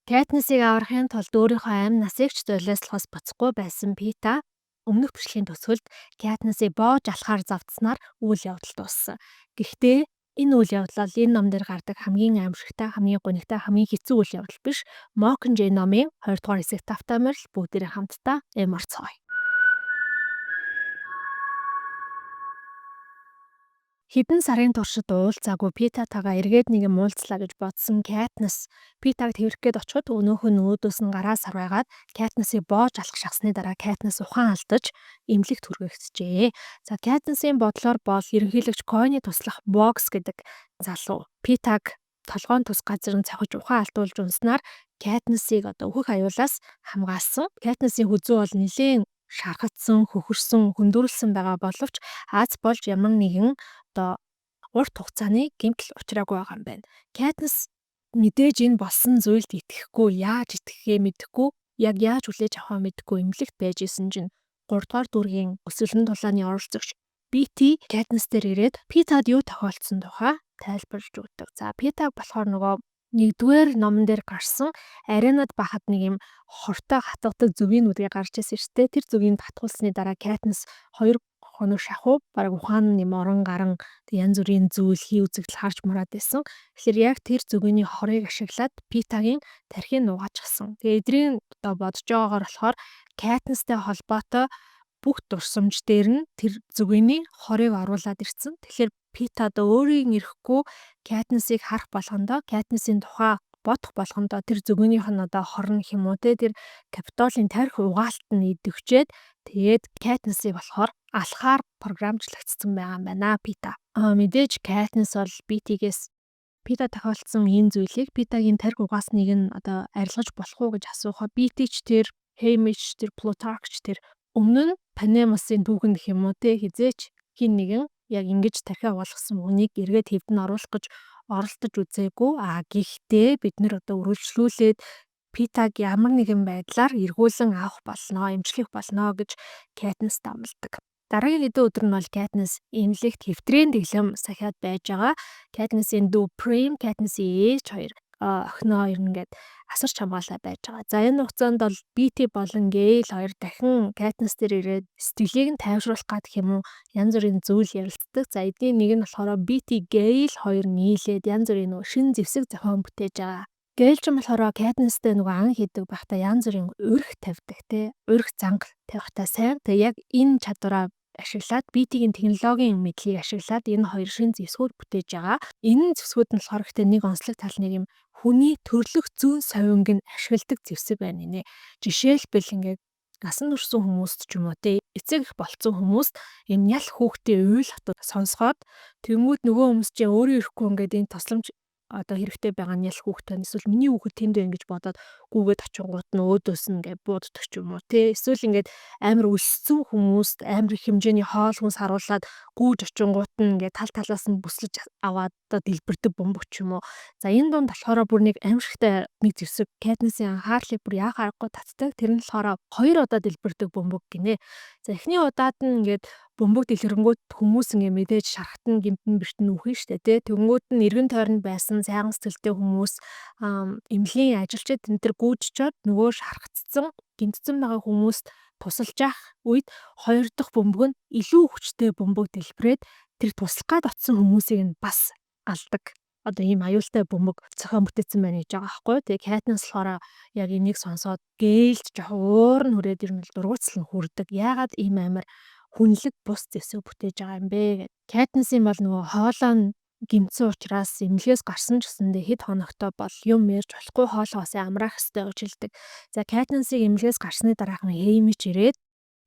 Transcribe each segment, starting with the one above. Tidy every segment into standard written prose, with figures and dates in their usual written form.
Катнисыг аврахын тулд өөрийнхөө амь насыг ч золиослохоос буцахгүй байсан Пита өмнөх бичлэгийн төгсгөлд Катнисыг боож алахаар завдснаар үйл явдал дууссан. Гэхдээ энэ үйл явдал энэ ном дээр гардаг хамгийн аимшигтай, хамгийн гонигтай, хамгийн хэцүү үйл явдал биш. Mockingjay номын 2 дугаар хэсэг тавтай морил бүгдээрээ хамтдаа эморцгоё. Хэдэн сарын туршид уулзаагүй Питатагаа эргээд нэг юм уулзлаа гэж бодсон Катнис Питаг тэрх гээд очиход өнөөх нь өөдөөс нь гараа сарвайгаад Катнисыг боож алах шахсны дараа Катнис ухаан алдаж эмнэлэгт хүргээгдэжээ. За Катнисын бодлоор бол ерөнхийлөгч Койны туслах Бокс гэдэг залуу Питаг толгойн тус газрын цохиж ухаан алдуулж унснаар Катнисыг өөхөх аюулаас хамгаалсан. Катнисын хүзүү бол нэлээд шархацсан, хөхөрсөн, хүндүрлсэн байгаа боловч Аз болж ямар нэгэн урт хугацааны гэмтэл учраагүй байгаа юм байна. Катнис мэдээж энэ болсон зүйлд итгэхгүй, яаж итгэхээ мэдэхгүй, яг яаж хүлээж авахаа мэдэхгүй эмнэлэгт байж исэн чинь 3 дугаар дүргийн өсвөлэн дулааны оролцогч BT Катнис дээр ирээд Питад юу тохиолдсон тухай тайлбарлаж өгдөг. За Питаг болохоор нөгөө нэгдүгээр номон дээр гарсан аренад бахад нэг юм хортой хатгадаг зүгийн нүдгээ гарч ирсэн шүү дээ. Тэр зүгийг татгуулсны дараа Катнис 2 хоног шахуу баг ухаан юм орон гарan янз бүрийн зүйл хий үзэгдэл харж мараад байсан. Тэгэхээр яг тэр зүгийн хорыг ашиглаад Питагийн тархийг нугаачсан. Тэгээ эдрийн бодож байгаагаар болохоор Катнистэй холбоотой бүх дурсамж дээр нь тэр зүгийн хорыг оруулаад ирсэн. Тэгэхээр Питад өөрийн ирэхгүй Катнисыг харах болгондоо Катнисын тухай бодох болгондоо тэр зүгнийх нь хорн гэх юм уу те тэр Капитолын тархи угаалт нь идэвчээд тэгээд Катнисыг болохоор алхаар програмчлагдсан байгаа юм байна Пита. Мэдээж Катнис бол BT-гээс Пита тохиолдсон энэ зүйлийг Питагийн тархи угаасныг нь арилгаж болох уу гэж асуухаа BT-ч тэр Haymitch тэр Plutarch тэр өмнө нь Panemus-ын түүхэнд гэх юм уу те хизээч хин нэгэн яг ингэж тархиа угаалгасан үнийг эргээд хэвдэн оруулах гэж оролдож үзээгүй. Гэхдээ бид нэр үргэлжлүүлээд Питаг ямар нэгэн байдлаар эргүүлэн авах болно, эмчлэх болно гэж Катнис дамладаг. Дараагийн хэдэн өдөр нь бол Катнис эмнэлэгт хэвтрийн дэглэм сахиад байж байгаа. Катнисын дүү Prim, Катнисын ээж хоёр охиноо ингээд асарч хамгаалаа байж байгаа. За энэ хугацаанд бол BT болон Gale хоёр дахин Катнис дээр ирээд сэтгэлийг нь тайвшруулах гэх юм уу янз бүрийн зүйл ярилцдаг. За эдний нэг нь болохоор BT Gale хоёр нийлээд янз бүрийн шин зэвсэг зохион бүтээж байгаа. Gale ч юм болохоор Катнистэй ан хийдэг байхдаа янз бүрийн өрх тавьдаг те. Өрх занга тавихтаа сайн. Тэгээ яг энэ чадвараа ашиглаад BT-ийн технологийн мэдлийг ашиглаад энэ хоёр шин зэвсгүүд бүтээж байгаа. Энэ зэвсгүүд нь болохоор гэхдээ нэг онцлог тал нэг юм хүний төрлөх зүүн совинг нь ашигладаг зэвсэг байна нэ. Жишээлбэл ингээд насан туршсан хүмүүст ч юм уу те эцэг их болцсон хүмүүст юм нял хүүхдээ уйл хатад сонсгоод тэнгууд нөгөө хүмүүс чинь өөрөө ирэхгүй ингээд энэ тосламж хэрэгтэй байгаа нь ял хүүхдээ эсвэл миний хүүхэд тэнд байна гэж бодоод гүгээд очингууд нь өөдөөс нь ингээд бууддаг ч юм уу те эсвэл ингээд амар өссөн хүмүүст амар их хэмжээний хоол хүнс харуулад гүйж очингууд нь ингээд тал талаас нь бүслэж аваад дэлбэрдэг бөмбөг ч юм уу. За энэ донд болохоор бүр нэг аимшигтай нэг зэвсэг Катнисын анхаарлыг бүр яа харахгүй татдаг. Тэр нь болохоор 2 удаа дэлбэрдэг бөмбөг гинэ. За эхний удаад нь ингээд бөмбөг дэлгэрэнгүй хүмүүс ингээ мэдээж шархтан гимтэн бэртэн үхэн штэ тий. Тэнгүүд нь эргэн тойронд байсан сайхан сэтгэлтэй хүмүүс эмнэлгийн ажилчид энэ төр гүйжчихэд нөгөө шархацсан гимтсэн байгаа хүмүүст тусалж явах үед 2 дахь бөмбөг нь илүү хүчтэй бөмбөг дэлбэрээд тэр туслах гад очсон хүмүүсийг нь бас алдаг. Ийм аюултай бөмбөг зохион бүтээсэн байна гэж байгаа байхгүй. Тэгээ Катнис болохоор яг энийг сонсоод Gale-ч жоох уур нь хүрээд ер нь дургуутсал нь хүрдэг. Яагаад ийм амар хүнлэг бус зэвсэг бүтээж байгаа юм бэ гэд. Катнисын бол нөгөө хоолоо нь гимцсэн учраас эмнэлгээс гарсан ч гэсэндээ хэд хоногтой бол юм ярьж болохгүй хоолоос амраах хэрэгтэй гэж хэлдэг. За Катнисыг эмнэлгээс гарсны дараахан Haymitch ирээд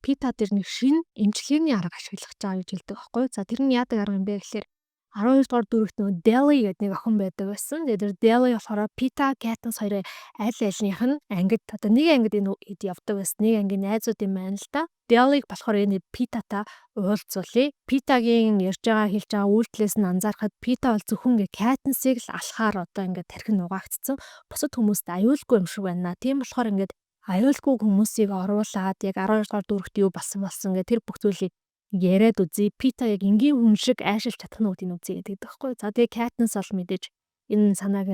Пита дээр нэг шин эмчилгээний арга ашиглах гэж байгаа гэж хэлдэг байхгүй. За тэр нь яадаг арга юм бэ гэхээр 12 дугаар дүрэгт нөгөө Deli гэдэг нэг охин байдаг байсан. Тэгээд тэр Deli болохоор Пита, Катнис хоёрын аль альнийх нь ангид нэг ангид энэ хэд явдаг байсан. Нэг ангийн найзууд юм байна л да. Deli болохоор энэ Питатай уулзуулъя. Питагийн ярьж байгаа хэлж байгаа үйлдэлээс нь анзаарахад Пита бол зөвхөн Катнисыг л алхаар ингээд тархин угаагдсан. Бусад хүмүүст аюулгүй юм шиг байна. Тийм болохоор ингээд аюулгүй хүмүүсийг оруулаад яг 12 дугаар дүрэгт юу болсон гэдэг тэр бүх зүйлийг яриад үзье. Пита яг энгийн хүн шиг айшилж чадах нь үгүй үзье гэдэг байхгүй. За тэгээ Катнис бол мэдээж энэ санааг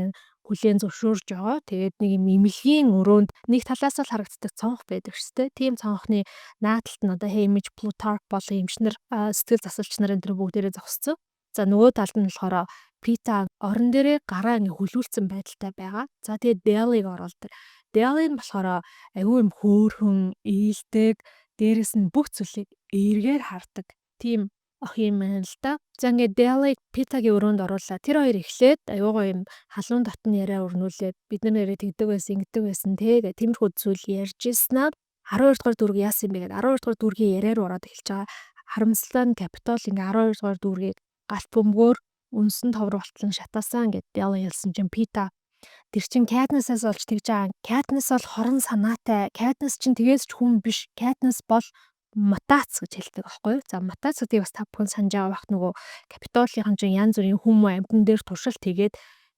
хүлээн зөвшөөрж байгаа. Тэгээд нэг юм имлэгийн өрөөнд нэг талаас нь харагддаг цонх байдаг шүү дээ. Тийм цонхны наадталт нь одоо Hamish Plutarch болон эмчнэр сэтгэл засалч нарын тэр бүгдээрээ зогссон. За нөгөө талд нь болохоор Пита орон дээрээ гараа ингээ хүлүүлсэн байдалтай байгаа. За тэгээд Dale-ыг оруулдаг. Dale нь болохоор аюу юм хөөрхөн, ээлдэг, дээрэс нь бүх зүйлийг эргээр хардаг. Тийм ах юм байна л да. За ингээд Dale-ыг Питагийн өрөөнд оруулаад тэр хоёр эхлээд аюугаа юм халуун дотн яриа өрнүүлээд бид нар нэрээ тэгдэг байсан, ингэдэг байсан те гэх тиймэрхүү зүйл ярьж ирснээр 12 дугаар дүүрэг яасан бэ гэдэг 12 дугаар дүүргийн яриаар ороод эхэлж байгаа. Харамслаа нь Capitol ингээ 12 дугаар дүүргийг галт бөмбөгөөр үнсэн товролтлон шатаасан гэд Dale хэлсэн чинь Пита тэр чин Katniss-аас олж тэгж байгаа. Katniss бол хорон санаатай. Katniss чинь тэгээс ч хүн биш. Katniss бол мутац гэж хэлдэг аахгүй юу? За мутац гэдгийг бас та бүхэн санаж байгаа бах нөгөө Capitol-ийн чинь янз бүрийн хүмүүс амьтан дээр туршилт хийгээд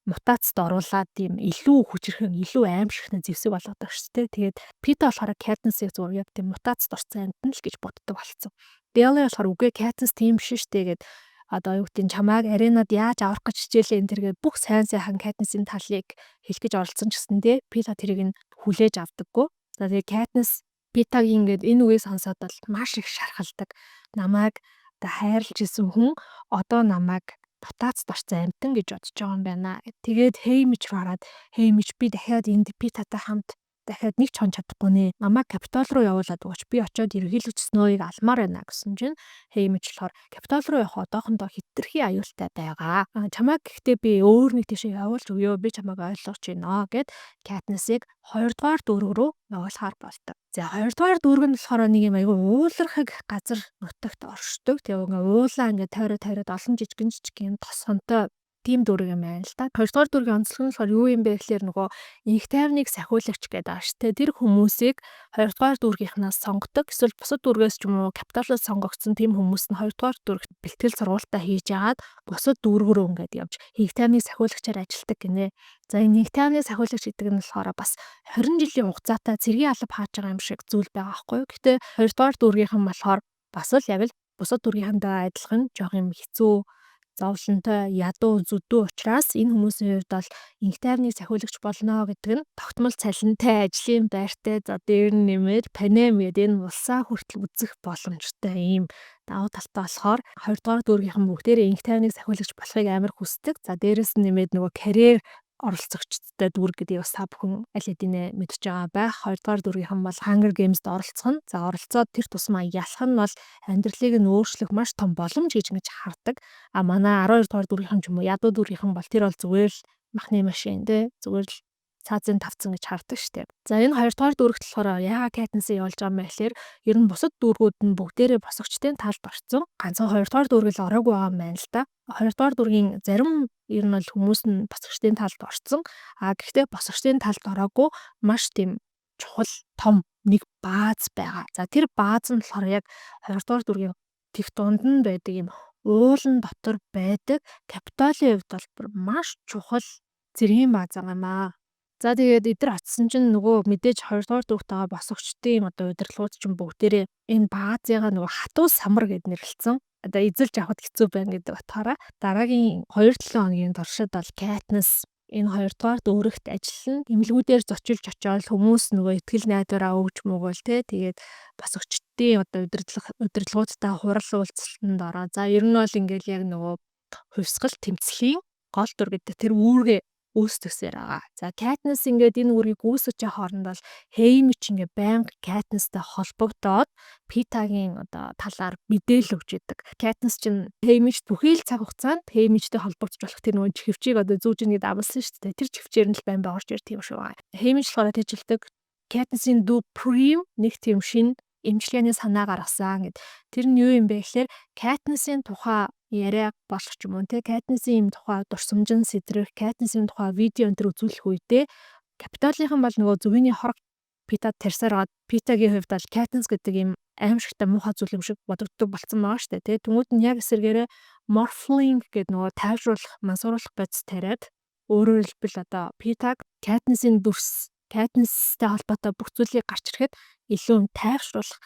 мутацд оруулаад ийм илүү хүчрхэн, илүү аимшигтай зэвсэг болгодог шүү дээ. Тэгээд Пита болохоор Katniss-ийг зүгээр яг тийм мутацд орсон амьтан л гэж боддог болсон. Dale болохоор үгүй Katniss тийм биш шүү дээ гэд одоо юу гэдэг чамааг аренад яаж аврах гэж хичээлээ энэ тэргээ бүх сайн сайхан Katniss-ийн талыг хэлэх гэж оролцсон ч гэсэндээ Пита тэрийг нь хүлээж авдаггүй. За тэгээ Katniss Питагийн ингээд энэ үгийг сонсоод бол маш их шархалдаг. Намайг одоо хайрлаж исэн хүн одоо намайг бутаацд орсон амьтан гэж бодож байгаа юм байна. Тэгээд Haymitch хараад Haymitch би дахиад энд Питатай хамт дахиад нэг ч хон чадахгүй нэ. Намайг Capitol руу явуулаад өгөөч. Би очиод эргэлж Snow-ыг алмаар байна гэсэн чинь Haymitch болохоор Capitol руу явах одоохондоо хитрхи аюултай байгаа. Чамайг гэхдээ би өөр нэг тийшээ явуулж өгөө. Би чамайг ойлгож байна гэд Katniss-ыг 2 дугаар дүүрэг рүү явуулахаар болдог. За 2 дугаар дүүрэг нь болохоор нэг юм айгүй уулархаг газар нутагт оршдог. Тэгээ ингээ уулаа ингээ тойроод олон жижигэн тосгонтой тийм дүүрэг юм байна л да. 2 дугаар дүүргийн онцлог нь болохоор юу юм бэ гэхээр нөгөө инх тайвныг сахиулагч гэдэг ааш те тэр хүмүүсийг 2 дугаар дүүргийнхнаас сонгодог. Эсвэл бусад дүүргээс ч юм уу Capitol-оос сонгогдсон тийм хүмүүс нь 2 дугаар дүүрэгт бэлтгэл сургалтаа хийж агаад бусад дүүрэг рүү ингээд явж инх тайвныг сахиулагчаар ажилтдаг гинэ. За энэ инх тайвныг сахиулагч гэдэг нь болохоор бас 20 жилийн хугацаатай цэргийн алба хааж байгаа юм шиг зүйл байгаа байхгүй юу. Гэтэ 2 дугаар дүүргийнхэн болохоор бас л яг л бусад дүүргийнхэнтэй адилхан жоох юм хэцүү зовлонтой ядуу зүдүү учраас энэ хүмүүсийн хувьд бол инх тайвныг сахиулагч болно гэдэг нь тогтмол цалинтай ажлын байртай за дээр нь нэмээд панем гэдэг энэ улсаа хүртэл үзэх боломжтой ийм давуу талтай болохоор 2 дугаар дүүргийнхэн бүгдээрээ инх тайвныг сахиулагч болохыг амар хүсдэг. За дээрэс нь нэмээд нөгөө карьер оролцогчдтой дүүрэг гэдгийг бас та бүхэн аль хэдийнэ мэдж байгаа байх. 2 дугаар дүүргийнхэн бол Hunger Games-д оролцох нь. За оролцоод тэр тусмаа ялах нь бол амьдралыг нь өөрчлөх маш том боломж гэж ингэж хардаг. А манай 12 дугаар дүүргийнхэн ч юм уу ядуу дүүргийнхэн бол тэр бол зүгээр л махны машин те зүгээр л цаазын тавцсан гэж хардаг штеп. За энэ 2 дугаар дүүрэгт болохоор яагаад Katniss-ийг явуулж байгаа юм бэ гэхээр ер нь бусад дүүргүүд нь бүгдээрээ босгочдын талд орсон. Ганцхан 2 дугаар дүүрэг л ороогүй байгаа юм байна л да. 2 дугаар дүүргийн зарим ер нь бол хүмүүс нь босгочдын талд орсон. А гэхдээ босгочдын талд ороогүй маш тийм чухал том нэг бааз байгаа. За тэр бааз нь болохоор яг 2 дугаар дүүргийн тех дунд нь байдаг юм уулан дотор байдаг Capitol-ийн хувьд бол маш чухал зэргийн бааз юм аа. За тэгээд эдгээр очсон чинь нөгөө мэдээж 2 дугаар дүүрэгт байгаа босгочдын одоо удирдлагууд чинь бүгдээрээ энэ баазыгаа нөгөө хатуу самар гэд нэрлэлсэн. Одоо эзэлж авахд хэцүү байна гэдэг утгаараа дараагийн 2-7 хоногийн туршид бол Katniss энэ 2 дугаар дүүрэгт ажиллана. Имлгүүдээр зочилж очиод хүмүүс нөгөө ихтгэл найдвараа өгч мөгөөл те тэгээд босгочдын одоо удирдлагуудтай хурал уулзалтанд ороо. За ер нь бол ингээл яг нөгөө хувьсгал тэмцлийн гол дүр гэдэг тэр үүргээ үүсгэсээр байгаа. За Katniss ингээд энэ үргийг үүсгэж байгаа хооронд бол Haymitch ингээд байнга Katniss-тай холбогдоод Питагийн одоо талаар мэдээлэл өгч идэг. Katniss чинь Haymitch бүхэл цаг хугацаанд Haymitch-тэй холбогдож болох тэр нөгөө чихвчийг одоо зүүж ингээд амласан шүү дээ. Тэр чихвчээр нь л байн байгаарч ирд тийм шүү байгаа. Haymitch болохоор тэжилдэг Katniss-ийн дүү Prim нэг тийм шин эмчилгээний санаа гаргасан гэд. Тэр нь юу юм бэ гэхээр Katniss-ийн тухай яриа болох ч юм уу те Katniss-ийн юм тухай дурсамжин сэтрэх Katniss-ийн тухай видео энэ төр үзүүлэх үедээ Capitol-ийнхан бол нөгөө зөвхөний хорог Питад тарсаар гад Питагийн хувьд бол Katniss гэдэг юм аимшигтай муухай зүйл юм шиг бодогддог болсон байгаа шүү дээ те тэмүүд нь яг эсэргээрээ morphling гэдэг нөгөө тайвшруулах мансууруулах бодис тариад өөрөөр хэлбэл одоо Питаг Katniss-ийн дүрс Katniss-тэй холбоотой бүх зүйлийг гарч ирэхэд илүү тайвшруулах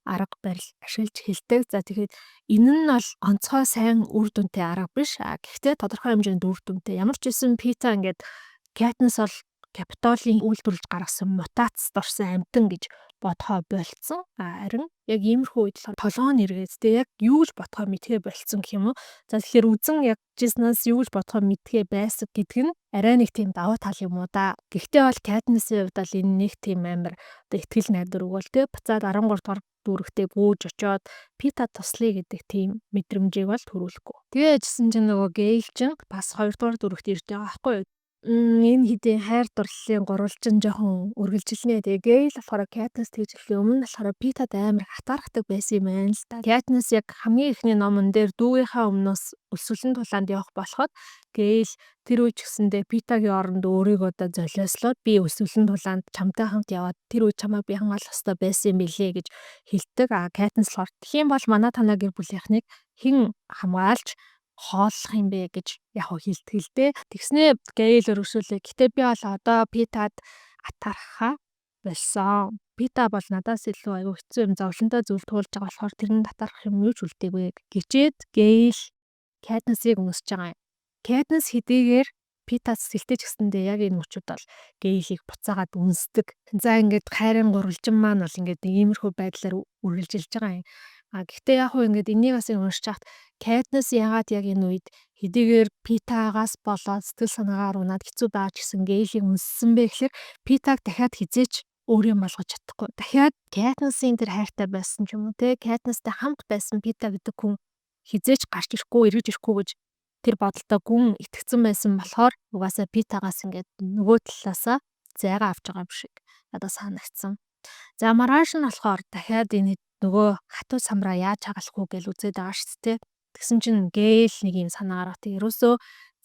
арга барил ашиглаж хэлдэг. За тэгэхээр энэ нь бол онцгой сайн үр дүнтэй арга биш. Гэхдээ тодорхой хэмжээнд үр дүнтэй. Ямар ч байсан Пита ингээд Katniss бол Capitol-ийн үйлдвэрлэж гаргасан мутацид орсон амьтан гэж бодохоо болцсон. Харин яг иймэрхүү үед л толгойн эргээд тэг яг юу гэж бодохоо мэдхээ болцсон гэх юм уу. За тэгэхээр үзэн яг Disney-с юу гэж бодохоо мэдхээ байсан гэдг нь арай нэг тийм давуу тал юм уу да. Гэхдээ бол Katniss-ийн хувьд бол энэ нэг тийм амар одоо ихтгэл найдвар өгвөл тэг буцаад 13 дугаар дүүрэгтээ бууж очоод Pita туслая гэдэг тийм мэдрэмжийг бол төрүүлэхгүй. Тэгээ яжсэн чинь нөгөө Gale чинь бас 2 дугаар дүүрэгт ирж байгаа байхгүй юу? Энэ хэдийн хайр дурлалын гурвалжин жоохон үргэлжилнэ. Тэгээ Gale болохоор Katniss тэгж хэлэх өмнө нь болохоор Pitад амар хатаархдаг байсан юм байна л да. Katniss яг хамгийн ихний номон дээр дүүгийнхаа өмнөөс өсвөлэн тулаанд явах болоход Gale тэр үе ч гэсэндээ Pitaгийн оронд өөрийгөө одоо золиослоод би өсвөлэн тулаанд чамтай хамт яваад тэр үе чамайг би хамгаалах ёстой байсан юм билээ гэж хэлдэг. Katniss болохоор "Тэгхийн бол манай танаа гэр бүлийнхнийг хэн хамгаалж хооллох юм бэ" гэж яг хэлтгэлтэй. Тэгснээ Gale өргөжүүлээ. "Гэтэ би бол одоо Pitад атаархаа болсон. Pita бол надаас илүү аюу хэцүү юм зовлонтой зүйл туулж байгаа болохоор тэрний татархах юм юу ч үлдээгүй" гэжээд Gale Katniss-ийг үнсэж байгаа юм. Katniss хэдийгээр Pitад сэтгэлтэй ч гэсэндээ яг энэ мөчүүд бол Gale-ийг буцаагаад үнсдэг. За ингээд хайрын гурвалжин маань бол ингээд иймэрхүү байдлаар үргэлжилж байгаа юм. Гэхдээ яг хөө ингээд энийг бас уншиж хахад Katniss яагаад яг энэ үед хэдийгээр Pitagаас болоод сэтгэл санаагаар унаад хэцүү байж гисэн Gale-ийг үнссэн бэ гэхээр Pitag дахиад хизээч өөрөө болгож чадахгүй. Дахиад Katniss-ийн тэр хайртай байсан ч юм уу те Katniss-тай хамт байсан Pita гэдэг хүн хизээч гарч ирэхгүй, эргэж ирэхгүй гэж тэр бодолтой гүн итгэцэн байсан болохоор угаасаа Pitagаас ингээд нөгөө талаасаа зайгаа авч байгаа юм шиг надад санагдсан. За маргааш нь болохоор дахиад энэ нөгөө хатуу самраа яаж хагалах уу гэж үзээд байгаа шүү дээ. Тэгсэн чинь Gale нэг юм санаа гаргав. Ерөөсөө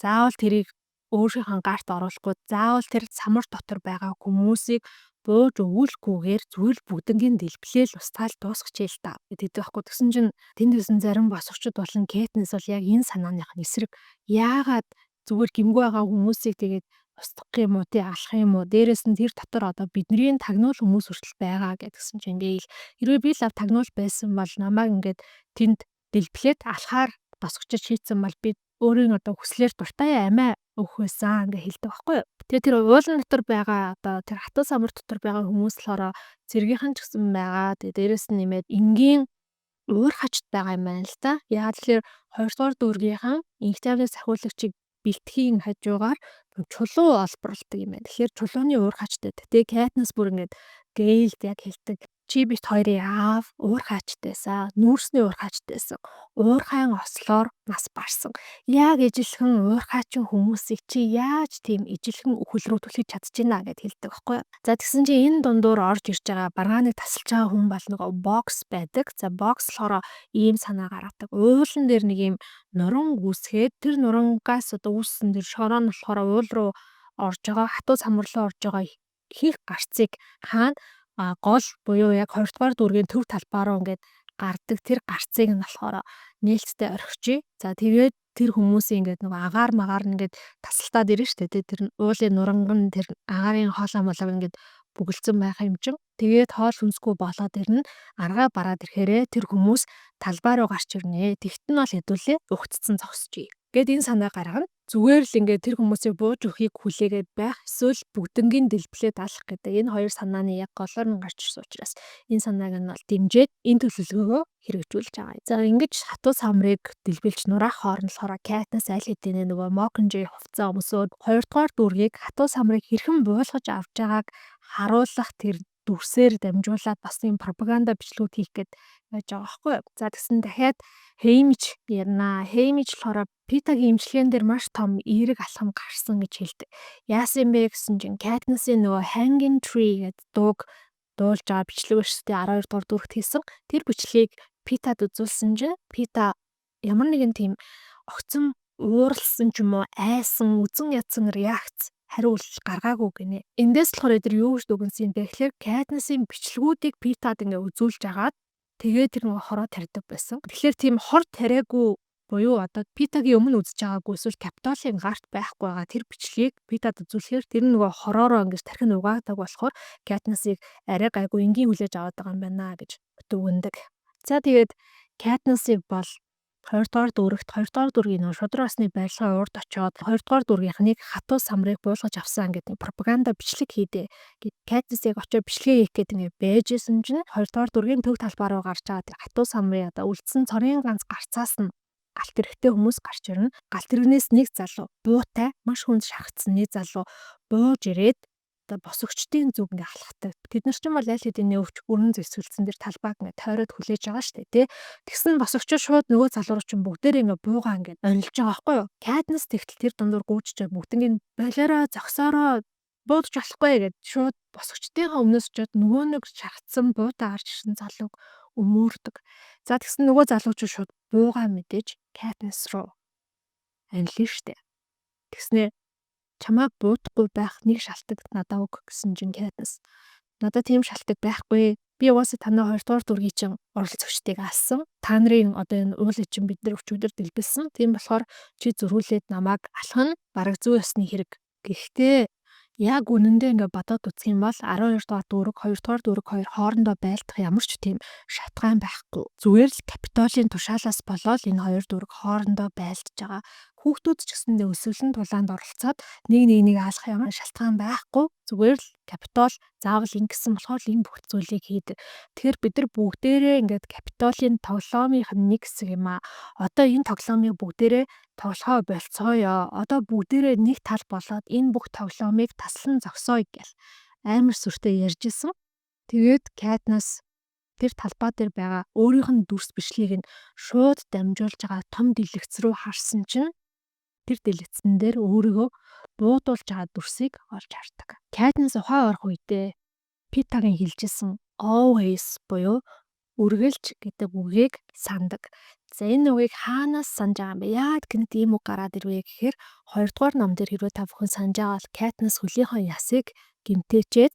заавал тэрийг өөрийнхөө гарт оруулахгүй, заавал тэр самар дотор байгаа хүмүүсийг бууж өвүүлэхгүйгээр зүгээр бүгднгийн дэлбэлээл устгаал дуусгачихъя л та гэдэг байхгүй. Тэгсэн чинь тэнд байсан зарим босгочд болон Katniss бол яг энэ санааных нь эсрэг яагаад зүгээр гимгүй байгаа хүмүүсийг тэгээд устгах юм уу тий алах юм уу дээрэс нь тэр дотор одоо бидний тагнуул хүмүүс хүртэл байгаа гэдгсэн чинь Gale хэрвээ би л тагнуул байсан бол намайг ингээд тэнд дэлбэлээд алхаар босгочж шийдсэн бол би өөрийн одоо хүслээр дуртай амиа өгөх байсан гэж хэлдэг байхгүй юу. Тэгээ тэр уулан дотор байгаа одоо тэр хатуу самар дотор байгаа хүмүүс болохоор цэргийнхэн ч гэсэн байгаа. Тэгээ дээрэс нь нэмээд энгийн уур хачд байгаа юм байна л да. Яагаад тэгэхээр 2 дугаар дүүргийнхэн инх тайвны сахиулагчийг бэлтгэхийн хажуугаар чулуу олборлдог юм байна. Тэгэхээр чулууны уур хачтай. Тэгээ Katniss бүр ингээд Gale яг хэлдэг. Чи бит хоёрын аав уур хаачтайсаа, нүүрсний уур хаачтайсан. Уурхайн ослоор нас барсан. Яг ижилхэн уур хаачин хүмүүсийг чи яаж тийм ижилхэн үхэл рүү түлхэж чадчихна гэд хэлдэг байхгүй юу. За тэгсэн чи энэ дундуур орж ирж байгаа баргааныг тасалж байгаа хүн бол нөгөө box байдаг. За box болохоор ийм санаа гаргадаг. Уулан дээр нэг ийм нуран үүсгээд тэр нурангаас одоо үүссэн тэр шороо нь болохоор уул руу орж байгаа хатуу самар руу орж байгаа хийх гарцыг хаана гол буюу яг 2 дугаар дүүргийн төв талбаараа ингээд гардаг тэр гарцыг нь болохоор нээлттэй орхижээ. За тэгээд тэр хүмүүсийн ингээд нөгөө агаар магаар нь ингээд тасалтаад ирнэ шүү дээ. Тэр уулын нуранган тэр агаарын хоолой молог ингээд бүгэлдсэн байх юм чинь. Тэгээд хоол хүнсгүй болоод ирнэ. Аргаа бараад ирэхээрээ тэр хүмүүс талбай руу гарч ирнэ. Тэгтэн бол хэдүүлээ өгцсөн зогсчихъя. Гэт энэ санаа гаргана. Зүгээр л ингээд тэр хүмүүсийг бууж өгөхийг хүлээгээд байх эсвэл бүгднгийн дэлбэлээд алах гэдэг энэ хоёр санааны яг голоор нь гарч ирсэн учраас энэ санааг нь бол дэмжиж энэ төлөвлөгөөгөө хэрэгжүүлж байгаа. За ингэж хатуу самрыг дэлбэлж нураах хоорондолоо Katniss аль хэдийн нөгөө Mockingjay хувцас өмсөөд 2 дугаар дүүргийг хатуу самрыг хэрхэн буулгаж авч байгааг харуулах тэр дүрсээр дамжуулаад бас юм пропаганда бичлэгүүд хийх гээд байж байгаа байхгүй юу. За тэгсэн дахиад Haymitch ярина. Haymitch болохоор Pita-гийн имчилгээн дээр маш том эерэг алхам гарсан гэж хэлдэг. Яасан бэ гэсэн чинь Katniss-ийн нөгөө Hanging Tree гэдэг дууг дуулж байгаа бичлэг шүү дээ 12 дугаар дүрэгт хийсэн. Тэр бичлэгийг Pitad үзүүлсэн чинь Pita ямар нэгэн тийм огцом ууралсан ч юм уу айсан үзэн ядсан реакц хариулт гаргаагүй гинэ. Эндээс болохоор эдгээр юу гэж дүгнсэн юм бэ гэхээр Katniss-ийн бичлгүүдийг Pitad ингээ үзүүлж агаад тэгээд тэр нөгөө хороо тарьдаг байсан. Тэгэхээр тийм хор тариагүй буюу одоо Pita-гийн өмнө үзэж байгаагүй эсвэл Capitol-ийн гарт байхгүй байгаа тэр бичлэгийг Pitad үзүүлэхээр тэр нөгөө хороороо ингэж тархин угаадаг болохоор Katniss-ийг арай гайгүй энгийн хүлээж аваад байгаа юм байна гэж дүгндэг. За тэгээд Katniss-ийг бол 2 дугаар дүүргийн нөгөө шудраг усны барилгын урд очиод 2 дугаар дүүргийнхнийг хатуу самрыг буулгаж авсан гэдэг пропаганда бичлэг хийдэ. Катнис яг очиод бичлэгээ хийх гээд ингээ бэжсэн чинь 2 дугаар дүүргийн төв талбай руу гарч байгаа тэр хатуу самрын үлдсэн цорын ганц гарцаас нь галт тэрэгтэй хүмүүс гарч ирнэ. Галт тэрэгнээс нэг залуу буутай маш хүнд шахагдсан нэг залуу бууж ирээд босогчдын зүг ингээ халахдаг. Тэд нар ч юм бол аль хэдийн өвч бүрэн зэвсгэлцэн дээр талбайг ингээ тойроод хүлээж байгаа штэ тий. Тэгсэн босогчид шууд нөгөө залуу руу чинь бүгдээрээ ингээ буугаа ингээ онилж байгаа байхгүй юу? Катнис тэгтэл тэр дундуур гүйчихэж бүгднийг болоороо зогсоороо буудаж болохгүй гэд шууд босогчдынхаа өмнөөс очиод нөгөө нэг шахагдсан буутай гарч ирсэн залууг өмөрдөг. За тэгсэн нөгөө залуу ч шууд буугаа мэдээж Катнис руу анилна штэ. Тэгснээр чамайг буудахгүй байх нэг шалтгаан надад өг гэсэн чинь Катнис. Надад тийм шалтгаан байхгүй. Би угаасаа танай 2 дугаар дүүргийн чинь оролцогчдыг алсан. Та нарын одоо энэ уулыг чинь бид нар өчигдөр дэлбэлсэн. Тийм болохоор чи зөрүүлээд намайг алах нь бараг зүй ёсны хэрэг. Гэхдээ яг үнэндээ ингээ бодоод үзэх юм бол 12 дугаар дүүрэг 2 дугаар дүүрэг хоёр хоорондоо байлдах ямар ч тийм шалтгаан байхгүй. Зүгээр л Капитолийн тушаалаас болоод энэ 2 дүүрэг хоорондоо байлдаж байгаа. Хүүхдүүд ч гэсэндээ өсвөлэн тулаанд оролцоод нэг хаалах ямар шалтгаан байхгүй. Зүгээр л Капитол заавал ингэсэн болохоор энэ бүх зүйлийг хийдэг. Тэгэхээр бид нар бүгдээрээ ингээд Капитолийн тоглоомынх нь нэг хэсэг юм аа. Одоо энэ тоглоомыг бүгдээрээ тоглохоо болцгоё. Одоо бүгдээрээ нэг тал болоод энэ бүх тоглоомыг таслан зогсооё гэл амар сүртэй ярьжсэн. Тэгээд Катнис тэр талбай дээр байгаа өөрийнх нь дүрс бичлэгийг нь шууд дамжуулж байгаа том дэлгэц рүү харсан чинь тэр дэлгэцэн дээр өөрийгөө буудуулж байгаа дүрсийг олж хардаг. Катнис ухаан орох үедээ Питагийн хэлжсэн always буюу үргэлж гэдэг үгийг сандаг. За энэ үгийг хаанаас санаж байгаа юм бэ? Яагаад гэнэт ийм үг гараад ирвэ гэхээр 2 дугаар ном дээр хэрвээ та бүхэн санаж байгаа бол Катнис хөлийнхөө ясыг гимтээчээд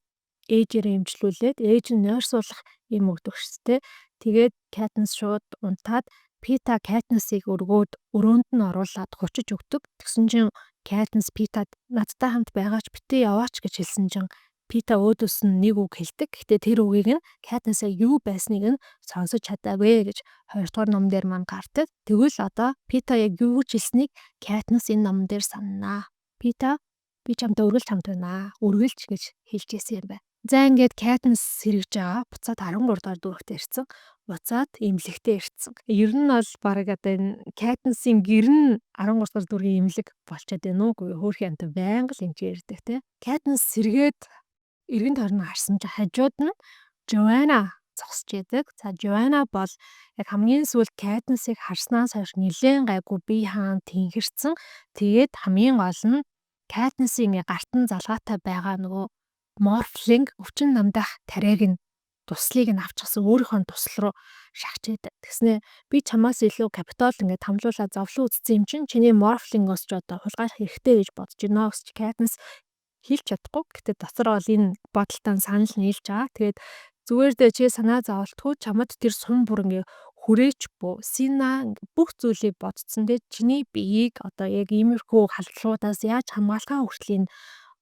ээжээрээ имжлүүлээд ээж нь нойрсуулах юм өгдөгчтэй. Тэгээд Катнис шууд унтаад Пита Катнисыг өргөөд өрөөнд нь оруулаад хучиж өгдөг. Тэгсэн чинь Катнис Питад надтай хамт байгаач битээ яваач гэж хэлсэн чинь Пита өөдөөс нь нэг үг хэлдэг. Гэтэ тэр үгийг нь Катнисаа юу байсныг нь сонсож чадаагүй гэж 2 дугаар ном дээр маань гардаг. Тэгвэл одоо Пита яг юу гэж хэлснийг Катнис энэ ном дээр сананаа. Пита би чамтай үргэлж хамт байна. Үргэлж гэж хэлж ирсэн юм байна. За ингээд Катнис сэргэж байгаа. Буцаад 13 дугаар дүүрэгт ирсэн. Буцаад имлэгтээ ирсэн. Ер нь бол баг одоо энэ Катнисын гэр нь 13 дугаар дүүргийн имлэг болчиход байна уугүй хөөрхөн амт байнга л ингэж ярьдаг те. Катнис сэргээд эргэн тойрноо харсан чинь хажууд нь Жоанна зогсож байдаг. За Жоанна бол яг хамгийн сүүлд Катнисыг харснаас хойш нэлээд гайгүй бие хаан тэнхэрсэн. Тэгээд хамгийн гол нь Катнисын гартан залгаатай байгаа нөгөө Морфлинг өвчин намдах тариаг нь туслыг нь авчихсан өөрийнхөө тусал руу шахчихдаг. Тэгснэ би чамаас илүү Капитол ингээд хамлуулаад зовлон үзсэн юм чинь чиний Морфлингоос ч одоо хулгайлах хэрэгтэй гэж бодож байна гэж Катнис хэлж чадахгүй. Гэтэ дотороо л энэ бодолтой санал нийлж байгаа. Тэгээд зүгээр дээ чи санаа зовлтгүй чамд тэр сум бүр ингээ хүрээч бүү. Сина бүх зүйлийг бодцсон дээ чиний биеийг одоо яг иймэрхүү халдлагуудаас яаж хамгаалахаа хүртэл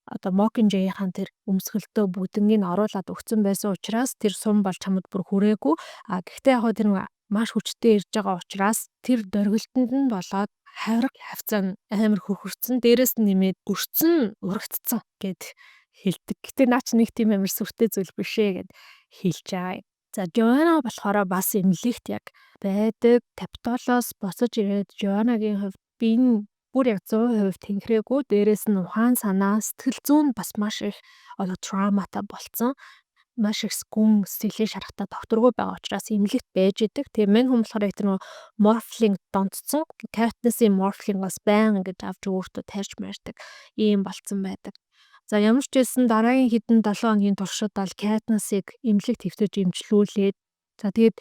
одоо Mockingjay-ийн тэр өмсгөлтөө бүгднийг оруулаад өгсөн байсан учраас тэр сум бол чамд бүр хүрээгүй. Гэхдээ яг тэр маш хүчтэй ирж байгаа учраас тэр дөргөлтөнд нь болоод хавраг хавцаа амар хөхөрцөн дээрээс нь нэмээд өрцөн урагдцсан гэд хэлдэг. Гэтэ наач нэг тийм амар сүртэй зүйл биш ээ гэд хэлж байгаа. За Жоанна болохоор бас имлэгт яг байдаг. Капитолоос босож ирээд Жоаннагийн хувьд би энэ бүр яг 100% тэнхрээгүй. Дээрээс нь ухаан санаа, сэтгэл зүйн бас маш их одоо травматай болцсон. Маш их гүн сэтгэлийн шарахтай докторгүй байгаа учраас эмнэлэгт байж идэг. Тэгээ мань хүн болохоор яг тэр морфлинг донтцсон. Катнисын морфлингоос байн ингэж авч өөртөө тарьж марьдаг ийм болцсон байдаг. За ямар ч байсан дараагийн хэдэн 7 хоногийн туршид бол Катнисыг эмнэлэгт хэвтэж имжлүүлээд за тэгээд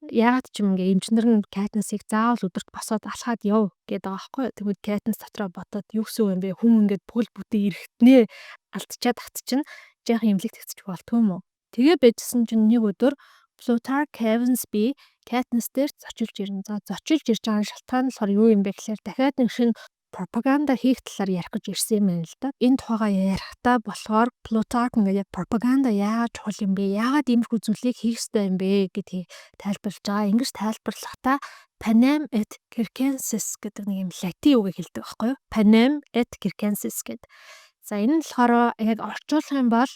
яагаад ч юм ингээ эмчнэр нь Катнисыг заавал өдөрт босоод алхаад яв гэдэг байгаа байхгүй. Тэгвэл Катнис дотроо ботоод юу гэсэн юм бэ? Хүн ингээд бүгд бүтээ ирэхтнээ алдчихад татчихна. Жаахан эмнэлэгт хэвтэж болтгүй юм уу? Тэгээ байжсэн чинь нэг өдөр Plutarch Cavensby Катнис дээр зочилж ирнэ. За зочилж ирж байгаа шалтгаан нь болохоор юу юм бэ гэхээр дахиад нэг шинэ пропаганда хийх талаар ярих гэж ирсэн юм байна л да. Энэ тухайгаа ярихдаа болохоор Плутарк ингээд яг пропаганда яагаад чухал юм бэ? Яагаад иймэрхүү зүйлийг хийх ёстой юм бэ гэдгийг тайлбарлаж байгаа. Ингэж тайлбарлахдаа Panem et Circenses гэдэг нэг юм латин үгийг хэлдэг байхгүй юу? Panem et Circenses гэдэг. За энэ нь болохоор яг орчуулах юм бол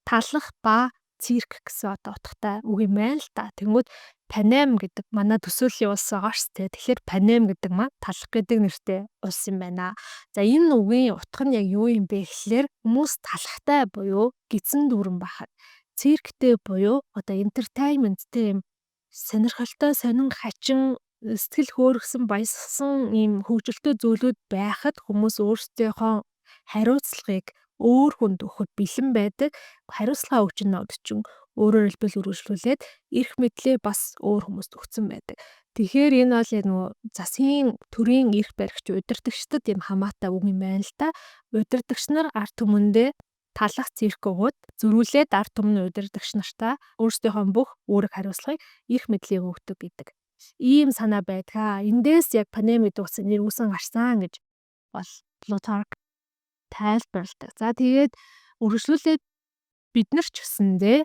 талах ба цирк гэсэн одоо утгатай үг юм байна л да. Тэнгүүд Panem гэдэг манай төсөөллийн улс байгаа шүү дээ. Тэгэхээр Panem гэдэг маань талах гэдэг нэртэй улс юм байна. За энэ үгийн утга нь яг юу юм бэ гэхлээр хүмүүс талахтай буюу гизэн дүүрэн байхад, цирктэй буюу одоо entertainmentтэй юм сонирхолтой, сонин хачин сэтгэл хөөргсөн баясгсан ийм хөгжилтэй зүйлүүд байхад хүмүүс өөрсдийнхөө хариуцлагыг өөр хүнд өгөхөд бэлэн байдаг. Хариуцлага өгч нод чинь өөрөөр хэлбэл үргэлжлүүлээд эрх мэдлээ бас өөр хүмүүст өгсөн байдаг. Тэгэхээр энэ бол яг нөгөө засгийн төрийн эрх баригч удирдагчдад юм хамаатай үг юм байна л да. Удирдагч нар ард түмэндээ талах цирк өгөөд зөрүүлээд ард түмний удирдагч нартаа өөрсдийнхөө бүх үүрэг хариуцлагыг эрх мэдлийг өгдөг гэдэг. Ийм санаа байдгаа. Эндээс яг Panem гэдэг утсан нэр үүсэн гарсан гэж бол Plutarch тайлбарладаг. За тэгээд үргэлжлүүлээд бид нар ч гэсэндээ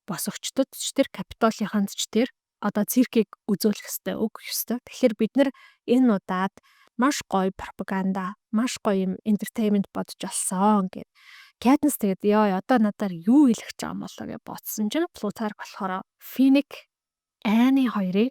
босогчдод ч тэр Капитолийнханд ч тэр одоо циркийг үзүүлэх ёстой, өгөх ёстой. Тэгэхээр бид нар энэ удаад маш гоё пропаганда, маш гоё юм entertainment бодож олсон гэв. Katniss тэгээд ёо одоо надаар юу хэлэх гэж байгаа юм болоо гэж бодсон чинь Plutarch болохоор Finnick, Annie хоёрыг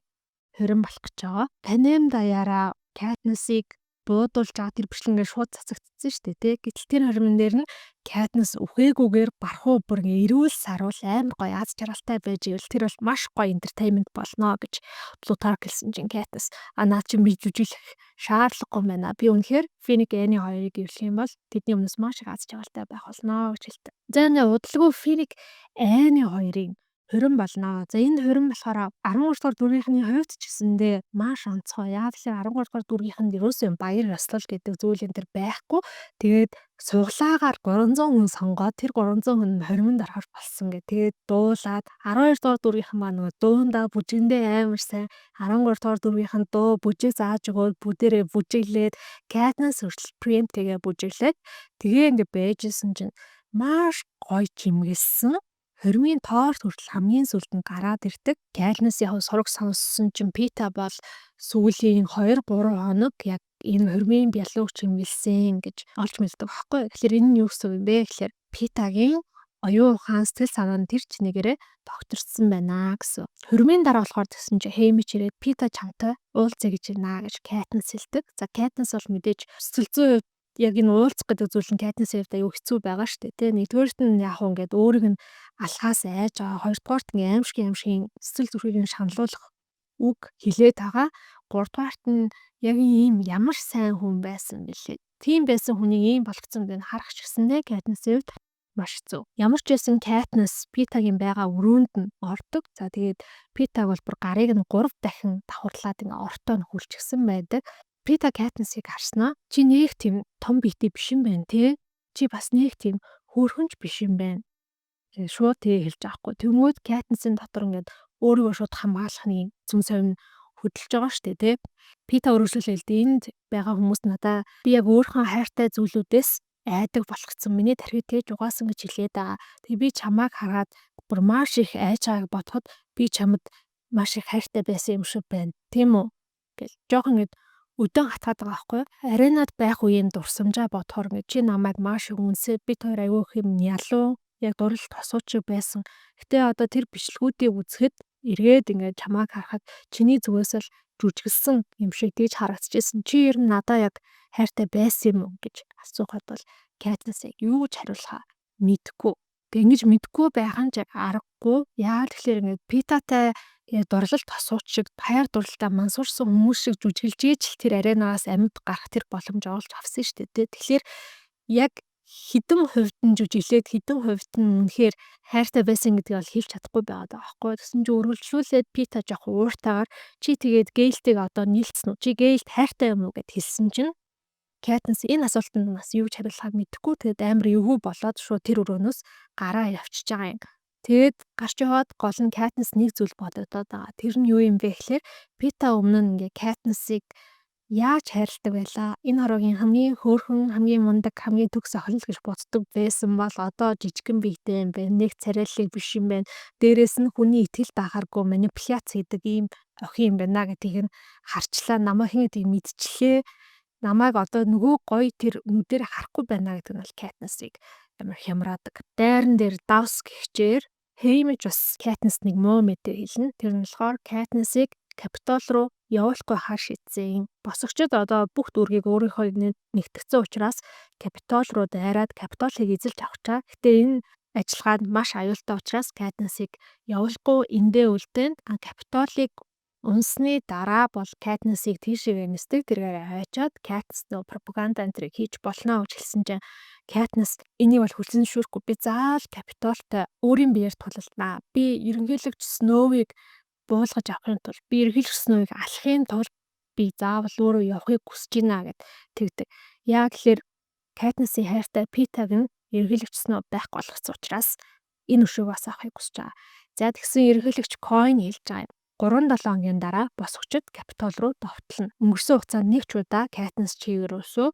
хорин болох гэж байгаа. Panem даяараа Katniss-ыг буудуулж байгаа тэр бичлэгээр шууд цацагдсан шүү дээ тий. Гэтэл тэр хормон дээр нь Katniss үхээгүйгээр бархуу бүр ингээ эрүүл саруул амар гоё аз жаргалтай байж ивэл тэр бол маш гоё entertainment болно гэж Plutarch хэлсэн чинь Katniss наад чинь би жүжиглэх шаардлагагүй байна. Би үнэхээр Finnick Annie хоёрыг гэрлэх юм бол тэдний өмнөөс маш их аз жаргалтай байх болно гэж хэлдэг. За ингээ удалгүй Finnick Annie хоёрын хорин болно. За энэ хорин болохоор 13 дугаар дүрийнхний хувьд ч гэсэндээ маш онцгой. Яагаад гэхээр 13 дугаар дүргийнхэнд ерөөсөө баяр ёслол гэдэг зүйл энэ төр байхгүй. Тэгээд суглаагаар 300 хүн сонгоод тэр 300 хүн хоримд орохор болсон гэх. Тэгээд дуулаад 12 дугаар дүргийнхэн маань нөгөө дуундаа бүжигэндээ амар сайн 13 дугаар дүргийнхэн дуу бүжиг зааж өгөөд бүдэрээ бүжиглээд Katniss хүртэл preempt-гээ бүжиглээд тэгээ ингээ байжсэн чинь маш гоё чимгэлсэн. Хормын тоорт хүртэл хамгийн сүлд нь гараад ирдэг. Katniss-ийн сураг сонссон чинь Peeta бол сүүлийн 2-3 хоног яг энэ хормын бялууг чимгэлсэн гэж олж мэддэг байхгүй. Тэгэхээр энэ нь юу гэсэн юм бэ гэхээр Peeta-гийн оюун ухаан сэтгэл санаа нь тэр чинээрээ тогтворсон байна гэсэн. Хормын дараа болохоор тэгсэн чинь Haymitch ирээд Peeta чамтай уулзъя гэж байна гэж Katniss хэлдэг. За Katniss бол мэдээж сэтгэл зүйн яг энэ уулзах гэдэг зүйл нь Katniss-ийн хувьд аюу хэцүү байгаа шүү дээ. Тэ нэгдүгээрт нь яг уу ингээд өөрийг нь алхаас айж байгаа. Хоёрдугаарт нь аимшигын сэтгэл зүрхийг шаналуулах үг хэлээд байгаа. Гуравдугаарт нь яг ийм ямар сайн хүн байсан бэлээ. Тийм байсан хүнийг ийм болгоцсон гэдэг нь харах ч гэсэндээ Katniss-ийн хувьд маш хэцүү. Ямар ч байсан Katniss Peeta-гийн байгаа өрөөнд нь ордог. За тэгээд Peeta бол бүр гарыг нь 3 дахин давхарлаад ингээ ортоо нь хүлчихсэн байдаг. Peeta Katniss-ыг харснаа чи нэг тийм том биетэй биш юм байна те. Чи бас нэг тийм хөөрхөнч биш юм байна. Тэгээ шууд тэгээ хэлж аахгүй. Тэнгүүд Katniss-ийн дотор ингээд өөрийгөө шууд хамгаалахны зүм совин хөдөлж байгаа штэ те. Peeta өргөжлөлөөлд энд байгаа хүмүүс надаа би яг өөрийнхөө хайртай зүйлүүдээс айдаг болгоцсон. Миний тархи тээж угаасан гэж хэлээд байгаа. Тэгээ би чамааг хараад бүр маш их айж байгааг бодоход би чамд маш их хайртай байсан юм шиг байна. Тийм үү? Гэл жоохон ингээд өдөн хатгаад байгаа байхгүй. Аренад байх үеийн дурсамжаа бодохоор ингээд чи намайг маш үнсээд бид хоёр аягүй их юм ялуу яг дурлал тосууч байсан. Гэтэ одоо тэр бичлгүүдийг үзэхэд эргээд ингээд чамааг харахад чиний зүгээс л жүжиглсэн юм шиг тийж харагдчихсэн. Чи ер нь надаа яг хайртай байсан юм уу гэж асуухад бол Katniss яг юу гэж хариулахаа мэдэхгүй. Тэг ингэж мэдэхгүй байх нь яг аргагүй. Яагаад тэгэхээр ингээд Peeta-тай дурлал тосууч шиг хайр дурлалтаа мансуурсан хүмүүс шиг жүжиглж ийж тэр аренаас амьд гарах тэр боломж олж авсан шүү дээ. Тэгэхээр яг хідэн хувьд нь жүжиглээд хідэн хувьд нь үнэхээр хайртай байсан гэдгийг бол хэлж чадахгүй байгаад байгаа байхгүй. Тэгсэн чинь өргөлжлүүлээд Peeta жоох ууртаагаар чи тэгээд Gale-тэй одоо нийлцсэн үү? Чи Gale хайртай юм уу гэд хэлсэн чинь Katniss энэ асуултанд бас юу гэж хариулахаа мэдэхгүй. Тэгээд амар эвгүй болоод шууд тэр өрөөнөөс гараа явчихж байгаа юм. Тэгээд гарч яваад гол нь Katniss нэг зүйл бодогдоод байгаа. Тэр нь юу юм бэ гэхээр Peeta өмнө нь ингээ Katniss-ыг яаж хайрладаг байлаа? Энэ хорвогийн хамгийн хөөрхөн, хамгийн мундаг, хамгийн төгс охин л гэж боддог байсан бол одоо жижигхэн биетэй юм байна. Нэг царайлаг биш юм байна. Дээрээс нь хүний итгэл даахааргүй манипуляц хийдэг ийм охин юм байна гэдгийг нь харчлаа. Намайг тийм мэдчихлээ. Намайг одоо нөгөө гоё тэр нүдээр харахгүй байна гэдэг нь бол Katniss-ыг амар хямраадаг. Дайран дээр давс гихчээр Haymitch бас Katniss нэг муу мэдээ хэлнэ. Тэр нь болохоор Katniss-ыг Capitol руу явуулахгүй хаа шийдсэн. Босогчдод одоо бүх дүүргийг өөрийнхөө нэгтгэсэн учраас Capitol руу дайраад Capitol-ыг эзэлж авчаа. Гэтэ энэ ажиллагаанд маш аюултай учраас Katniss-ыг явуулахгүй эндээ үлдээн Capitol-ыг унсны дараа бол Katniss-ыг тийшээгээ нисдэг тэргээр хайчаад Katniss нөө пропаганда энтрийг хийж болно гэж хэлсэн чинь Katniss энийг бол хүлцэн зөвшөөрөхгүй. Би заавал Capitol-тай өөрийн биеэр тулалдана. Би ерөнхийлөгч Snow-ыг буулгаж авахын тулд би ерөнхийлөгч Snow-ыг алахын тулд би заавал өөрөө явахыг хүсэж байна гэд тэгдэг. Яг л Katniss-ийн хайртай Peeta-г нь ерөнхийлөгч Snow байхгүй болгосон учраас энэ өшөөг бас авахыг хүсэж байгаа. За тэгсэн ерөнхийлөгч Coin хэлж байгаа юм. 3-7 хоногийн дараа босгочд Capitol руу довтлоно. Өнгөрсөн хугацаанд нэг ч удаа Katniss чиглэлөөсөө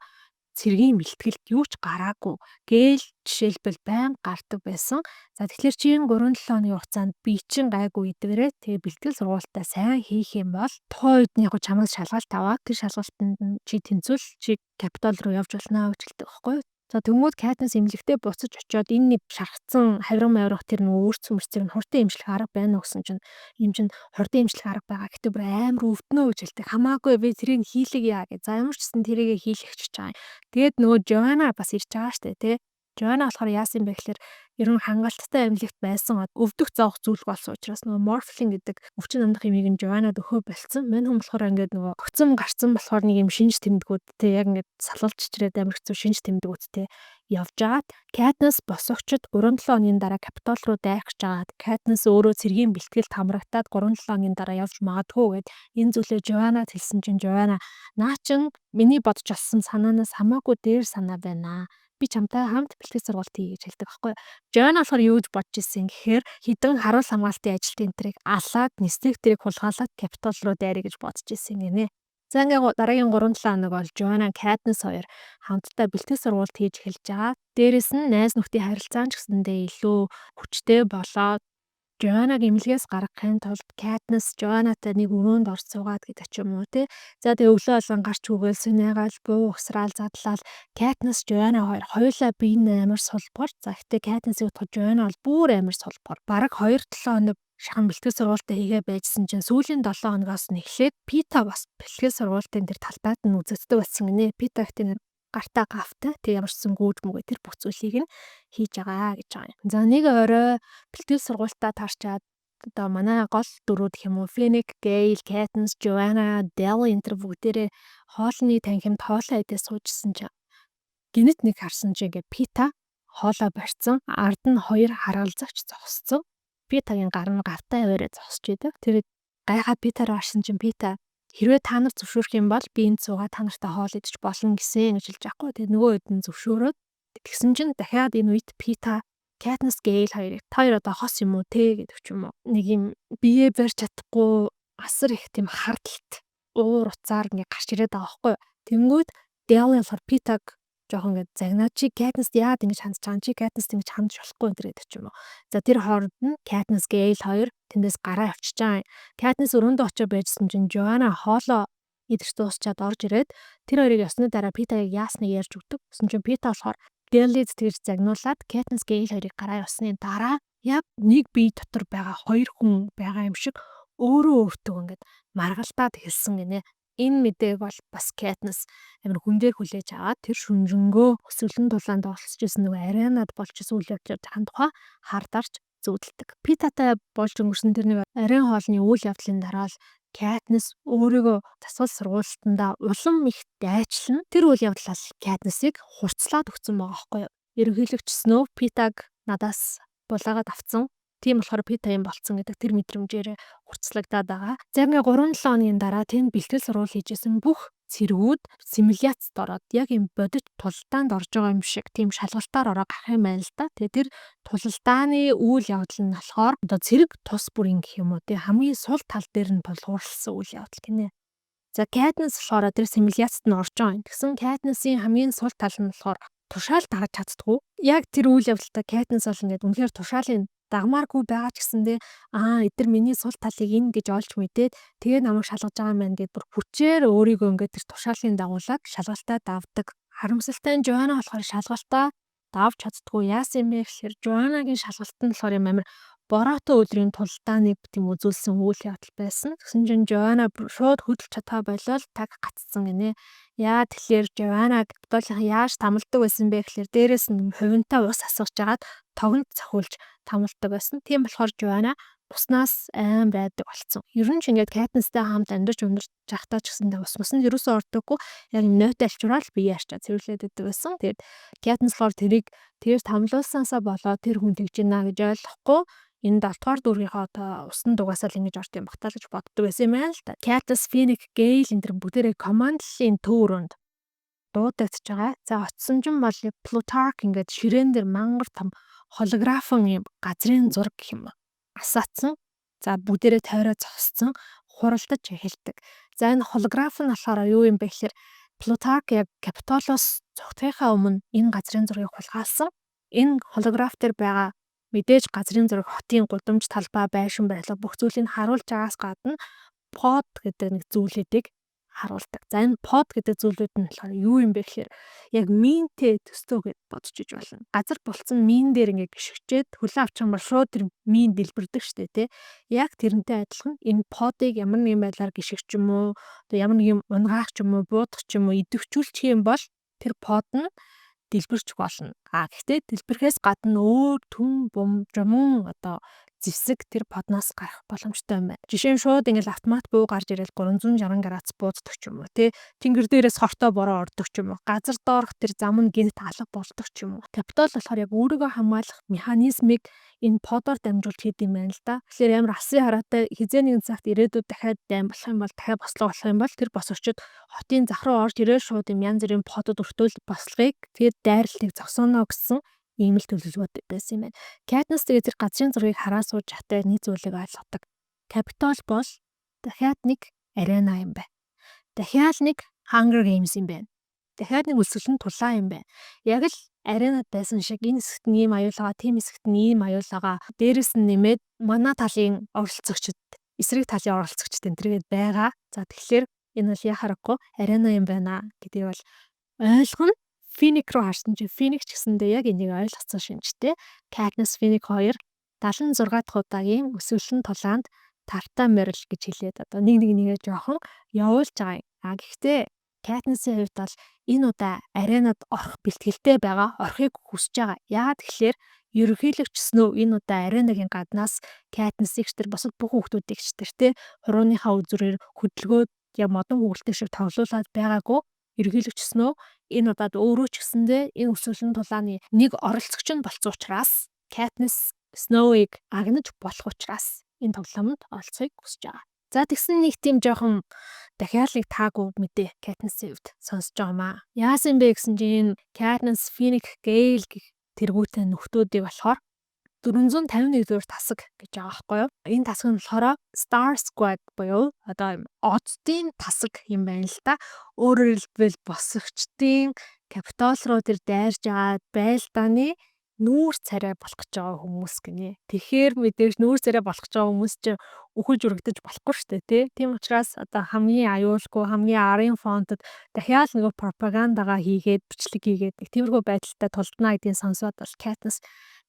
цэргийн бэлтгэлд юу ч гараагүй. Гээл жишээлбэл байн гардаг байсан. За тэгэхээр чи энэ 3-7 хоногийн хугацаанд би чин гайгүй идэгрээ тэгээ бэлтгэл сургуультаа сайн хийх юм бол тухайн үед нь яг чамаас шалгалт аваад тэр шалгалтанд чи тэнцвэл чи Capitol руу явж болно гэж хэлдэг байхгүй юу? За тэгмүүд Katniss имлэгтээ буцаж очиод энэ нэг шархсан хавирга мавирга тэр нэг өөрцөн мөрцөг нь хурдан имжлэх арга байна уу гэсэн чинь юм чин хурдан имжлэх арга байгаа. Гэтэ бүр амар өвднөө гэж хэлдэг. Хамаагүй би тэрийг хийлэг яа гэж. За ямар ч гэсэн тэрийг хийлэгч чагаа. Тэгээд нөгөө Joanna бас ирж байгаа штэ тий. Joanna болохоор яасан бэ гэхээр ерөн хангалттай амьлэгт байсан өвдөх зоох зүйл болсон учраас нөгөө morphine гэдэг өвчин амдах юмыг нь Joanna дөхөө болцсон. Мань хүн болохоор ингээд нөгөө огцом гарцсан болохоор нэг юм шинж тэмдгүүд те яг ингээд салгалж чичрээд амар хэцүү шинж тэмдгүүд те явж агаад Katniss босогчд 3-7 хоногийн дараа Capitol руу дайрах гэж агаад Katniss өөрөө цэргийн бэлтгэлд хамрагтаад 3-7 хоногийн дараа явж магадгүй гэд энэ зүйлээ Joanna хэлсэн чинь Joanna наа чин миний бодож олсон санаанаас хамаагүй дээр санаа байна. Би чамтай хамт бэлтгэл сургалт хий гэж хэлдэг байхгүй. Joanna болохоор юу гэж бодож ирсэн гэхээр хідэн харуул хамгаалтын ажилтны энтрийг алаад нислэг тэрийг хулгайлаад Capitol руу дайрыг гэж бодож ирсэн гинэ. За ингээ дараагийн 3-7 хоног бол Joanna Katniss хоёр хамтдаа бэлтгэл сургалт хийж эхэлж байгаа. Дээрээс нь найз нөхдийн харилцаан ч гэсэндээ илүү хүчтэй болоод Joanna-г имлгээс гаргахын тулд Katniss Joanna-тай нэг өрөөнд орж суугаад гэдэг ч юм уу тий. За тэгээ өглөө болгон гарч үгээл сүнэгаал буу ухсраал задлал Katniss Joanna хоёулаа биеийн амар сулбгар. За гэтээ Katniss-ийг бодоход Joanna бол бүр амар сулбгар. Бараг 2-7 хоног шахан бэлтгэл сургалтаа хийгээ байжсэн чинь сүүлийн 7 хоногоос нь эхлээд Peeta бас бэлтгэл сургалтын тэр талбайд нь үзэгддэг болсон гинэ. Peeta гэдэг гартаа гавтай тэг ямар ч сан гүйж мүгэ тэр бүх зүйлийг нь хийж байгаа гэж байгаа юм. За нэг орой бэлтгэл сургуультаа тарчаад одоо манай гол дөрүүд гэх юм уу Finnick, Gale, Katniss, Joanna, Delle энэ төр бүгдээрээ хоолны танхимд хоолоо идэж суужсэн чинь гинэт нэг харсан чинь ингээ Peeta хоолоо барьсан ард нь хоёр харгалзагч зогсцсон. Peeta-гийн гар нь гавтай аваараа зогсож идэг. Тэр гайхаад Peeta-раа харсан чинь Peeta хэрвээ та нар зөвшөөрөх юм бол би энд суугаад та нартай хоол идэж болно гэсэн гэж хэлж байхгүй. Тэгээ нөгөө хэд нь зөвшөөрөөд тэгсэн чинь дахиад энэ үед Peeta Katniss Gale хоёрыг та хоёр одоо хос юм уу те гэдэг ч юм уу. Нэг юм бие барьж чадахгүй асар их тийм хардалт уур уцаар ингээ гарч ирээд байгаа байхгүй. Тэнгүүд Delle болохоор Peeta-г жоохон ингээ загнаад чи Katniss яад ингэж хандж байгаа чи Katniss ингэж хандж болохгүй энэ гэдэг ч юм уу. За тэр хооронд нь Katniss Gale хоёр тэндээс гараа авчиж байгаа. Katniss өрөөндөө очиж байжсэн чинь Joanna хоолоо идэж дуусчаад орж ирээд тэр хоёрыг ясны дараа Peeta-ыг яасныг ярьж өгдөг. Гэсэн чинь Peeta болохоор Delle-д тэгж загнуулаад Katniss Gale хоёрыг гараа явсны дараа яг нэг бие дотор байгаа хоёр хүн байгаа юм шиг өөрөө өөртөө ингээд маргалтаад хэлсэн гинэ. Энэ мэдээг бол бас Katniss амар хүндээр хүлээж аваад тэр шүнжэнгөө өсвөлэн дулаанд олсож ирсэн нөгөө аренад болж исэн үйл явдлыг тухай хардарч зүудэлдэг. Peeta-тай болж өнгөрсөн тэр нэг арен хоолны үйл явдлын дараа л Katniss өөрийгөө засвал сургуультанда улам их дайчлан тэр үйл явдлаас Katniss-ыг хурцлаад өгсөн байгаа байхгүй юу. Ерөнхийлөгч Snow Peeta-г надаас булаагаад авцсан. Тийм болохоор Peeta юм болцсон гэдэг тэр мэдрэмжээр хурцлагдаад байгаа. За ингээ 3-7 хоногийн дараа тэнд бэлтгэл сурвал хийжсэн бүх цэргүүд симуляцд ороод яг юм бодит тулалдаанд орж байгаа юм шиг тийм шалгалтаар ороо гарах юм байна л да. Тэгээ тэр тулалдааны үйл явдал нь болохоор одоо цэрэг тус бүрийн гэх юм уу тий хамгийн сул тал дээр нь тулгуурласан үйл явдал гинэ. За Katniss болохоор тэр симуляцид нь орж байгаа юм. Тэгсэн Katniss-ийн хамгийн сул тал нь болохоор тушаал дагаж чаддгүй. Яг тэр үйл явдалтай Katniss бол ингээд үнэхээр тушаалын дагмааргүй байгаа ч гэсэндээ эдгээр миний сул талыг ин гэж олж мэдээд тэгээ намайг шалгаж байгаа юм байна гэд бүр хүчээр өөрийгөө ингээд тэр тушаалын дагуулад шалгалтаа давдаг. Харамсалтай нь Joanna болохоор шалгалтаа давж чаддгүй. Яасан юм бэ гэхээр Joanna-гийн шалгалт нь болохоор юм амар бороотой өдрийн тулдааныг тийм үзүүлсэн үйл явдал байсан. Тэгсэн чинь Joanna шууд хөдөлж чадхаа болол таг гацсан гинэ. Яа тэгэхээр Joanna Capitol-ын яаж тамалдаг байсан бэ гэхээр дээрээс нь хувинтай ус асгаж жагаад тогонд цохиулж тамалдаг байсан. Тийм болохоор Joanna уснаас айн байдаг болсон. Ер нь ч ингээд Katniss-тэй хамт амьдарч жахтаа ч гэсэндээ ус нь ерөөсөө ордоггүй. Яг нойт альчураад бие арчаад цэвэрлээд байдаг байсан. Тэгээд Katniss болохоор тэрийг тэр тамлуулсаасаа болоод тэр хүн тэгж ийна гэж ойлгохгүй. Энэ 7 дугаар дүүргийнхаа одоо усны дугасаал ингэж орт юм багтаа гэж боддог байсан юм байна л да. Katniss, Finnick, Gale энэ бүгдээрээ командлын төөрөнд дуудагдж байгаа. За очсон ч бол Plutarch ингээд ширээн дээр мангар том холографон юм газрын зураг гэх юм асаацсан. За бүгдээрээ тойроо зогссон хуралдаж эхэлдэг. За энэ холограф нь болохоор юу юм бэ гэхээр Plutarch яг Capitol-оос зогтохынхаа өмнө энэ газрын зургийг хулгайлсан. Энэ холограф дээр байгаа мэдээж газрын зураг хотын гудамж талбай байшин байлаа бүх зүйлийг харуулж байгаас гадна под гэдэг нэг зүйлүүдийг харуулдаг. За энэ под гэдэг зүйлүүд нь болохоор юу юм бэ гэхээр яг минтэй төстөө гэд бодож иж болно. Газар булцсан мин дээр ингээ гიშгчээд хөлөө авчих юм бол шууд тэр мин дэлбэрдэг штэ тий. Яг тэрнтэй адилхан энэ подыг ямар нэгэн байдлаар гიშгч юм уу, одоо ямар нэг юм унгаах ч юм уу, буудах ч юм уу, идэвхжүүлчих юм бол тэр под нь дэлбэрч болно. Гэхдээ дэлбэрхээс гадна өөр түн бум жумун одоо зэвсэг тэр подноос гарах боломжтой юм байна. Жишээ нь шууд ингээл автомат буу гарч ирэл 360 градус бууддаг ч юм уу тий. Тэнгэр дээрээс хортой бороо ордог ч юм уу. Газар доорх тэр зам нь гинт алга болдог ч юм уу. Capitol болохоор яг өөрийгөө хамгаалах механизмыг энэ подоор дамжуулж хийд юм байна л да. Тэгэхээр ямар асын хараатай хизээ нэгэн цагт ирээдүйд дахиад дайм болох юм бол дахиад бослого болох юм бол тэр босогчд хотын зах руу орж ирээ шууд юм янз бүрийн подод өртөөл бослогыг тэгээд дайралтыг зогсооно гэсэн ийм л төлөвлөгөөд байсан юм байна. Katniss тэгээд тэр газрын зургийг хараа сууж хатаа нэг зүйлийг ойлгодог. Capitol бол дахиад нэг арена юм байна. Дахиад нэг Hunger Games юм байна. Дахиад нэг өсвөлэн тулаан юм байна. Яг л аренад байсан шиг энэ хэсэгт нь ийм аюулгаа, тийм хэсэгт нь ийм аюулгаа. Дээрэс нь нэмээд манай талын оролцогчд, эсрэг талын оролцогчд энтергээд байгаа. За тэгэхээр энэ бол яхахгүй арена юм байна гэдгийг бол ойлгоно. Finnick руу харсан чинь Finnick ч гэсэндээ яг энийг ойлгоцсон шинжтэй. Katniss, Finnick хоёр 76 дахь удаагийн өсвөлэн тулаанд тавтаа морил гэж хэлээд одоо нэгээ жоохон явуулж байгаа юм. Гэхдээ Katniss-ийн хувьд бол энэ удаа аренад орох бэлтгэлтэй байгаа, орохыг хүсэж байгаа. Яагаад тэгэхээр ерөнхийлөгч Snow энэ удаа аренагийн гаднаас Katniss-ийг ч тэр босод бүх хүүхдүүдийг ч тэр хурууныхаа үзүүрээр хөдөлгөөд яг модон хүүхэлтэй шиг тоглуулад байгаагүй. Ерөнхийлөгч Snow энэ удаад өөрөө ч гэсэндээ энэ өсвөлэн тулааны нэг оролцогч нь болсон учраас Katniss Snow-ыг агнаж болох учраас энэ тоглоомд оролцохыг хүсэж байгаа. За тэгсэн нэг тийм жоохон дахиалыг таагүй мэдээ Katniss-ийн хувьд сонсож байгаамаа. Яасан бэ гэсэн чинь Katniss, Finnick, Gale гэх тэргүүтээ нөхдүүдийг болохоор 451 дугаар тасаг гэж байгаа байхгүй юу? Энэ тасаг нь болохоор Star Squad буюу одоо оддын тасаг юм байна л да. Өөрөөр хэлбэл босгочдын Capitol руу тэр дайрж агаад байлдааны нүүр царай болох гэж байгаа хүмүүс гинэ. Тэгэхээр мэдээж нүүр царай болох гэж байгаа хүмүүс чинь үхэж үргэлдэж болохгүй шүү дээ тий. Тийм учраас одоо хамгийн аюулгүй хамгийн арын фонтод дахиад нөгөө пропагандагаа хийгээд бичлэг хийгээд нэг тиймэрхүү байдалтай тулдна гэдгийг сонсоод бол Katniss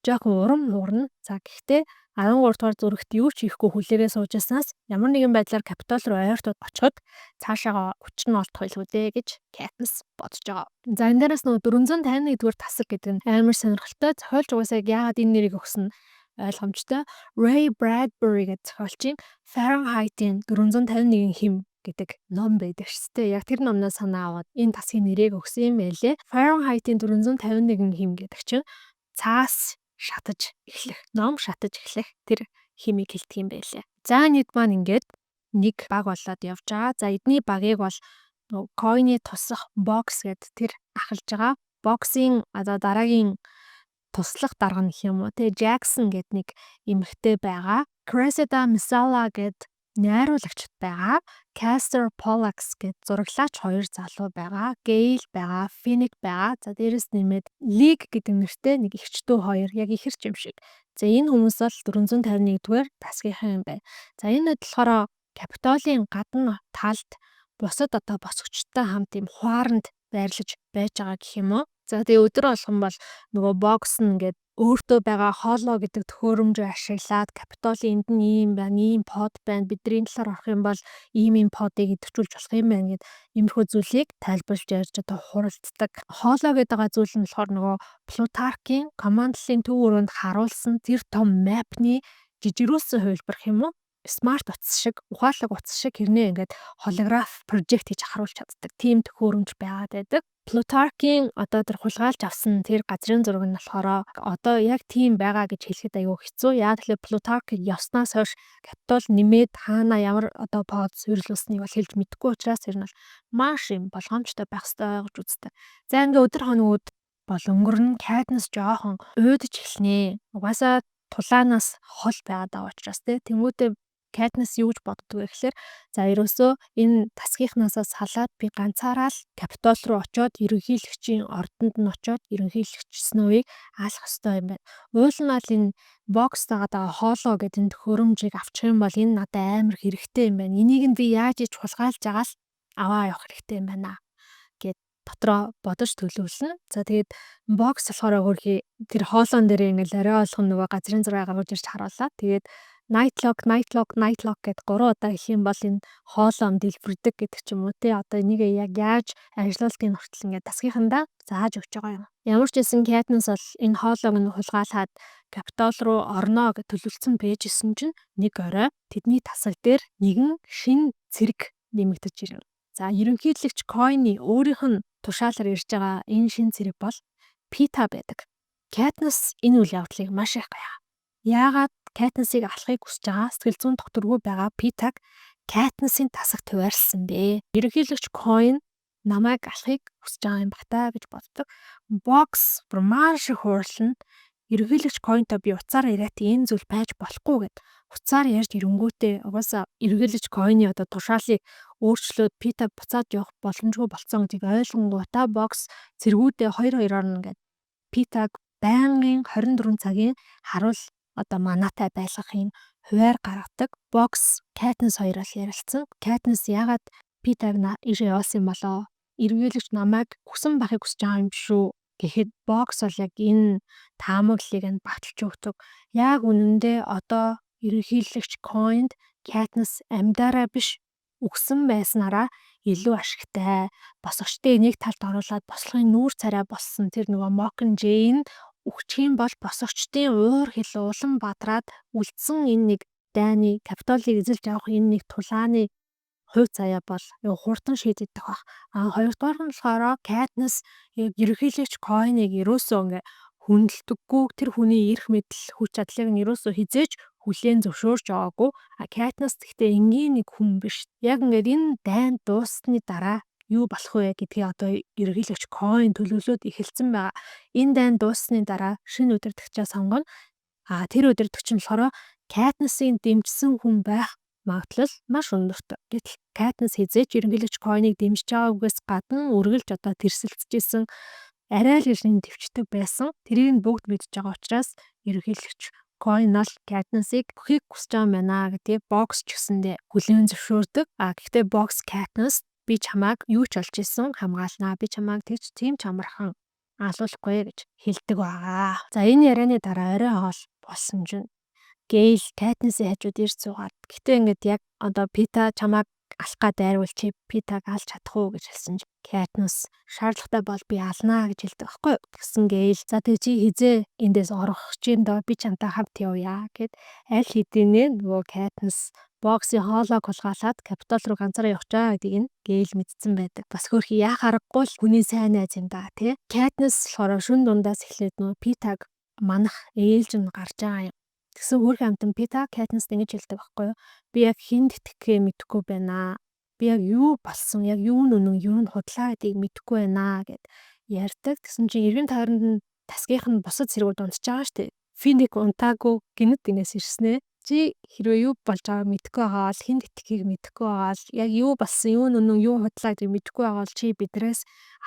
жоохон урам хуурна. За гэхдээ 13 дугаар зүрхт юу ч хийхгүй хүлээрээ суужсанаас ямар нэгэн байдлаар Capitol руу ойртоод очиход цаашаага хүч нь олдох байлгүй дээ гэж Katniss бодож байгаа. За энэ дээрээс нөгөө 451 дугаар тасаг гэдэг нь амар сонирхолтой. Зохиолч угаасаа яагаад энэ нэрийг өгсөн ойлгомжтой. Ray Bradbury гэдэг зохиолчийн Fahrenheit-ийн 451 хим гэдэг ном байдаг шүү дээ. Яг тэр номноос санаа аваад энэ тасгийн нэрийг өгсөн юм байлээ. Fahrenheit-ийн 451 хим гэдэг чинь цаас шатаж эхлэх, ном шатаж эхлэх тэр химийг хэлдэг юм байлээ. За нийт маань ингээд нэг баг болоод явж байгаа. За эдний багийг бол Coin-ы тусах box гэдэг тэр ахалж байгаа. Box-ийн одоо дараагийн туслах дарга нөх юм уу те Jackson гэдэг нэг эмэгтэй байгаа. Cressida Messala гэдэг найруулагчд байгаа. Castor Pollux гэд зураглаач 2 залуу байгаа. Gail байгаа, Finnick байгаа. За дээрэс нэмээд League гэдэг нэртэй нэг эгчдүү 2 яг ихэрч юм шиг. За энэ хүмүүс бол 451-р тасгийнхаа юм байна. За энэ хэд болохоор Capitol-ийн гадна талд бусад одоо босгочтой хамт юм хуаранд байрлаж байж байгаа гэх юм уу. За тэгээ өдөр болгон бол нөгөө бокс нь ингээд өөртөө байгаа хоолоо гэдэг төхөөрөмжөө ашиглаад Capitol-ийн энд нь ийм байна, ийм под байна. Бидний талаар орох юм бол ийм подыг идэвхжүүлж болох юм байна гэд иймэрхүү зүйлийг тайлбарлаж ярьж одоо хуралддаг. Хоолоо гэдэг байгаа зүйл нь болохоор нөгөө Plutarch-ийн командлын төв өрөөнд харуулсан тэр том map-ны жижигрүүлсэн хувилбар юм уу? Смарт утас шиг, ухаалаг утас шиг хэрнээ ингээд холограф прожект хийж харуулж чаддаг. Тийм төхөөрөмж байгаад байдаг. Plutarch-ийн одоо тэр хулгайлж авсан тэр газрын зураг нь болохоор одоо яг тийм байгаа гэж хэлэхэд аюу хэцүү. Яа тэгэхээр Plutarch явснаас хойш Capitol нэмээд хаана ямар одоо под суйрлуулсныг бол хэлж мэдэхгүй учраас ер нь бол маш юм болгоомжтой байх хэрэгтэй гэж үздэг. За ингээ өдөр хоногуд бол өнгөрн Katniss жоохон уйдж эхэлнэ. Угаасаа тулаанаас хол байгаад байгаа учраас тэмүүтэ Katniss юу гэж боддог вэ гэхээр за ерөөсөө энэ тасгийнхнаасаа салаад би ганцаараа л Capitol руу очиод ерөнхийлөгчийн ордонд нь очиод ерөнхийлөгч Snow-ыг аалах ёстой юм байна. Уул нь бол энэ бокс тагаад байгаа хоолоо гэдэг энэ төхөөрөмжийг авчих юм бол энэ надад амар хэрэгтэй юм байна. Энийг нь би яаж ич хулгайлж байгаа л аваа явах хэрэгтэй юм байна гэд дотроо бодож төлөвлөнө. За тэгээд бокс болохоор өөрхий тэр хоолоон дээр ингээл арай олхон нөгөө газрын зураг гаргаж ирж харууллаа. Тэгээд Nightlock гэд 3 удаа их юм бол энэ хоолоо дэлбэрдэг гэдэг ч юм уу те. Одоо энийг яг яаж ажилуултын хүртэл ингээд тасгийнхандаа зааж өгч байгаа юм. Ямар ч байсан Katniss бол энэ хоолоог нь хулгайлаад Capitol руу орно гэж төлөвлөсөн байжсэн чинь нэг орой тэдний тасаг дээр нэгэн шин цэрэг нэмэгдэж ирнэ. За ерөнхийлөгч Coin-ы өөрийнх нь тушаалаар ирж байгаа энэ шин цэрэг бол Peeta байдаг. Katniss энэ үйл явдлыг маш их гайхав. Яагаад Katniss-ыг алахыг хүсэж байгаа сэтгэл зүйн докторгүй байгаа Peeta-г Katniss-ийн тасаг туваарлсан бэ. Ерөнхийлөгч Coin намайг алахыг хүсэж байгаа юм бата гэж боддог. Box маш их хуурлна. Ерөнхийлөгч Coin-той би уцаараа яриад энэ зүйл байж болохгүй гэд уцаар ярьж ирэнгүүтээ угаасаа ерөнхийлөгч Coin-ы одоо тушаалыг өөрчлөөд Peeta буцаад явах боломжгүй болсон гэдгийг ойлгонгуудаа Box цэргүүдээ 2-2-оор нь ингээд Peeta-г байнгын 24 цагийн харуул одоо манаатай байлгах юм хуваар гаргадаг. Box Katniss хоёроо ярилцсан. Katniss яагаад Peeta-г ирээ явуулсан болоо? Эргүүлэгч намайг хүсэн бахыг хүсэж байгаа юм шүү. Гэхэд Box бол яг энэ таамаглалыг нь баталж өгдөг. Яг үнэндээ одоо ерөнхийлөгч Coin-д Katniss амьдараа биш үгсэн байснараа илүү ашигтай. Босгочтой нэг талд оруулаад бослогын нүүр царай болсон тэр нөгөө Mockingjay-н өгчих юм бол босгочдын уур хил улам бадраад үлдсэн энэ нэг дайны Capitol-ыг эзэлж авах энэ нэг тулааны хувь заяа бол хурдан шийдэгдэх баг. Хоёрдугаар нь болохоор Katniss ерөнхийлөгч Coin-ыг ерөөсөө ингээ хүндэлдэггүй тэр хүний эрх мэдэл хүч чадлыг нь ерөөсөө хизээж хүлээн зөвшөөрч байгаагүй. Katniss гэхдээ энгийн нэг хүн биш. Яг ингээд энэ дайн дуусны дараа юу болох вэ гэдгийг одоо ерөнхийлөгч Coin төлөвлөөд эхэлсэн байгаа. Энэ дайн дуусны дараа шинэ удирдагчаа сонгоно. Тэр удирдагч нь болохоор Katniss-ийн дэмжсэн хүн байх магадлал маш өндөртэй. Гэтэл Katniss хизээч ерөнхийлөгч Coin-ыг дэмжиж байгаагүйгээс гадна үргэлж одоо тэрсэлцэжсэн арай л ирсэн төвчдөг байсан. Тэрийг нь бүгд мэдж байгаа учраас ерөнхийлөгч Coin бол Katniss-ыг бүхийг хүсэж байгаа юм байна гэдгийг Box ч гэсэндээ хүлээн зөвшөөрдөг. Гэхдээ Box Katniss би чамааг юу ч олж исэн хамгаалнаа. Би чамааг тэгж тийм чамархан алуулахгүй гэж хэлдэг байгаа. За энэ ярианы дараа орой хоол болсон чинь Gail Katniss-ийн хажууд ирж суугаад гэтээ ингээд яг одоо Peeta чамааг алах гад дайрвал чи Peeta-г алж чадах уу гэж хэлсэн чинь Katniss шаардлагатай бол би алнаа гэж хэлдэг байхгүй юу. Тэгсэн Gail за тэг чи хизээ эндээс орох чинь доо би чамтай хамт явъя гэд аль хэдийнэ нөгөө Katniss Box-ийн хоолойг хулгайлаад Capitol руу ганцаараа явах чаа гэдгийг нь Gail мэдсэн байдаг. Бас хөөрхи яа харахгүй л хүний сайн найз юм да тий. Katniss болохоор шүн дундаас эхлээд нөгөө Peeta-г манах ээлж нь гарч байгаа юм. Тэгсэн хөөрхи амтан Peeta Katniss ингэж хэлдэг байхгүй юу? Би яг хинд итгэхээ мэдэхгүй байна. Би яг юу болсон, яг юу нүнэн, юу нь худлаа гэдгийг мэдэхгүй байна гэд ярьдаг. Тэгсэн чинь эргэн тойронд нь тасгийнх нь бусад цэргүүд унтж байгаа штэ. Finnick унтаагүй гинэд инээс ирсэн ээ. Чи хэрвээ юу болж байгааг мэдэхгүй байгаа бол хэн итгэхийг мэдэхгүй байгаа бол яг юу болсон, юу нүн юу худлаа гэдгийг мэдэхгүй байгаа бол чи бидрээс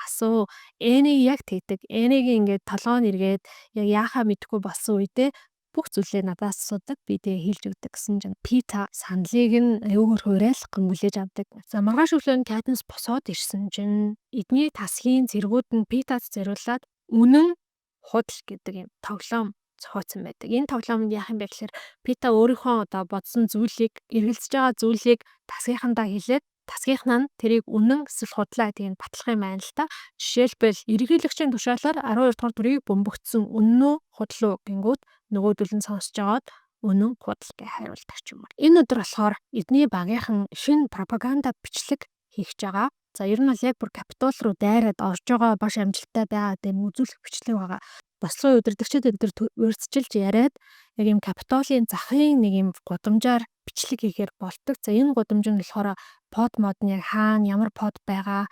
асуу. Энийг яг тэгдэг. Энийг ингээд толгойн эргээд яг яахаа мэдэхгүй болсон үедээ бүх зүйлээ надаас асуудаг. Би тэгээ хэлж өгдөг гэсэн чинь Пита саналыг нь аюугөр хуурайлах мүлээж авдаг. За маргааш өглөө Катнис босоод ирсэн чинь эдний тасгийн зэргүүд нь Питад зориулаад үнэн худал гэдэг юм тоглоом зохиоцсон байдаг. Энэ тоглоомд яах юм бэ гэхээр Пита өөрийнхөө одоо бодсон зүйлийг эргэлзэж байгаа зүйлийг тасгийнхандаа хэлээд тасгийнхнаа нь тэрийг үнэн эсвэл худлаа гэдгийг батлах юм байна л та. Жишээлбэл ерөнхийлөгчийн тушаалаар 12 дугаар дүрийг бөмбөгдсөн үнэн үү худлаа уу гингүүд нөгөөдөл нь сонсож агаад үнэн худал гэж хариулдаг ч юм уу. Энэ өдөр болохоор эдний багийнхан шинэ пропаганда бичлэг хийх гэж байгаа. За ер нь бол яг бүр Капитол руу дайраад орж байгаа баш амжилттай байгаа гэдэг үзүүлэх бичлэг байгаа. Бослогын удирдагчид өдөр урьдчилж яриад яг юм Капитолийн захын нэг юм гудамжаар бичлэг хийхээр болдог. За энэ гудамж нь болохоор под мод нь яг хаана ямар под байгаа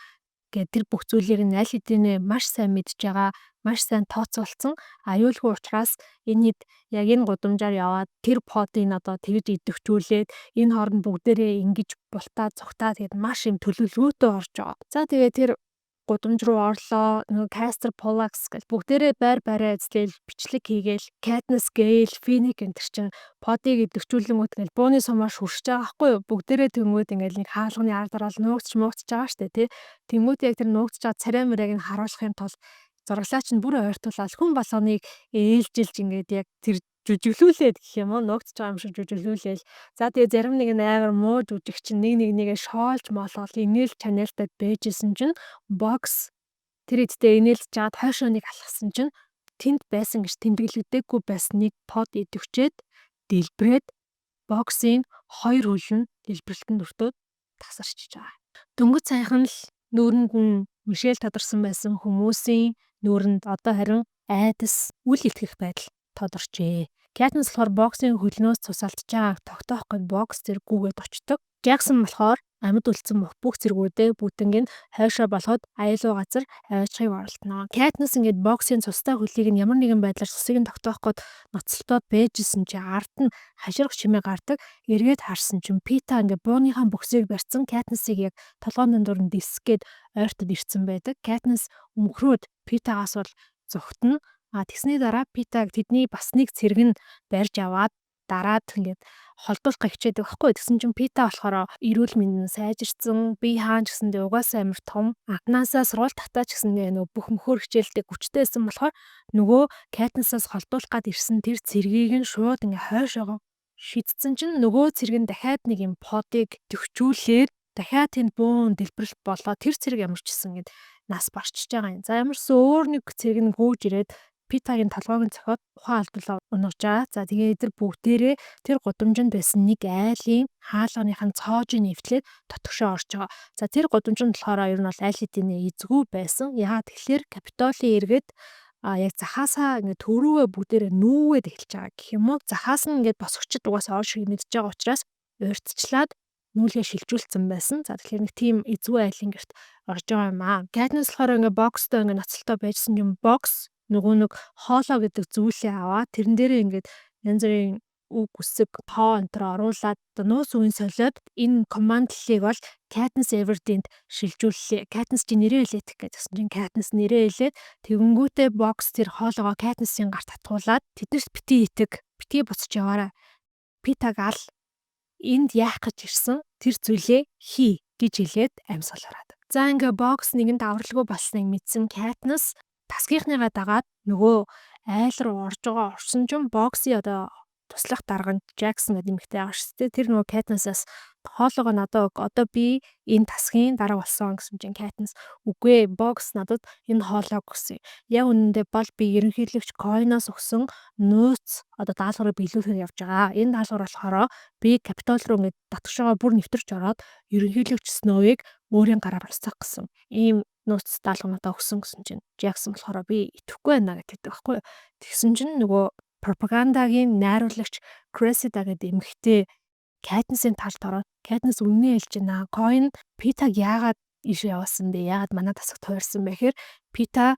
гэдэг тэр бүх зүйлийг нь аль хэдийнэ маш сайн мэдж байгаа, маш сайн тооцоолсон. Аюулгүй учраас энэ хэд яг энэ гудамжаар яваад тэр подыг одоо тэгж идэвхжүүлээд энэ хооронд бүгдээрээ ингэж бултаа цугтаа тэгээд маш юм төлөвлөгөөтэй орж байгаа. За тэгээд тэр гудамж руу орлоо. Нөгөө Кастер Полакс гэж бүгдээрээ байр бариа эзлээл бичлэг хийгээл Катнис Гейл Финик энэ чинь подыг идэвхжүүлэнгүүт ингээл бууны сумаар шүршиж байгаа байхгүй юу? Бүгдээрээ тэнгүүд ингээл нэг хаалганы ард дараал нуугдч муугдч байгаа штэ тий. Тэнгүүд яг тэр нуугдч байгаа царай мөрийг нь харуулахын тулд зураглаач нь бүр ойртуулаад хүн болгоныг ээлжилж ингээд яг тэр жүжиглүүлээд гэх юм уу нуугдч байгаа юм шиг жүжиглүүлээл. За тэгээ зарим нэг нь амар муу жүжиг чинь нэгээ шоолж молоол инээл чанартай байжсэн чинь бокс тэр эдтэй инээлж жаад хойшооныг алхсан чинь тэнд байсан гэж тэмдэглэгдээгүй байсныг под идэвчээд дэлбрээд боксийн хоёр хөл нь дэлбэрэлтэнд өртөөд тасарчиж байгаа. Дөнгөж саяхан л нүүрэнд нь Мишель тодорсон байсан хүмүүсийн нүүрэнд одоо харин айдас үл итгэх байдал тодорчээ. Катнис болохоор боксийн хөлнөөс цусалтж байгааг тогтоох гээд бокс зэрэг гүгээд очдог. Жаксон болохоор амьд үлдсэн бүх зэргүүдээ бүгднийг нь хойшоо болгоод аюулгүй газар аваачихыг оролдоно. Катнис ингээд боксийн цустай хөлийг нь ямар нэгэн байдлаар цусыг нь тогтоох гээд ноцолтоод байжсэн чи ард нь хаширх чимээ гардаг. Эргээд харсан чинь Пита ингээд бууныхаа бөксийг барьсан Катнисыг яг толгойн дунд нь дисгээд ойртод ирсэн байдаг. Катнис өмхрөөд Питагаас бол зүгтэн тэгсний дараа Питаг тэдний бас нэг цэрэг нь барьж аваад дараад ингээд холдуулах хичээдэг байхгүй. Тэгсэн чинь Пита болохоор эрүүл мэнд нь сайжирсан, бие хаан ч гэсэндээ угаасаа амар том. Анхнаасаа сургууль татаач гэсэндээ нөгөө бүх мөхөр хичээлтэй хүчтэйсэн болохоор нөгөө Катнисаас холдуулах гад ирсэн тэр цэргийг нь шууд ингээд хойшоогоо шидсэн чинь нөгөө цэрэг нь дахиад нэг юм подыг төвчүүлээд дахиад тэнд буун дэлбэрэлт болоо тэр цэрэг ямар ч гэсэн ингээд нас барчиж байгаа юм. За ямарсан өөр нэг цэрэг нь гүйж ирээд Питагийн толгойг нь цохиод ухаан алдуулаа унагж байгаа. За тэгээ эдгээр бүгдээрээ тэр гудамжинд байсан нэг айлын хаалганыхын цоожийг нэвтлээд дотгошоо орж байгаа. За тэр гудамжинд болохоор ер нь бол айл хэдийнэ эзгүй байсан. Яагаад тэгэхээр Капитолийн эргээд яг захаасаа ингээд төрөвөө бүгдээрээ нүүгээд эхэлж байгаа гэх юм уу. Захаас нь ингээд босгочд угаасаа ор шиг мэдж байгаа учраас урьдчилаад нүүлгээ шилжүүлсэн байсан. За тэгэхээр нэг тийм эзгүй айлын гэрт орж байгаа юм аа. Катнис болохоор ингээд бокстой ингээд ноцолтой байжсэн юм бокс нөгөө нэг хоолоо гэдэг зүйлээ аваад тэрэн дээрээ ингээд янз бүрийн үг үсэг тоо энтер оруулаад нуус үн солиод энэ командлыг бол Katniss Everdeen-д шилжүүллээ. Katniss чи нэрээ хэлээд гэсэн чинь Katniss нэрээ хэлээд тэгэнгүүтээ бокс тэр хоолоогоо Katniss-ийн гарт татгуулаад тэднэрт бити итэг бити буцаж яваарай. Питаг ал энд яах гэж ирсэн тэр зүйлээ хий гэж хэлээд амьсгал хараад. За ингээ бокс нэгэнд авралгүй болсныг мэдсэн Katniss тасгийнхныгаа дагаад нөгөө айл руу орж байгаа орсон чинь бокси одоо туслах дарга нь Jackson гэдэг эмэгтэй байгаа шүү дээ. Тэр нөгөө Katniss-аас хоолоогоо надад өг. Одоо би энэ тасгийн дарга болсон гэсэн чинь Katniss үгүй бокс надад энэ хоолоог өгсөн. Яг үнэндээ бол би ерөнхийлөгч Coin-оос өгсөн нөөц одоо даалгаврыг биелүүлэхээр явж байгаа. Энэ даалгавар болохоор би Capitol руу ингээд татгшаага бүр нэвтэрч ороод ерөнхийлөгч Snow-ыг өөрийн гараар устгах гэсэн. Ийм нууц даалгавар надад өгсөн гэсэн чинь Jackson болохоор би итгэхгүй байна гэдэг байхгүй. Тэгсэн чинь нөгөө пропагандагийн найруулагч Cressida гэдэг эмэгтэй Katniss-ийн талд ороод Katniss үннээ хэлж байна. Coin Питаг яагаад ийш явуулсан бэ? Яагаад манай тасагт хуурсан бэ гэхээр Пита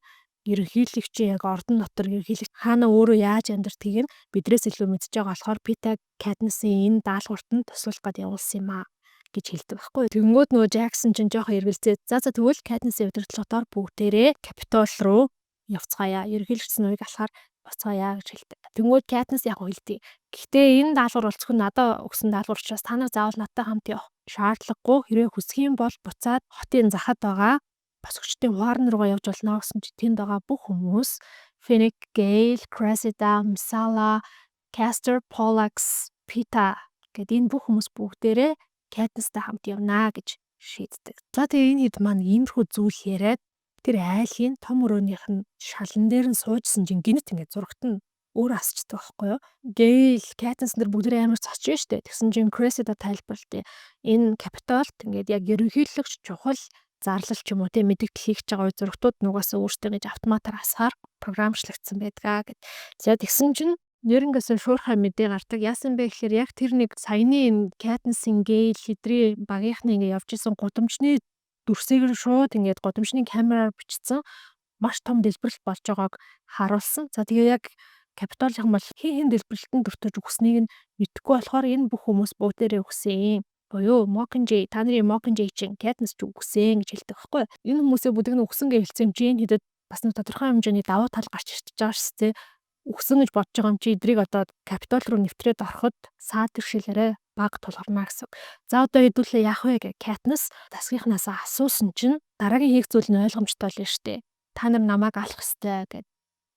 ерөнхийлөгчийн яг ордон дотор ерөнхийлөгч хаана өөрөө яаж амьдртгийг нь бидрээс илүү мэдж байгаа болохоор Пита Катнисийн энэ даалгаварт нь туслах гээд явуулсан юм аа гэж хэлдэг байхгүй. Тэнгүүд нөгөө Жаксон ч жоохон эргэлзээд за тэгвэл Катнисийн удирдлагатаар бүгдээрээ Капитол руу явцгаая. Ерөнхийлөгчсөн үеийг алахаар буцгаая гэж хэлдэг. Тэнгүүд Катнис яг хэлдэг. Гэхдээ энэ даалгавар бол зөвхөн надад өгсөн даалгавар учраас та нар заавал надтай хамт явах шаардлагагүй. Хэрвээ хүсэх юм бол буцаад хотын захад байгаа босгочдын хуарн руугаа явж болно гэсэн чи тэнд байгаа бүх хүмүүс Finnick, Gale, Cressida, Messala, Castor, Pollux, Pita гэдэг энэ бүх хүмүүс бүгдээрээ Katnissтай хамт явнаа гэж шийддэг. За тэгээ энэ хэд маань иймэрхүү зүйл яриад тэр айлын том өрөөнийх нь шалан дээр нь суужсэн чинь гинэт ингээд зурагт нь өөр асчдаг байхгүй юу? Gale, Katniss нар бүгдээ амар цочин штэ. Тэгсэн чинь Cressida тайлбарлалт энэ Capitol ингээд яг ерөнхийлөгч чухал зарлал ч юм уу те мэдээлэл хийх гэж байгаа үе зургатууд нугасаа өөртөө гэж автоматар асахаар програмчлагдсан байдгаа гэд. За тэгсэн чинь нэрнгээс шуурхай мэдээ гардаг. Яасан бэ гэхээр яг тэр нэг саяны энэ Katniss-ийн Gale хэдрий багийнхны ингээ явж исэн гудамжны дүрсийг нь шууд ингээд гудамжны камераар бичсэн маш том дэлбэрэлт болж байгааг харуулсан. За тэгээ яг Capitol-ийн бол хин дэлбэрэлтэн дуртаж өгснийг нь мэдэхгүй болохоор энэ бүх хүмүүс бүгдээрээ өгсөн. Боёо Mockingjay та нарын Mockingjay чинь Katniss ч үгсэн гэж хэлдэг байхгүй. Энэ хүмүүсээ бүгд нь үгсэн гэж хэлсэн юм чинь хэдэд бас нэг тодорхой хэмжээний давуу тал гарч ирчихэж байгаа шүү дээ. Үгсэн гэж бодож байгаа юм чи эдрийг одоо Capitol руу нэвтрээд ороход саад тэршилээрээ баг тулгарна гэсэн. За одоо хэдүүлээ яах вэ гэх Katniss тасгийнхнаас асуусан чинь дараагийн хийх зүйл нь ойлгомжтой л шүү дээ. Та нар намайг алах ёстой гэд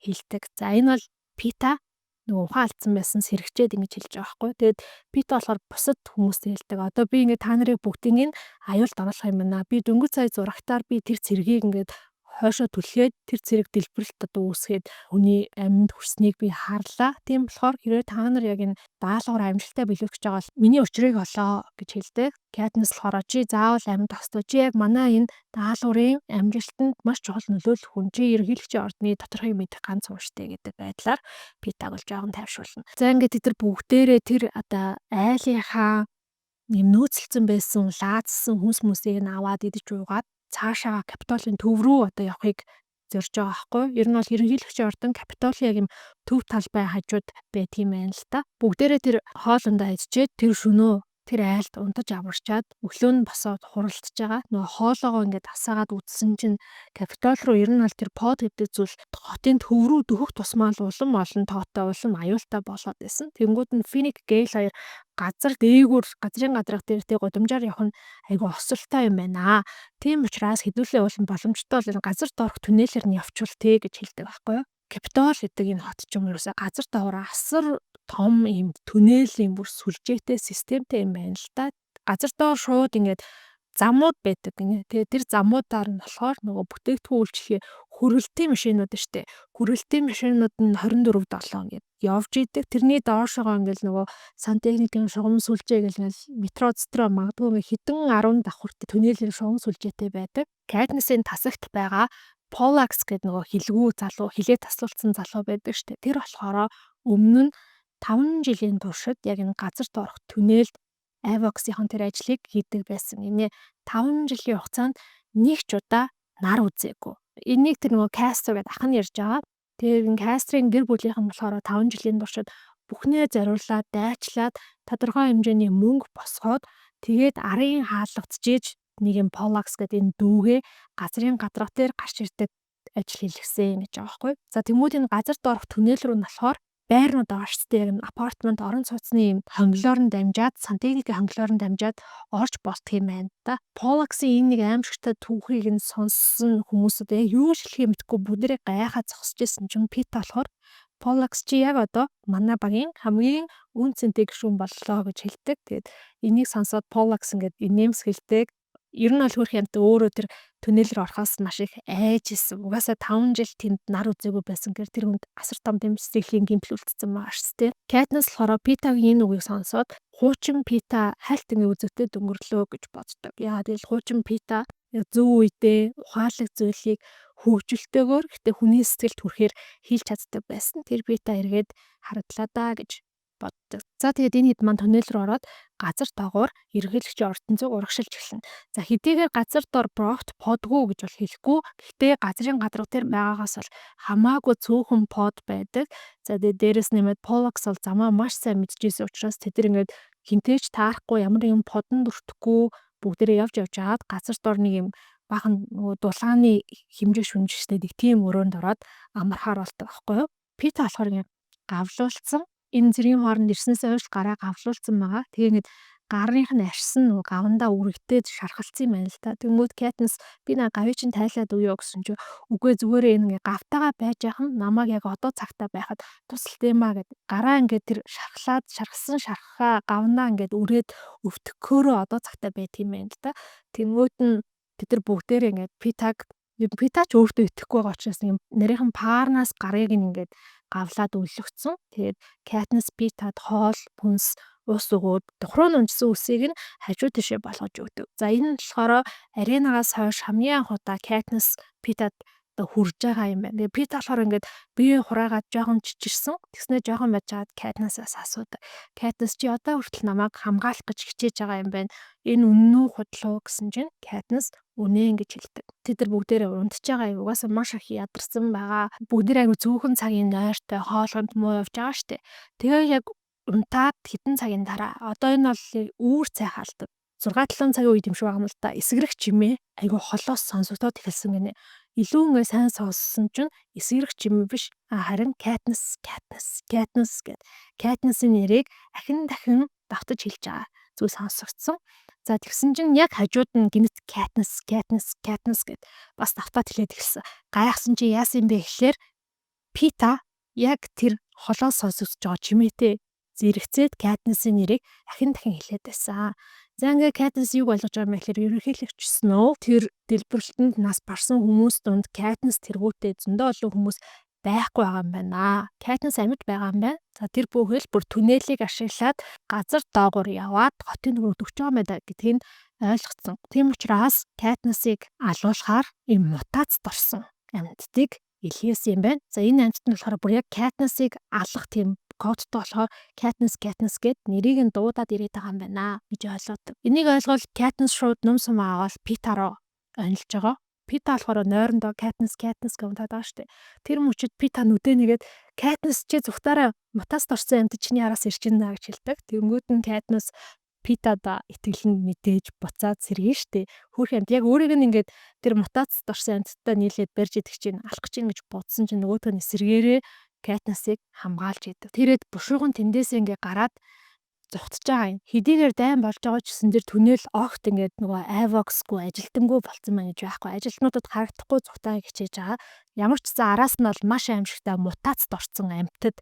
хэлдэг. За энэ бол Pita нөгөө ухаан алдсан байсан сэрэгчээд ингэж хэлж байгаа байхгүй. Тэгээд Pita болохоор бусад хүмүүстэй хэлдэг. Одоо би ингээд та нарыг бүгдийг нь аюулд оруулах юм байна. Би дөнгөж сая зурагтаар би тэр цэргийг ингээд хойшоо түлхээд тэр цэрэг дэлбэрэлт одоо үүсгээд хүний амьд хүрснийг би харлаа. Тийм болохоор хэрвээ та нар яг энэ даалгавар амжилттай биелүүлэх гэж байгаа бол миний учрыг олоо гэж хэлдэг. Katniss болохоор чи заавал амьд тосдоо. Чи яг манай энэ даалгаврын амжилтанд маш чухал нөлөөлөх хүн. Чи ерөнхийлөгчийн ордны тодорхой мэдих ганц хүн штэ гэдэг байдлаар Питаг бол жоохон тайвшруулна. За ингээд тэр бүгдээрээ тэр одоо айлынхаа юм нөөцлцэн байсан лаазсан хүмүүсийг нь аваад идэж уугаад цаашаа Capitol-ын төв рүү одоо явахыг зорж байгаа байхгүй. Ер нь бол ерөнхийлөгчийн ордон Capitol-ийн яг юм төв талбай хажууд байдаг юм байна л та. Бүгдээрээ тэр хоолундаа идчихэд тэр шөнөө тэр айлд унтаж аварчаад өглөө нь босоод хуралдаж байгаа. Нөгөө хоолоогоо ингээд асаагаад үдсэн чинь Capitol руу ер нь бол тэр под гэдэг зүйл хотын төв рүү дөхөх тусмаа л улам олон тоотой улам аюултай болоод байсан. Тэнгүүд нь Finnick, Gale хоёр газар дээгүүр газрын гадрах дээр тэг гудамжаар явах нь айгүй осолтой юм байна. Тийм учраас хэдүүлээ улам боломжтой бол энэ газар доорх түнэлээр нь явчвал те гэж хэлдэг байхгүй юу? Capitol гэдэг энэ хот ч юм уусаа газар доороо асар том юм түнэлийн бүр сүлжээтэй системтэй юм байна л да. Газар доор шууд ингээд замууд байдаг гинэ. Тэгээ тэр замуудаар нь болохоор нөгөө бүтээгдэхүүн үйлчлэхээ хөрөлтийн машинууд нь штэ. Хөрөлтийн машинууд нь 24/7 ингээд явж идэг. Тэрний доошогоо ингээд нөгөө сантехникийн шугам сүлжээ гэл метро дотроо магадгүй хэдэн 10 давхурт түнэлийн шугам сүлжээтэй байдаг. Katniss-ийн тасагт байгаа Pollux гэдэг нөгөө хилгүү залуу хилээ тасалсан залуу байдаг штэ. Тэр болохоор өмнө нь 5 жилийн туршид яг энэ газар доорх түнэлд Avox-ийн тэр ажлыг хийдэг байсан. Энэ 5 жилийн хугацаанд нэг ч удаа нар үзээгүй. Энийг тэр нөгөө Castor гэдэг ах нь ярьж байгаа. Тэгээд энэ Castor-ийн гэр бүлийнх нь болохоор 5 жилийн туршид бүхнээ зориулаад дайчлаад тодорхой хэмжээний мөнгө босгоод тэгээд арын хаалгацжиж нэг юм Pollux гэдэг энэ дүүгээ газрын гадрах дээр гарч ирдэг ажил хийлгсэн гэж байгаа байхгүй. За тэмүүл энэ газар доорх түнэл рүү нь болохоор байрнууд орчтой яг апартмент орон сууцны хонглоор нь дамжаад сантехникийн хонглоор нь дамжаад орж болтох юм байна да. Pollux-ийн энэ нэг аимшигтай түүхийг нь сонссон хүмүүсүүд яг юу шилхий мэдгүй бүгдээрээ гайхаад зогсож байсан чинь Pita болохоор Pollux чи яг одоо манай багийн хамгийн үн цэнтэй гишүүн боллоо гэж хэлдэг. Тэгээд энийг сонсоод Pollux ингээд инээмсэгэлдэг. Ер нь бол хөрх янт өөрөө тэр түнэл рүү орохоос маш их айжсэн. Угаасаа 5 жил тэнд нар үзээгүй байсан гэр тэр хүнд асар том дэмжлэгийн гэмтэл үлдсэн байгаа шүү дээ. Katniss болохоор Pita-гийн энэ үгийг сонсоод хуучин Pita хальт ингээ үзэгтэй дөнгөрлөө гэж боддог. Яагаад гэвэл хуучин Pita зөв үедээ ухаалаг зүйлийг хөгжилтэйгээр гэтээ хүний сэтгэлд хүрэхээр хийлж чаддаг байсан. Тэр Pita эргээд хараглаа да гэж боддог. За тэгээд энэ хэд маань туннел рүү ороод газар доогуур ерөнхийлөгчийн ордонцог урагшилж эхэлнэ. За хэдийгээр газар дор Брокт подгүй гэж бол хэлэхгүй. Гэхдээ газрын гадруу тэр байгаагаас бол хамаагүй цөөхөн под байдаг. За тэгээд дээрэс нэмээд Pollux бол замаа маш сайн мэдчихсэн учраас тэд ингээд хинтээч таарахгүй ямар нэгэн подонд өртөхгүй бүгдээрээ явж аваад газар дор нэг юм баахан нөгөө дулааны хэмжээ шүнжтэй нэг тийм өрөөнд ороод амархаар болдог байхгүй юу? Пита болохоор ингээд гавлуулсан энэ зэргийн хооронд ирснээсээ хойш гараа гавлуулсан байгаа. Тэгээ ингээд гарных нь арьсан нөгөө гавандаа үрэгдээд шархалцсан юм байна л та. Тэнгүүд Катнис би гавыг чинь тайлаад өгөө гэсэн чинь үгүй зүгээрээ энэ ингээд гавтагаа байж яхан намайг яг одоо цагтаа байхад тусалтай маа гэд гараа ингээд тэр шархсан шархаа гавандаа ингээд үрээд өвтгөхөөрөө одоо цагтаа байт юм байна л та. Тэнгүүд нь тэд нар бүгдээрээ ингээд Питач өөртөө итгэхгүй байгаа учраас юм нарийнхан Парнаас гарыг ингээд гавлаад өлгцсөн. Тэгээд Катнис Питад хоол, хүнс, ус өгөөд тухруу нь унжсан үсийг нь хажуу тишээ болгож өгдөг. За энэ нь болохоор аренагаас хойш хамгийн анх удаа Катнис Питад хүрж байгаа юм байна. Тэгээд Пит болохоор ингээд бие хураагаад жоохон чичирсэн. Тэгснээр жоохон байж чаад Катнисаас асуудаг. Катнис чи одоо хүртэл намайг хамгаалах гэж хичээж байгаа юм байна. Энэ үнэн үү худлаа гэсэн чинь Катнис үнэ ингэж хэлдэг. Тэд нар бүгдээрээ унтж байгаа юм. Угаасаа маш их ядарсан байгаа. Бүгдээ аягүй зөөхөн цагийн нойртой хоолгонд муу явж байгаа штэ. Тэгээ яг унтаад хэдэн цагийн дараа одоо энэ бол үүр цай хаалдаг. 6-7 цагийн үед юм шиг байгаа юм л та. Эсгэрэх чимээ аягүй холоос сонсогдоод эхэлсэн гинэ. Илүү ингээ сайн сонссон чинь эсгэрэх чимээ биш. Харин Катнис гэд Катнисын нэрийг дахин давтаж хэлж байгаа. Зүг сонсогдсон. За тэгсэн чинь яг хажууд нь гинэт Катнис гэд бас давтаад хэлээд эхэлсэн. Гайхсан чи яасан бэ гэхлээр Пита яг тэр холоос сонсогдож байгаа чимээтэй зэрэгцээд Катнисын нэрийг дахин хэлээд байсан. За ингээ Катнис юг ойлгож байгаа юм гэхлээр ерөнхийлөгч Сноу тэр дэлбэрэлтэнд нас барсан хүмүүс донд Катнис тэргүүтээ зөндөө олон хүмүүс байхгүй байгаа юм байна. Катнис амьд байгаа юм байна. За тэр бүхэл бүр түнэлийг ашиглаад газар доогуур яваад хотын руу өгч байгаа юм байна гэдгийг ойлгоцсон. Тийм учраас Катнисыг алуулахаар юм мутацд орсон амьдтыг илгээсэн юм байна. За энэ амьтд нь болохоор бүр яг Катнисыг алах тийм кодтой болохоор Катнис гэд нэрийг нь дуудаад ирээд байгаа юм байна гэж ойлгоод. Энийг ойлгол Катнис шууд нум сум аваад Пита руу онилж байгаа. Пита болохоор нойрондоо Катнис гэж унтаад байгаа штэ. Тэр мөчөд Пита нүдэ нэгээд Катнис чи зүгтаараа мутацд орсон амьтд чиний араас ирж байна гэж хэлдэг. Тэнгүүд нь Катнис Питада итгэлэнд мэдээж буцаад сэргэн штэ. Хөөх амьд яг өөрийг нь ингээд тэр мутацд орсон амьтдтай нийлээд барьж идэх чинь алах гэж ингэж бодсон чинь нөгөөтөө нь сэргээрээ Катнисыг хамгаалж идэв. Тэрэд бушуухан тэндээс ингээ гараад зүхтж байгаа юм. Хэдийгээр дайн болж байгаа ч гэсэн тэр түнэл огт ингээд нөгөө Avox-гүй ажилтангүй болцсон маань гэж байхгүй. Ажилтнуудад харагдахгүй зүхтааг хичээж байгаа. Ямар ч гэсэн араас нь бол маш аимшигтай мутацд орсон амьтад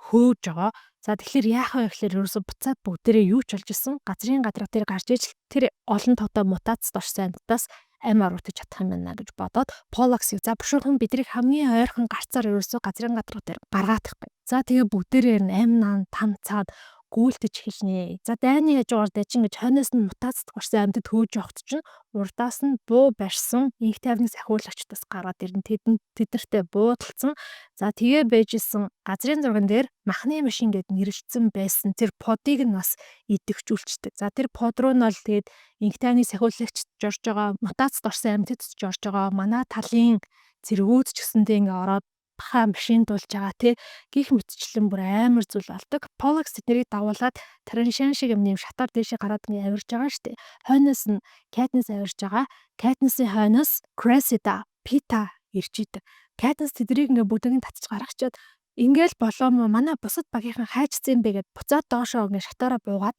хөөж байгаа. За тэгэхээр яах вэ гэхээр ерөөсө буцаад бүгдээрээ юу ч болж исэн. Газрын гадраа дээр гарч иж тэр олон тоотой мутацд орсон амьтдаас амь аруудаж чадах юм байна гэж бодоод Pollux-ийг за бушуухан бидрийг хамгийн ойрхон гарцаар ерөөсө газрын гадруу дээр гаргаадах гэ. За тэгээ бүгдээрээ амь наан танцаад гүйлтэж эхэлнэ. За дайны хажуугаар дачин гэж хойноос нь мутацд орсон амьтад хөөж явахт чинь урдаас нь буу барьсан инх тайвны сахиулагчдаас гараад ирнэ. Тэднэртэй буудалцсан. За тэгээ байжсэн газрын зурган дээр махны машин гэд нэрлэлсэн байсан тэр подыг нь бас идэвхжүүлчихдэг. За тэр под руу нь бол тэгээд инх тайвны сахиулагчд жорж байгаа, мутацд орсон амьтад жорж байгаа. Манай талын цэргүүд ч гэсэндээ ингээ ороод баха машин дуулж байгаа тий гих мэтчлэн бүр амар зүйл болдог. Pollux тэднийг дагуулад траншан шиг юм нэм шатаар дээшээ гараад ингээ авирж байгаа штэ. Хойноос нь Катнис авирж байгаа. Катнисын хойноос Cressida Пита ирж идэг. Катнис тэднийг ингээ бүгдийг нь татчих гаргачаад ингээл болоо манай бусад багийнхан хайчсан бэ гэд буцаад доошоо ингээ шатаараа буугаад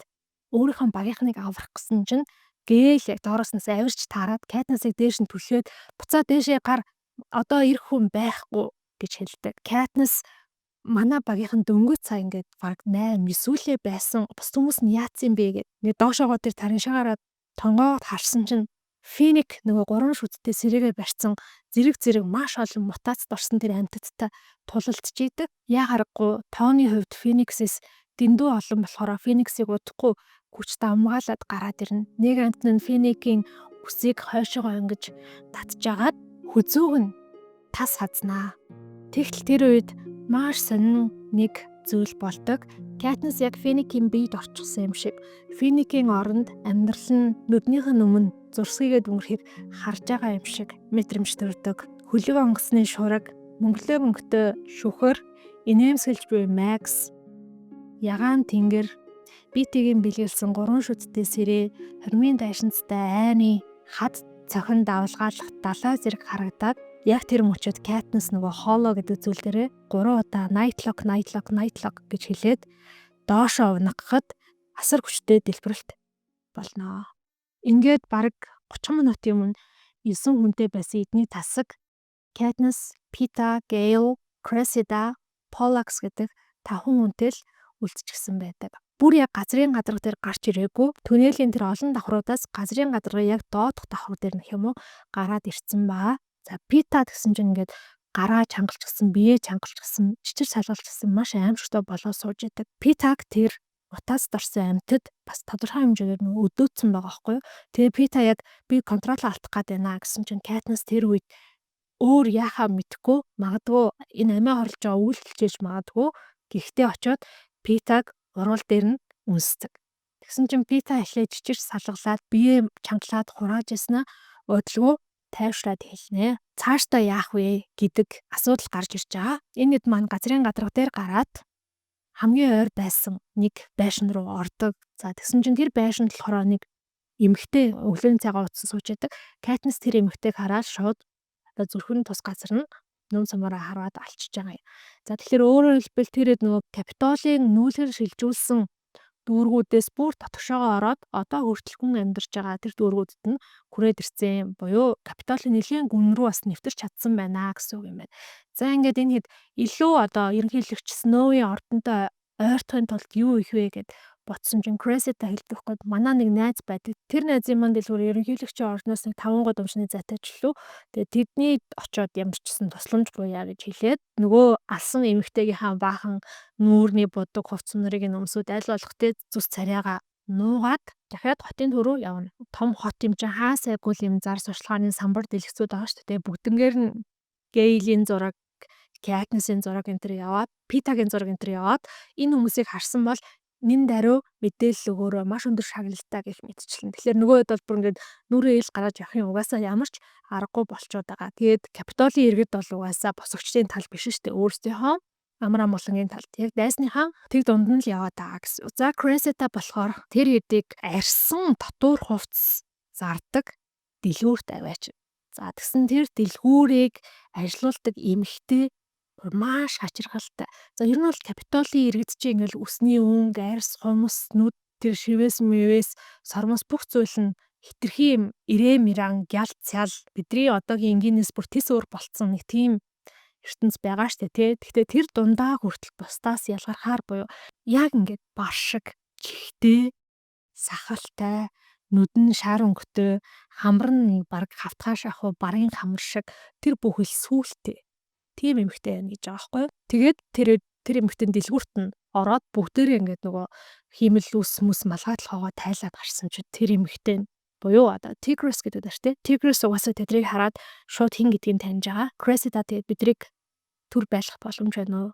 өөрийнхөө багийнхныг аврах гэсэн чинь гээл яг доороос нь авирч таарад Катнисыг дээш нь түлхээд буцаад дээшээ гар одоо ирэх хүн байхгүй гэж хэлдэг. Катнис манай багийнхан дөнгөж цаа ингээд баг 8 9 үлээ байсан. Бус хүмүүс нь яатсан бэ гэд. Нэг доошоогоо тэр тараншаагаараа тонгоод харсан чинь Феник нөгөө 3 шүдтэй сэрээгээ барьсан зэрэг маш олон мутацд орсон тэр амьтадтай тулалдж идэг. Яа харахгүй тооны хувьд Фениксээс дэндүү олон болохоор Фениксийг удахгүй хүч дамгаалаад гараад ирнэ. Нэг амт нь Феникийн үсийг хойшоо өнгөж татжгаад хүзүүг нь тас хазнаа. Тэгтэл тэр үед маш сонин нэг зүйл болдог. Katniss яг Finnick-ийн биед орчихсон юм шиг. Finnick-ийн оронд амьдрал нь нүднийх нь өмнө зурсгийгээд өнгөрөхийг харж байгаа юм шиг мэдрэмж төрдөг. Хөлөг онгоцны шураг, мөнгөлөө мөнгөтэй шүхэр, инээмсэглэж буй Max, ягаан тэнгэр, Beetee-гийн бэлгэлсэн 3 шүттэй сэрээ, хормын дайшинцтай айны хад цохин давлгаалах далай зэрэг харагдаад яг тэр мөчөд Katniss нөгөө Hollow гэдэг зүйл дээрээ 3 удаа Nightlock гэж хэлээд доошоо унагахад асар хүчтэй дэлбэрэлт болно. Ингээд бараг 30 минутын өмнө 9 хүнтэй байсан эдний тасаг Katniss, Peeta, Gale, Cressida, Pollux гэдэг 5 хүнтэй л үлдчихсэн байдаг. Бүр яг газрын гадарга дээр гарч ирээгүй. Түнэлийн тэр олон давхруудаас газрын гадарга яг доодох давхар дээр нөх юм уу гараад ирсэн баа. За Peeta гэсэн чинь ингээд гараа чангалчихсан, биеэ чангалчихсан, чичир салгалчихсан маш аимшигтай болоод сууж идэг. Peeta-г тэр утаас дорсон амьтад бас тодорхой хэмжээгээр өдөөцсөн байгаа байхгүй юу. Тэгээ Peeta яг би контрол алдах гээд байна гэсэн чинь Katniss тэр үед өөр яахаа мэдэхгүй, магадгүй энэ амиа хорлож байгаа үйл хэлж магадгүй. Гэхдээ очиод Peeta-г урал дээр нь үнсдэг. Тэгсэн чинь Peeta эхлээд чичир салгалаад биеэ чангалаад хурааж яснаа өдлгөө тайвшраад хэлнэ. Цаашдаа яах вэ гэдэг асуудал гарч ирж байгаа. Энэ хэд маань газрын гадарга дээр гараад хамгийн ойр байсан нэг байшин руу ордог. За тэгсэн чинь тэр байшинд болохоор нэг эмэгтэй өглөөний цагаан утсан сууж байдаг. Katniss тэр эмэгтэйг хараад шууд зүрхэн тус газар нь нүм самаараа хараад алчиж байгаа юм. За тэгэхээр өөрөөр хэлбэл тэр нөгөө Capitol-ийн нүүлгэр шилжүүлсэн дүүргүүдээс бүр дотгошоогоо ороод одоо хүртэл хүн амьдарч байгаа тэр дүүргүүдэд нь хүрээд ирсэн буюу Capitol-ийн нэлийн гүн рүү бас нэвтэрч чадсан байна гэсэн үг юм байна. За ингээд энэ хэд илүү одоо ерөнхийлөгч Snow-ийн ордонтой ойртохын тулд юу их вэ гэд ботсон чинь Cressida хэлдэг хгүй манай нэг найз байдаг. Тэр найзын манд дэлгүүр ерөнхийлөгчийн ордноос нэг 5 гол өмчний зайтай ч лүү. Тэгээ тэдний очоод ямар ч гэсэн тусламж буяа гэж хэлээд нөгөө алсан эмэгтэйгийнхаа баахан нүүрний будаг хувцс нарыг өмсөд аль болох тэ зүс царайгаа нуугаад дахиад хотын төрөө явна. Том хот юм чинь хаа сайгүй юм зар сурчлагын самбар дэлгэцүүд байгаа шүү дээ. Бүгднгээр нь Gale-ийн зураг, Katniss-ийн зураг энэ төр яваад, Peeta-гийн зураг энэ төр яваад энэ хүмүүсийг харсан бол нин даруй мэдээлэл өгөөрөө маш өндөр шагналтай гэх мэтчлэн. Тэгэхээр нөгөө хэд бол бүр ингээд нүрээ ил гараад явах юм угаасаа ямар ч аргагүй болчиход байгаа. Тэгээд Capitol-ийн иргэд бол угаасаа босгогчдын тал биш шүү дээ. Өөрсдийнхөө амар амгалангийн талд яг дайсныхаа тэг дунд нь л яваад байгаа гэсэн. За Cressida болохоор тэр хэдийг арьсан татвар хувцс зардаг дэлгүүрт аваач. За тэгсэн тэр дэлгүүрийг ажилуулдаг эмэгтэй маш хачирхалтай. За ер нь бол Capitol-ийн иргэд чинь ингээл үсний өнгө, арьс, хумс, нүд тэр шивээс мэвээс сормос бүх зүйл нь хитрхи юм ирээ миран гялт цял бидний одоогийн энгийнээс бүр тис өөр болцсон нэг тийм ертөнц байгаа штэ тий. Гэхдээ тэр дундаа хүртэл бусдаас ялгархаар буюу яг ингээд бар шиг чихтэй, сахалтай, нүдэн шар өнгөтэй, хамар нь баг хавтгай шахуу барын хамар шиг тэр бүхэл сүултээ. Тийм эмэгтэй байна гэж байгаа байхгүй юу. Тэгээд тэр эмэгтэй дэлгүүрт нь ороод бүгдээрээ ингээд нөгөө хиймэл ус мүс малгай толгоогоо тайлаад гарсан чинь тэр эмэгтэй буюу одоо Tigris гэдэг дэр тэ. Tigris угаасаа тэдрийг хараад шууд хин гэдгийг таньж байгаа. Cressida тэгээд бидрийг төр байлгах боломж байна уу?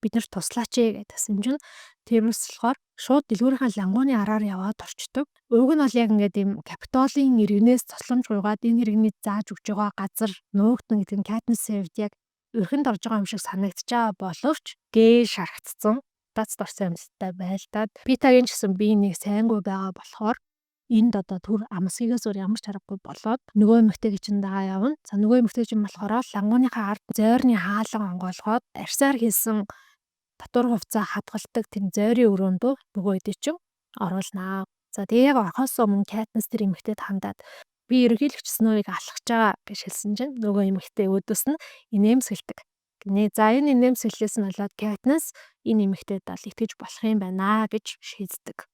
Бид нар туслаач гэдгсэн чинь Tigris болохоор шууд дэлгүүрийнхаа лангууны араар яваад орчдөг. Уг нь бол яг ингээд юм Capitol-ийн иргэнээс цосломж гуйгаад энэ иргэний зааж өгж байгаа газар нуугдна гэдэг нь Katniss-ийн хувьд яг өрхөнд орж байгаа юм шиг санагдчихаа боловч гээ шаргацсан тац дорсон амьттай байлдаад Peeta-гийн ч гэсэн бие нэг сайнгүй байгаа болохоор энд одоо түр амсгийгээс өөр ямар ч аргагүй болоод нөгөө эмэгтэйг чинь дагаа явна. За нөгөө эмэгтэй чинь болохоор лангууныхаа ард зойрны хаалга онгойлгоод арьсаар хийсэн татвар хувцас хадгалдаг тэр зойрын өрөөндөө нөгөө эдээ чинь оруулнаа. За тэгээ яг орохоос өмнө Katniss тэр эмэгтэйд хандаад би ерөнхийлөгч Snow-ыг алхаж байгаа гэж хэлсэн чинь нөгөө эмэгтэй өдөөс нь инээмсэлдэг. Гинэ. За энэ инээмсэглээс нь болоод Katniss энэ эмэгтэйд бол итгэж болох юм байна гэж шийддэг.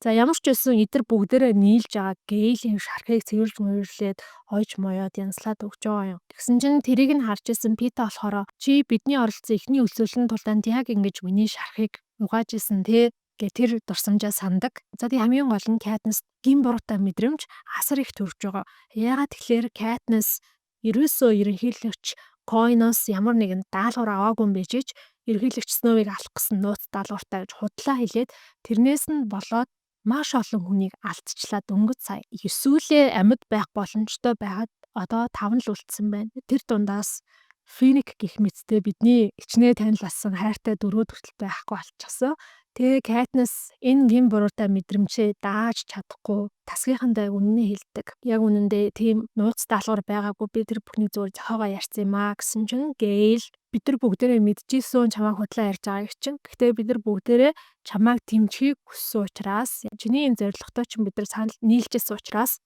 За ямар ч байсан эдгээр бүгдээрээ нийлж байгаа Gale-ийн шархыг цэвэрлж мөрөрлээд ойж моёод янзлаад өгч байгаа юм. Тэгсэн чинь тэрийг нь харж исэн Peeta болохоор чи бидний оролцсон эхний өсвөлэн тулдаанд яг ингэж миний шархыг угааж исэн те гэ тэр дурсамжаа сандаг. За тийм хамгийн гол нь Katniss гин буруутай мэдрэмж асар их төрж байгаа. Яагаад тэгэхээр Katniss ерөөсөө ерөнхийлөгч Coin-оос ямар нэгэн даалгавар аваагүй юм байж ерөнхийлөгч Сноуийг алах гэсэн нууц даалгавартай гэж худлаа хэлээд тэрнээс нь болоод маш олон хүнийг алдчихлаа дөнгөж сая. Эсвэл амьд байх боломжтой байгаад одоо 5 л үлдсэн байна. Тэр дундаас Финик гэх мэттэй бидний ичнээ танилцсан хайртай дөрүүд хүртэл байхгүй болчихсон. Тэгээ Катнис энэ гин буруутай мэдрэмжээ дааж чадахгүй тасгийнхандаа үнэнээ хэлдэг. Яг үнэндээ тийм нууц даалгавар байгаагүй би тэр бүхний зүгээр зохиогоо ярьсан юм аа гэсэн чинь Гейл бид нар бүгдээрээ мэдчихсэн чамайг худлаа ярьж байгааг чинь. Гэхдээ бид нар бүгдээрээ чамайг дэмжихийг хүссэн учраас чиний энэ зорилготой чинь бид нар санал нийлжсэн учраас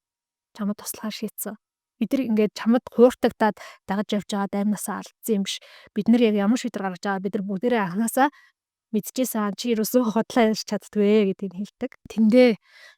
чамд туслахаар шийдсэн. Бид нар ингээд чамд хууртагдаад дагаж явж байгаа даймнасаа алдсан юм биш. Бид нар яг ямар шийдвэр гаргаж байгаа бид нар бүгдээрээ анханасаа мэдчихсэн чи юусоо хотлоо ярьж чаддгүй гэдгийг хэлдэг. Тэндээ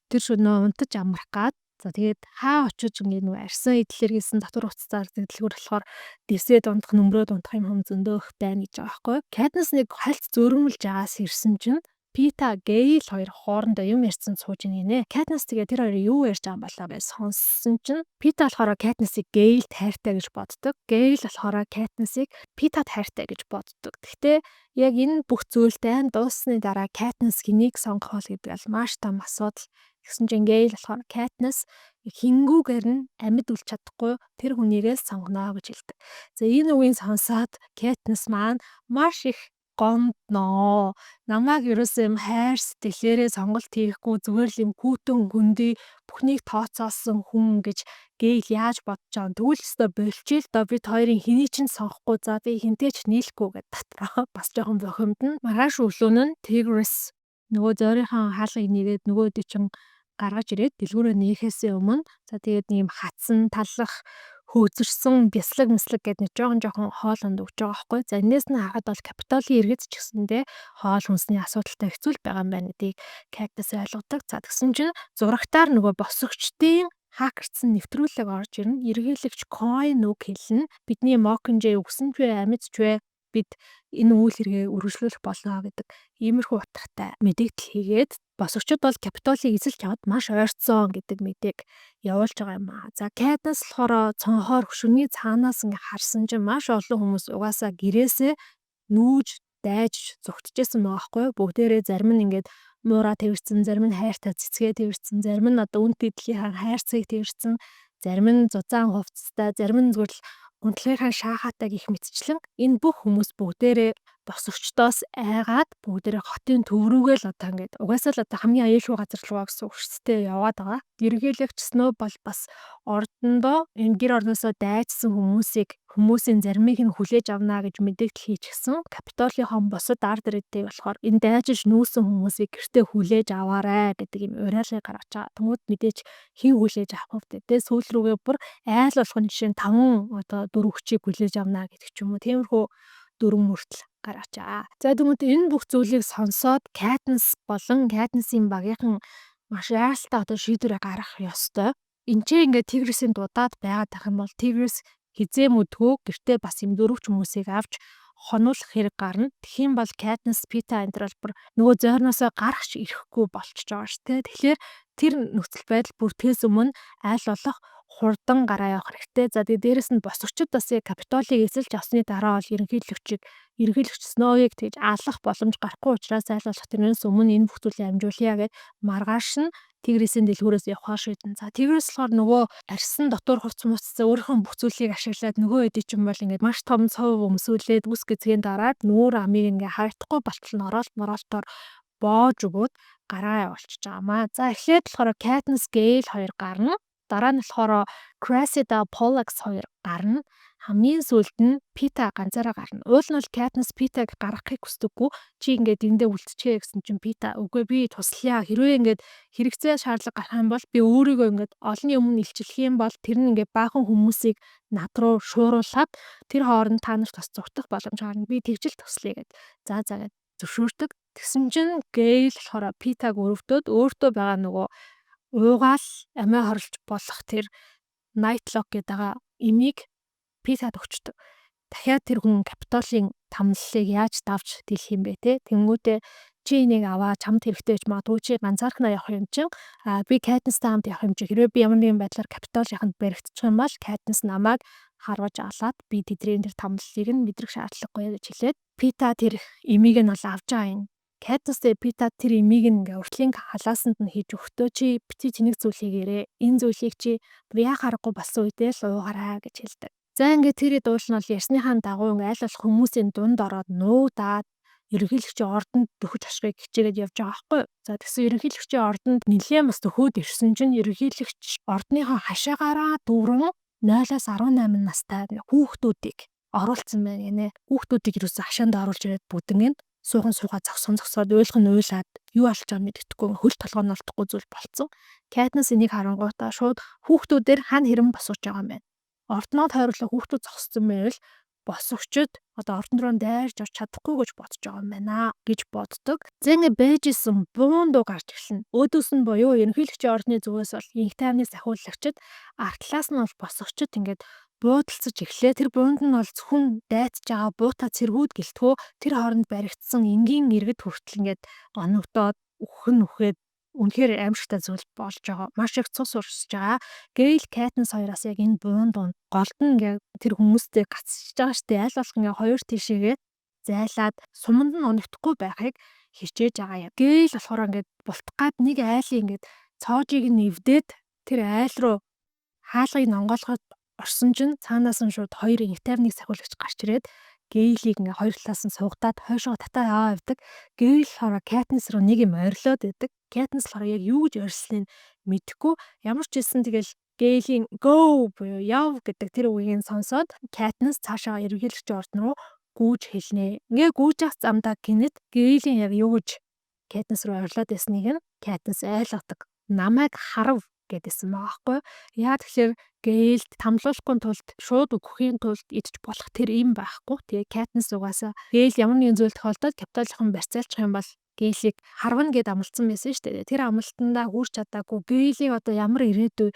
тэр шөнөө унтаж амрах гад за тэгээд хаа очиж ингээд нөгөө арьсан идэлэр хийсэн дотор уцаар дэлгүүр болохоор дэвсээ дундах нөмрөө дундах юм зөндөөх байна гэж байгаа байхгүй. Катнис нэг хальт зөөрмөлж байгаас ирсэн чинь Пита Гейл хоёр хоорондоо юм ярьсан сууж ийнэ. Катнис тэгээ тэр хоёрын юу ярьж байгаа юм болоо гэж сонссон чинь Пита болохоор Катнисыг Гейлд хайртай гэж боддог. Гейл болохоор Катнисыг Питад хайртай гэж боддог. Гэхдээ яг энэ бүх зүйлтэй дууссаны дараа Катнис хэнийг сонгох вэ гэдэг бол маш том асуудал. Тэгсэн чинь Гейл болохоор Катнис хингүүгээр нь амьд үлч чадахгүй тэр хүнийгээс сонгоно гэж хэлдэг. За энэ үгийг сонсоод Катнис маань маш их гомдноо. Намайг ерөөсөө юм хайр сэтгэлээрээ сонголт хийхгүй зүгээр л юм хүүтэн гүндий бүхнийг тооцоолсон хүн гэж Гейл яаж бодож байгаа. Тэгвэл өстө болчихъя л доо бид хоёрын хэний ч сонгохгүй за би хинтэй ч нийлэхгүй гэд дотроо бас жоохон бохимдно. Маргааш өглөө нь Тигрис нөгөө зөөрийнхөө хаалгыг нэгээд нөгөөдөө чин гаргаж ирээд дэлгүүрээ нээхээсээ өмнө за тэгээд ийм хатсан таллах хөөцөрсөн бяслаг мэслэг гэдэг нэг жоохон хоолонд өгч байгаа байхгүй. За энэс нь харахад бол Капитолын иргэд ч гэсэндээ хоол хүнсний асуудалтай хэцүүл байгаа юм байна гэдгийг Кактус ойлгодог. За тэгсэн чинь зурагтаар нөгөө босгогчдын хакерцсан нэвтрүүлэг орж ирнэ. Эргэлэгч coin үг хэлнэ. Бидний Mockingjay өгсөн ч бай амьд ч бай бид энэ үйл хэрэгээ үргэлжлүүлэх болно гэдэг иймэрхүү утгатай мэдээлэл хийгээд босгочд бол Капитолийг эзэлж аваад маш ойрцсон гэдэг мэдээг явуулж байгаа юм аа. За Катнис болохоор цонхоор хөшөний цаанаас ингээ харсан чинь маш олон хүмүүс угаасаа гэрээсээ нүүж дайж зүгтжсэн байгаа байхгүй юу. Бүгдээрээ зарим нь ингээд муураа тэрсэн, зарим нь хайртай цэцгээ тэрсэн, зарим нь одоо үн тэдлийн хайрцаг тэрсэн, зарим нь зузаан хувцастай, зарим нь зүгээр л унтлагынхаа шаахаатай гих мэтчлэн энэ бүх хүмүүс бүгдээрээ босогчдоос айгаад бүгдээрээ хотын төв рүүгээ л одоо ингээд угаасаа л одоо хамгийн аюулгүй газар руу гэсэн үгстэй яваад байгаа. Ерөнхийлөгч Сноу бол бас ордондоо энэ гэр орносоо дайжсан хүмүүсийн заримыг нь хүлээж авна гэж мэдээлэл хийчихсэн. Капитолийн хон босод ард ирээдтэй болохоор энэ дайжиж нүүсэн хүмүүсийг гэртээ хүлээж аваарай гэдэг юм уриалгыг гаргаж байгаа. Тэнгүүд мэдээж хин хүлээж авах вэ? Тэгээ сүүл рүүгээ бүр айл болгон жишээ нь 5 одоо 4 хүчийг хүлээж авна гэдэг ч юм уу. Тиймэрхүү дөрвөн мөртөл гаргаж байгаа. За тэгмэд энэ бүх зүйлийг сонсоод Катнис болон Катнисын багийнхан маш яаралтай одоо шийдвэрээ гаргах ёстой. Энд чинь ингээд Тигрисийн дудаад байгаад байх юм бол Тигрис хизээ мүдгөө гэртээ бас юм дөрвч хүмүүсийг авч хонуулах хэрэг гарна. Тэгхийн бол Катнис Пита энтралбар нөгөө зойрноосоо гарахч ирэхгүй болчихж байгаа шүү дээ. Тэгэхээр тэр нөхцөл байдал бүртгэс өмнө айл болох хурдан гараа явах хэрэгтэй. За тэгээ дээрэс нь босгочд бас Капитолийг эзэлж авсны дараа бол ерөнхийлөгч Сноуийг тэгж алах боломж гарахгүй учраас айл болох тэрнээс өмнө энэ бүх зүйлийг амжуулъя гэж маргааш нь Тигрисийн дэлгүүрээс явахаар шийдэн. За Тигрис болохоор нөгөө арьсан дотор хувц муцсан өөрийнхөө бүх зүйлийг ашиглаад нөгөө хэдий ч юм бол ингээд маш том цов өмсүүлээд үс гэзгийн дараад нүүр амийг ингээд харагдахгүй болтол нороод мороолтоор боож өгөөд гараа явуулчихж байгаа маа. За эхлээд болохоор Katniss Gale 2 гарна. Дараа нь болохоор Cressida Pollux 2 гарна. Хамгийн сүүлд нь Pita ганцаараа гарна. Уул нь бол Katniss Pita-г гаргахыг хүсдэггүй. Чи ингээд эндээ үлдчихээ гэсэн чинь Pita үгүй би туслая. Хэрвээ ингээд хэрэгцээ шаардлага гарах юм бол би өөрийгөө ингээд олонний өмнө илчлэх юм бол тэр нь ингээд баахан хүмүүсийг над руу шууруулад тэр хооронд та нарт бас зүгтах боломж гарна. Би тэгжил туслая гэд. За гэд зөвшөөрдөг. Тэгсэн чинь Gale болохоор Pita-г өрөвдөөд өөртөө байгаа нөгөө уугаал амиа хорлож болох тэр Nightlock гэдэг имийг Pita-д өгчдөг. Дахиад тэр хүн Капитолийн тамлалыг яаж давж дийлэх юм бэ те? Тэнгүүтээ чи энийг аваа чамд хэрэгтэй гэж магадгүй чи ганцаархнаа явах юм чинь би Katniss-тай хамт явах юм чи хэрвээ би ямар нэгэн байдлаар Капитолийнханд баригдчих юм бол Katniss намайг харваж алаад би тэдний тэр тамлалыг нь мэдрэх шаардлагагүй гэж хэлээд Пита тэр эмийг нь бол авч байгаа юм. Катнистэй Пита тэр эмийг ингээ уртлын халаасанд нь хийж өгтөө чи бити тэнэг зүйл хийгээрээ. Энэ зүйлийг чи яах аргагүй болсон үедээ л уугараа гэж хэлдэг. За ингээ тэр дуул нь бол ярьсныхаа дагуу ингээ аль болох хүмүүсийн дунд ороод нуудаад ерөнхийлөгчийн ордонд дөхөж ашигыг хичээгээд явж байгаа байхгүй юу. За тэгсэн ерөнхийлөгчийн ордонд нэлээд бас дөхөөд ирсэн чинь ерөнхийлөгч ордныхоо хашаагаараа дүүрэн 0-18 настай хүүхдүүдийг оруулсан байна гинэ. Хүүхдүүдийг юусэн хашаанд оруулж ирээд бүгднийг суугаа зогсоод уйлах нь уйлаад юу алж байгаа мэддэхгүй хөл толгойн олдохгүй зүйл болцсон. Катнис энийг харангуйтаа шууд хүүхдүүдээр хань хэрэм босууж байгаа юм байна. Ордноо тойруулах хүүхдүүд зогссон байвал босовчд одоо ордон руу дайрж орч чадахгүй гэж бодож байгаа юм байна гэж боддог. За ингэ байжсэн буун дуу гарч ирсэн. Өөдөөс нь буюу ерөнхийлөгчийн ордны зүгээс бол инх тайвны сахиулагчид артлаас нь бол босовчд ингээд буудалцаж эхлээ. Тэр буунд нь бол зөвхөн дайцж байгаа буута цэргүүд гэлтгөө тэр хооронд баригдсан энгийн иргэд хүртэл ингээд оногдоод үхээд үнэхээр аимшигтай зүйл болж байгаа. Маш их цус урсж байгаа. Гейл Катнис хоёроос яг энэ буун дунд голд нь ингээ тэр хүмүүстэй гацчихж байгаа штэ. Аль болох ингээ хоёр тишээгээ зайлаад суманд нь унагдахгүй байхыг хичээж байгаа юм. Гейл болохоор ингээ бултгаад нэг айлын ингээ цоожийг нэвдээд тэр айл руу хаалгыг нонгоолоход орсон чинь цаанаас нь шууд хоёр инх тайвныг сахиулагч гарч ирээд Гейлийг ингээ хоёр талаас нь суугатаад хойшоо татаа явдаг. Гейл хороо Катнис руу нэг юм орилоод байдаг. Катнис хороо яг юу гэж орилсныг мэдэхгүй. Ямар ч хэлсэн тэгэл Гейлийн go буюу яв гэдэг тэр үгийг сонсоод Катнис цаашаа ерөнхийлөгчийн ордон руу гүйж хэлнэ. Ингээ гүйж явах замдаа гинэт Гейлийн яг юу гэж Катнис руу орилоод байсныг нь Катнис ойлгодог. Намайг харав гэдээсэн байгаа байхгүй. Яа тэгэхээр Гейлд тамлуулахгүй тулд шууд өгөхийн тулд идэж болох тэр юм байхгүй. Тэгээ Катнис угаасаа Гейл ямар нэгэн зүйл тохиолдоод капитолын барьцаалчих юм бол Гейлийг харвна гэд амласан байсан шүү дээ. Тэр амлалтандаа хүрч чадаагүй Гейлийг одоо ямар ирээдүй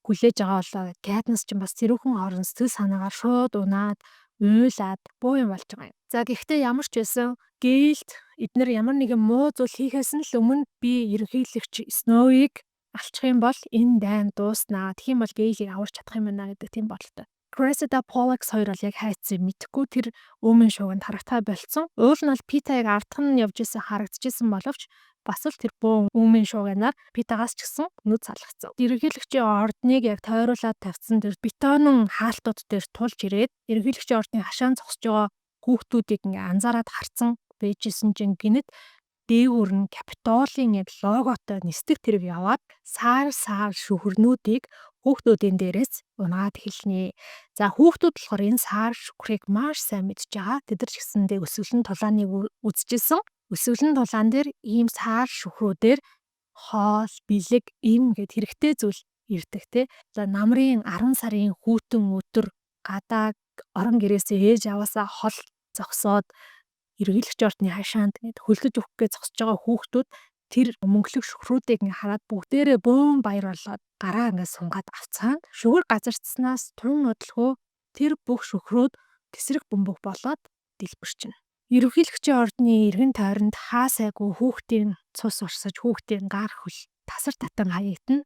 хүлээж байгаа болоо. Катнис ч бас тэрүүхэн орон сэтгэл санаагаар шууд унаад уйлаад буу юм болж байгаа юм. За гэхдээ ямар ч байсан Гейлд эднэр ямар нэгэн муу зүйл хийхээс нь л өмнө би ерөнхийлөгч Сноуийг алчих юм бол энэ дайн дууснаа. Тэгэх юм бол Гейлийг аварч чадах юм байна гэдэг тийм бодолтой. Cressida Pollux хоёр бол яг хайцсан мэдхгүй тэр өөмөн шууганд харагтай болцсон. Уул нь бол Питаг ардхан нь явж исэн харагдчихсан боловч бас л тэр бөөн өөмөн шууганаар Питагаас ч гэсэн нүд салгацсан. Ерөнхийлөгчийн ордныг яг тойруулаад тавьсан тэр бетонын хаалтууд дээр тулж ирээд ерөнхийлөгчийн ордны хашаан зогсож байгаа хүүхдүүдийг ингээ анзаараад харцсан байжсэн чинь гинэт дээгүүр нь Капитолын яг логотой нисдэг тэрэг яваад саар шүхрнүүдийг хүүхдүүдийн дээрээс унаад хэлнэ. За хүүхдүүд болохоор энэ саар шүхрийг маш сайн мэдж байгаа. Тэд нар ч гэсэндээ өсвөлэн тулааныг үзчихсэн. Өсвөлэн тулаан дээр ийм саар шүхрүүдээр хоол, бэлэг ийм гэд хэрэгтэй зүйл ирдэг те. За намрын 10 сарын хүүтэн өдөр гадаа орон гэрээсээ ээж аваасаа хол зогсоод ерөнхийлөгчийн ордны хашаанд ингээд хөлдөж өгөх гэж зогсож байгаа хүүхдүүд тэр мөнгөлөг шүхрүүдийг ингээд хараад бүгдээрээ бөөн баяр болоод гараа ингээд сунгаад авцгаана. Шүгэр газардснаас тун өдөлгөө тэр бүх шүхрүүд тесрэг бөмбөг болоод дэлбэрчнэ. Ерөнхийлөгчийн ордны эргэн тойронд хаасайгүй хүүхдийн цус урсаж хүүхдийн гар хөл тасар татан хаягдана.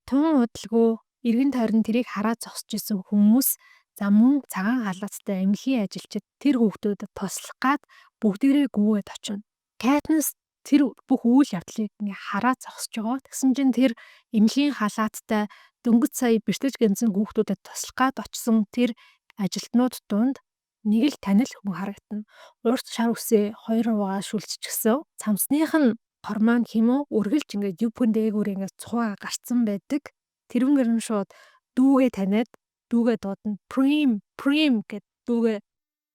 Тун өдөлгөө эргэн тойронд тэрийг хараад зогсож исэн хүмүүс за мөн цагаан галацтай эмнэлгийн ажилчид тэр хүүхдүүдэд туслах гад бүгдээрээ гүгээд очино. Катнис тэр бүх үйл явдлыг ингээ хараад зогсож байгаа. Тэгсэн чинь тэр эмнэлгийн халааттай дөнгөж сая бэртэж гэнсэн хүүхдүүдэд туслах гад очсон тэр ажилтнууд дунд нэг л танил хүн харагдана. Урт шар үсээ хоёр хуваа шүлцчихсэн. Цамсных нь гормон хэмээн үргэлж ингээ юпэн дээгүүр ингээ цугаа гарцсан байдаг. Тэрүүгээр нь шууд дүүгээ таниад дүүгээ дуудана. Prim гэд дүүгээ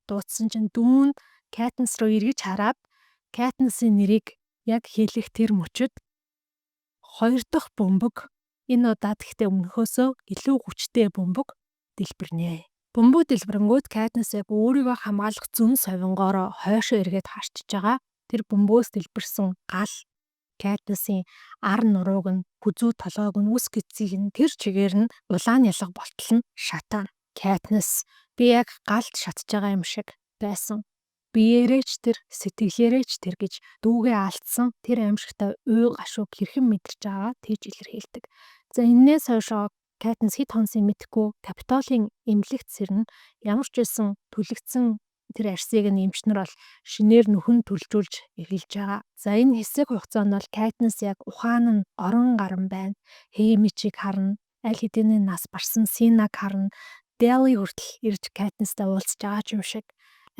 дуудсан чинь дүүн Катнис руу эргэж хараад Катнисын нэрийг яг хэлэх тэр мөчөд хоёр дахь бөмбөг энэ удаад гэхдээ өмнөхөөсөө илүү хүчтэй бөмбөг дэлбэрнэ. Бөмбөг дэлбэрэнгүүт Катнис яг өөрийгөө хамгаалах зүн совингоороо хойшоо эргээд харчиж байгаа. Тэр бөмбөгөөс дэлбэрсэн гал Катнисын ар нурууг нь хүзүү толгойг нь үс гэцийг нь тэр чигээр нь улаан ялга болтол нь шатаана. Катнис би яг галд шатж байгаа юм шиг байсан. Биеэрээ ч тэр сэтгэлээрээ ч тэр гэж дүүгээ алдсан тэр аимшигтай уй гашууг хэрхэн мэдэрч байгаа тийж илэрхийлдэг. За энээс хойшоо Катнис хэд хонсын мэдхгүй Капитолын эмнэлэгт сэрнэ ямар ч байсан түлэгдсэн тэр арсыг нь эмчнэр бол шинээр нүхэн төлжүүлж эхэлж байгаа. За энэ хэсэг хугацаанд бол Katniss яг ухаан нь орон гарan байна. Haymitchийг харна, аль хэдийн нас барсан Cinna-г харна, Dally хүртэл ирж Katniss-тай уулзж байгаа ч юм шиг.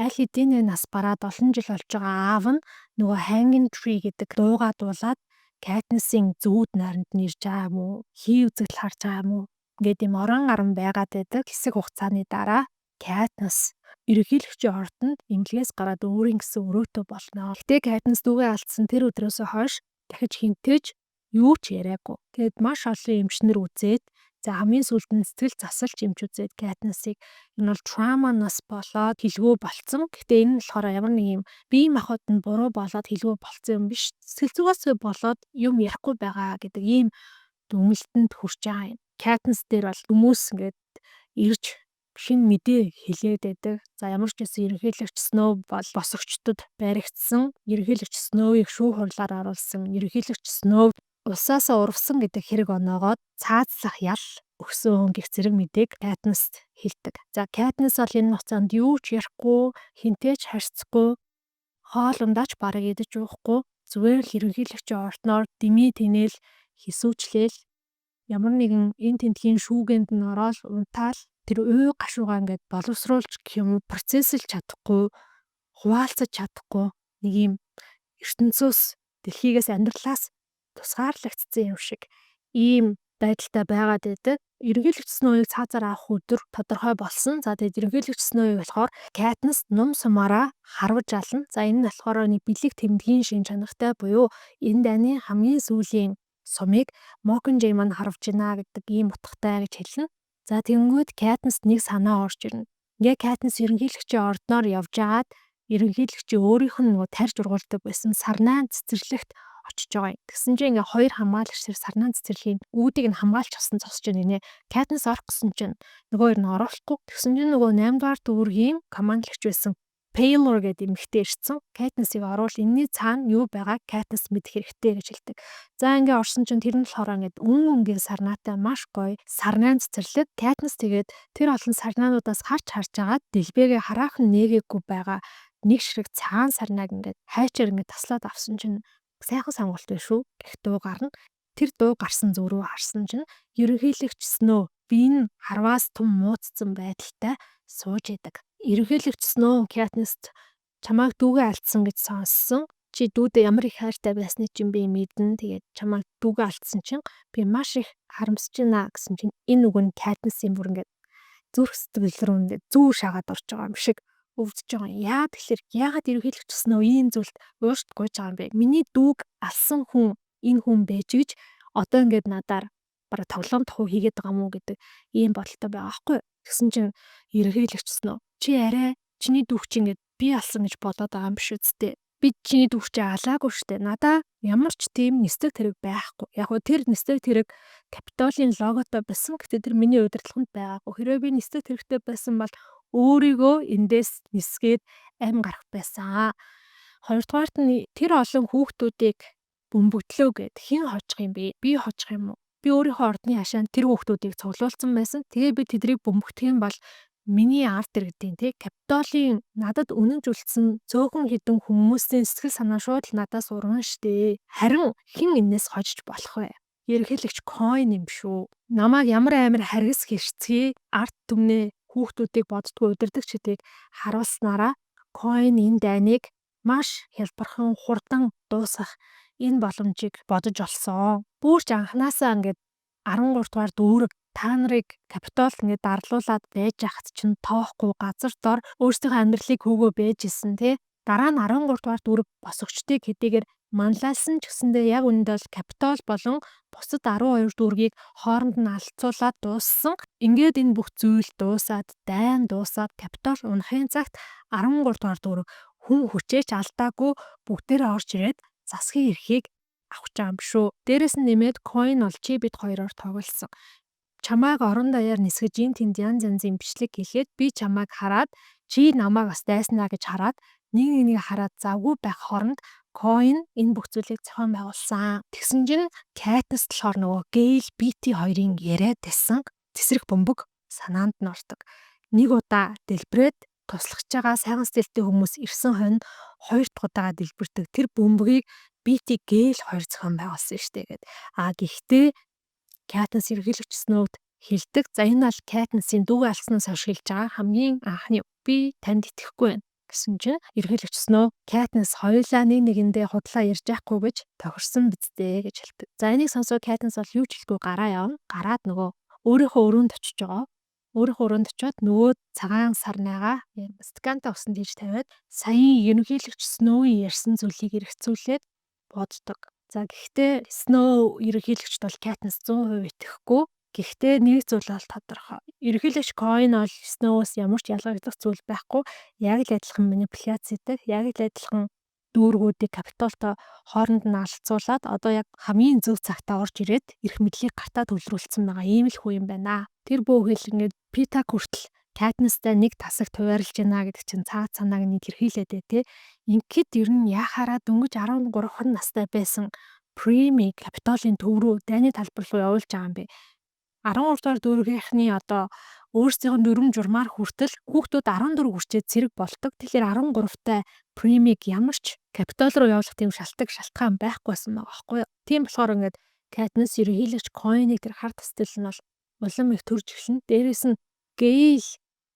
Аль хэдийн нас бараад олон жил болж байгаа аав нь нөгөө Hanging Tree гэдэг дуугаа дуулаад Katniss-ийн зүүд найранд нь ирж байгаа юм уу? Хий үзэгдэл харж байгаа юм уу? Ингээд юм орон гарan байгаад байдаг. Хэсэг хугацааны дараа Katniss ерөнхийлөгчийн ордонд эмнэлгээс гараад өөрийн гэсэн өрөөтөө болно. Гэтэ Katniss дүүгээ алдсан тэр өдрөөсөө хойш дахиж хинтээж юу ч яриаггүй. Тэгэд маш олон эмчнэр үзээд за хамгийн сүүлд нь сэтгэл засалж эмч үзээд Katniss-ыг энэ бол травманаас болоод хилгүү болцсон. Гэтэ энэ нь болохоор ямар нэг юм бие махбод нь буруу болоод хилгүү болцсон юм биш. Сэтгэл зүгээс болоод юм ярихгүй байгаа гэдэг ийм дүгнэлтэнд хүрч байгаа юм. Katniss дээр бол хүмүүс ингээд ирж шинэ мэдээ хэлээд байдаг. За ямар ч гэсэн ерөнхийлөгч Snow бол босогчдод баригдсан. Ерөнхийлөгч Snow-ыг шүүх хурлаар оруулсан. Ерөнхийлөгч Snow усаасаа урвсан гэдэг хэрэг оноогоод цаазлах ял өгсөн гэх зэрэг мэдээг Katniss хэлдэг. За Katniss бол энэ хугацаанд юу ч ярихгүй, хинтээч харьцахгүй, хоолундаач бараг идэж уухгүй, зүгээр л ерөнхийлөгчийн ордноор дэмий тэнээл хисүүчлээл ямар нэгэн эн тентхийн шүүгэнд нь ороод унтаал тэр уу гашуугаа ингээд боловсруулж гэх юм уу процессэлж чадахгүй, хуваалцаж чадахгүй нэг юм ертөнцөөс дэлхийгээс амьдралаас тусгаарлагдсан юм шиг ийм байдалтай байгаад байдаг. Ерөнхийлөгч Snow-ыг цаазаар авах өдөр тодорхой болсон. За тэгээд ерөнхийлөгч Snow-ыг болохоор Katniss ном сумаараа харваж ална. За энэ нь болохоор нэг бэлэг тэмдгийн шин чанартай буюу энэ дайны хамгийн сүүлийн сумыг Mockingjay маань харваж байна гэдэг ийм утгатай гэж хэлнэ. За тэгэнгүүт Katniss нэг санаа орж ирнэ. Ингээ Katniss ерөнхийлөгчийн ордноор явж агаад ерөнхийлөгчийн өөрийнх нь нөгөө тарж ургуулдаг байсан сарнаан цэцэрлэгт очиж байгаа юм. Тэгсэн чинь ингээ хоёр хамгаалагч тэр сарнаан цэцэрлэгийн үүдийг нь хамгаалж авсан зогсож байна нэ. Katniss орох гэсэн чинь нөгөө хоёр нь оруулахгүй. Тэгсэн чинь нөгөө 8 дугаар дүүргийн командлагч байсан Paylor гэдэг эмэгтэй ирсэн. Katniss-ыг оруул энэний цаана юу байгааг Katniss мэдэх хэрэгтэй гэж хэлдэг. За ингээ орсон чинь тэр нь болохоор ингээд үнгийн сарнаатай маш гоё сарнаан цэцэрлэг. Katniss тэгээд тэр олон сарнаануудаас харж агаад дэлбэгээ хараахан нээгээгүй байгаа нэг ширэг цаан сарнааг ингээд хайчаар ингээд таслаад авсан чинь сайхан сонголт биш шүү. Гэх дуу гарна. Тэр дуу гарсан зүрөө харсан чинь ерөнхийлөгч Snow би энэ харваас том муудсан байдалтай сууж идэг. Ерөнхийлөгч Snow Katniss чамайг дүүгээ алдсан гэж сонссон. Чи дүүдээ ямар их хайртай байсны чинь би мэднэ. Тэгээд чамайг дүүгээ алдсан чинь би маш их харамсаж байна гэсэн чинь энэ үг нь Katniss-ийн бүр ингээд зүрх сэтгэл рүү ингээд зүүр шагаад орж байгаа юм шиг өвдөж байгаа юм. Тэгэхээр яагаад ерөнхийлөгч Snow ийм зүйлд уушд гуйж байгаа юм бэ? Миний дүүг алсан хүн энэ хүн байж гэж одоо ингээд надаар бараг тоглоом тохуу хийгээд байгаа мó гэдэг ийм бодолтой байгаа байхгүй. Тэгсэн чинь ерөнхийлөгч Snow чи арай чиний дүүг чи ингээд би алсан гэж бодоод байгаа юм биш үсттэй. Би чиний дүүг чи алаагүй штэ. Надаа ямар ч тийм нисдэг тэрэг байхгүй. Яг хөө тэр нисдэг тэрэг Capitol-ийн логотой байсан. Гэтэ тэр миний удирдлаганд байгаагүй. Хэрвээ би нисдэг тэрэгтэй байсан бол өөрийгөө эндээс нисгээд амь гарах байсан. Хоёрдугаарт нь тэр олон хүүхдүүдийг бөмбөгдлөө гэд хэн хожих юм бэ? Би хожих юм уу? Би өөрийнхөө ордны хашаанд тэр хүүхдүүдийг цуглуулсан байсан. Тэгээ би тэдрийг бөмбөгдөх юм бол миний арт иргэдийн Capitol-ийн надад үнэнж үлдсэн цөөхөн хідэн хүмүүсийн сэтгэл санаа шууд л надаас урган штэ. Харин хэн энэс хожиж болох вэ? Ерөнхийлөгч Coin юм шүү. Намайг ямар амар харгас хэрцгий арт түмнээ хүүхдүүдийг боддгоо удирдагчдыг харуулснараа Coin энэ дайныг маш хялбархан хурдан дуусгах энэ боломжийг бодож олсон. Бүрч анханасаа ингээд 13 дугаар дүүрэг та нарыг Capitol ингээд дарлуулад байж ахт чинь тоохгүй газар дор өөрсдийнхөө амьдралыг хөөгөө байж исэн тий. Дараа нь 13 дугаар дүүрэг босогчдыг хэдийгээр манлайлсан ч гэсэндээ яг үүнд бол Capitol болон бусад 12 дүүргийг хооронд нь алцуулаад дууссан. Ингээд энэ бүх зүйл дуусаад дайн дуусаад Capitol унахын цагт 13 дугаар дүүрэг хүн хүчээч алдаагүй бүгдээрээ орж ирээд засгийн эрхийг авах юм шүү. Дээрээс нь нэмээд Coin ол чи бид хоёроор тоглосон. Чамайг орон даяар нисгэж ин тэнд янз янзын бичлэг хийхэд би чамайг хараад чи намайг бас дайснаа гэж хараад нэг хараад завгүй байх хооронд Coin энэ бүх зүйлийг зохион байгуулсан. Тэгсэн чинь Katniss болохоор нөгөө Gale BT хоёрын яриад байсан тесрэх бөмбөг санаанд нь ордог. Нэг удаа дэлбрээд туслах байгаа сайхан стилтэй хүмүүс ирсэн хойно 2 дахь удаага дэлбэрдэг. Тэр бөмбөгийг BT гээл 2 зохион байгуулсан штэ гэд. Гэхдээ Katniss ерөнхийлөгч Snow-д хэлдэг. За энэ бол Katniss-ийн дүүгээ алгаснаас хойш хэлж байгаа хамгийн анхны би танд итгэхгүй байна гэсэн чинь ерөнхийлөгч Snow Katniss хоёулаа нэг нэгэндээ худлаа ярьж яахгүй гэж тохирсон биз дээ гэж хэлдэг. За энийг сонсоод Katniss бол юу ч хэлгүй гараа явна. Гараад нөгөө өөрийнхөө өрөөнд очиж байгаа. Өөрийнхөө өрөөнд очиод нөгөө цагаан сарныгаа стакантай усан тийж тавиад саяын ерөнхийлөгч Snow-ийн ярьсан зүйлийг эргэцүүлээд боддог. За гэхдээ Snow ерөнхийлөгчд бол Katniss 100% итгэхгүй. Гэхдээ нэг зүйл бол тодорхой. Ерөнхийлөгч Coin бол Snow-оос ямар ч ялгагдах зүйл байхгүй. Яг л адилхан манипуляцтай, яг л адилхан дүүргүүдийг Capitol-то хооронд нь алцуулаад одоо яг хамгийн зөв цагтаа орж ирээд эрх мэдлийг гартаа төвлөрүүлсэн байгаа ийм л хүн юм байна. Тэр бөөхөл ингээд Peeta хүртэл Katniss-тай нэг тасаг туваарлж байна гэдэг чинь цаад санааг нэг хэрхийлээд тий. Ингээд ер нь яхаараа дөнгөж 13 настай байсан Prime Capitol-ын төв рүү дайны талбар руу явуулж байгаа юм бэ. 13 дугаар дүүргийнхний одоо өөрсдийнх нь дүрм журмаар хүртэл хүүхдүүд 14 хүрчээд цэрэг болдог. Тэгэхээр 13-тай Prime-ийг ямар ч Capitol руу явуулах тийм шалтгаан байхгүйсэн байгаа байхгүй юу. Тийм болохоор ингээд Katniss ерөнхийлөгч Coin-ыг тэр хар тастил нь бол улам их төрж эхэлнэ. Дээрээс нь Gale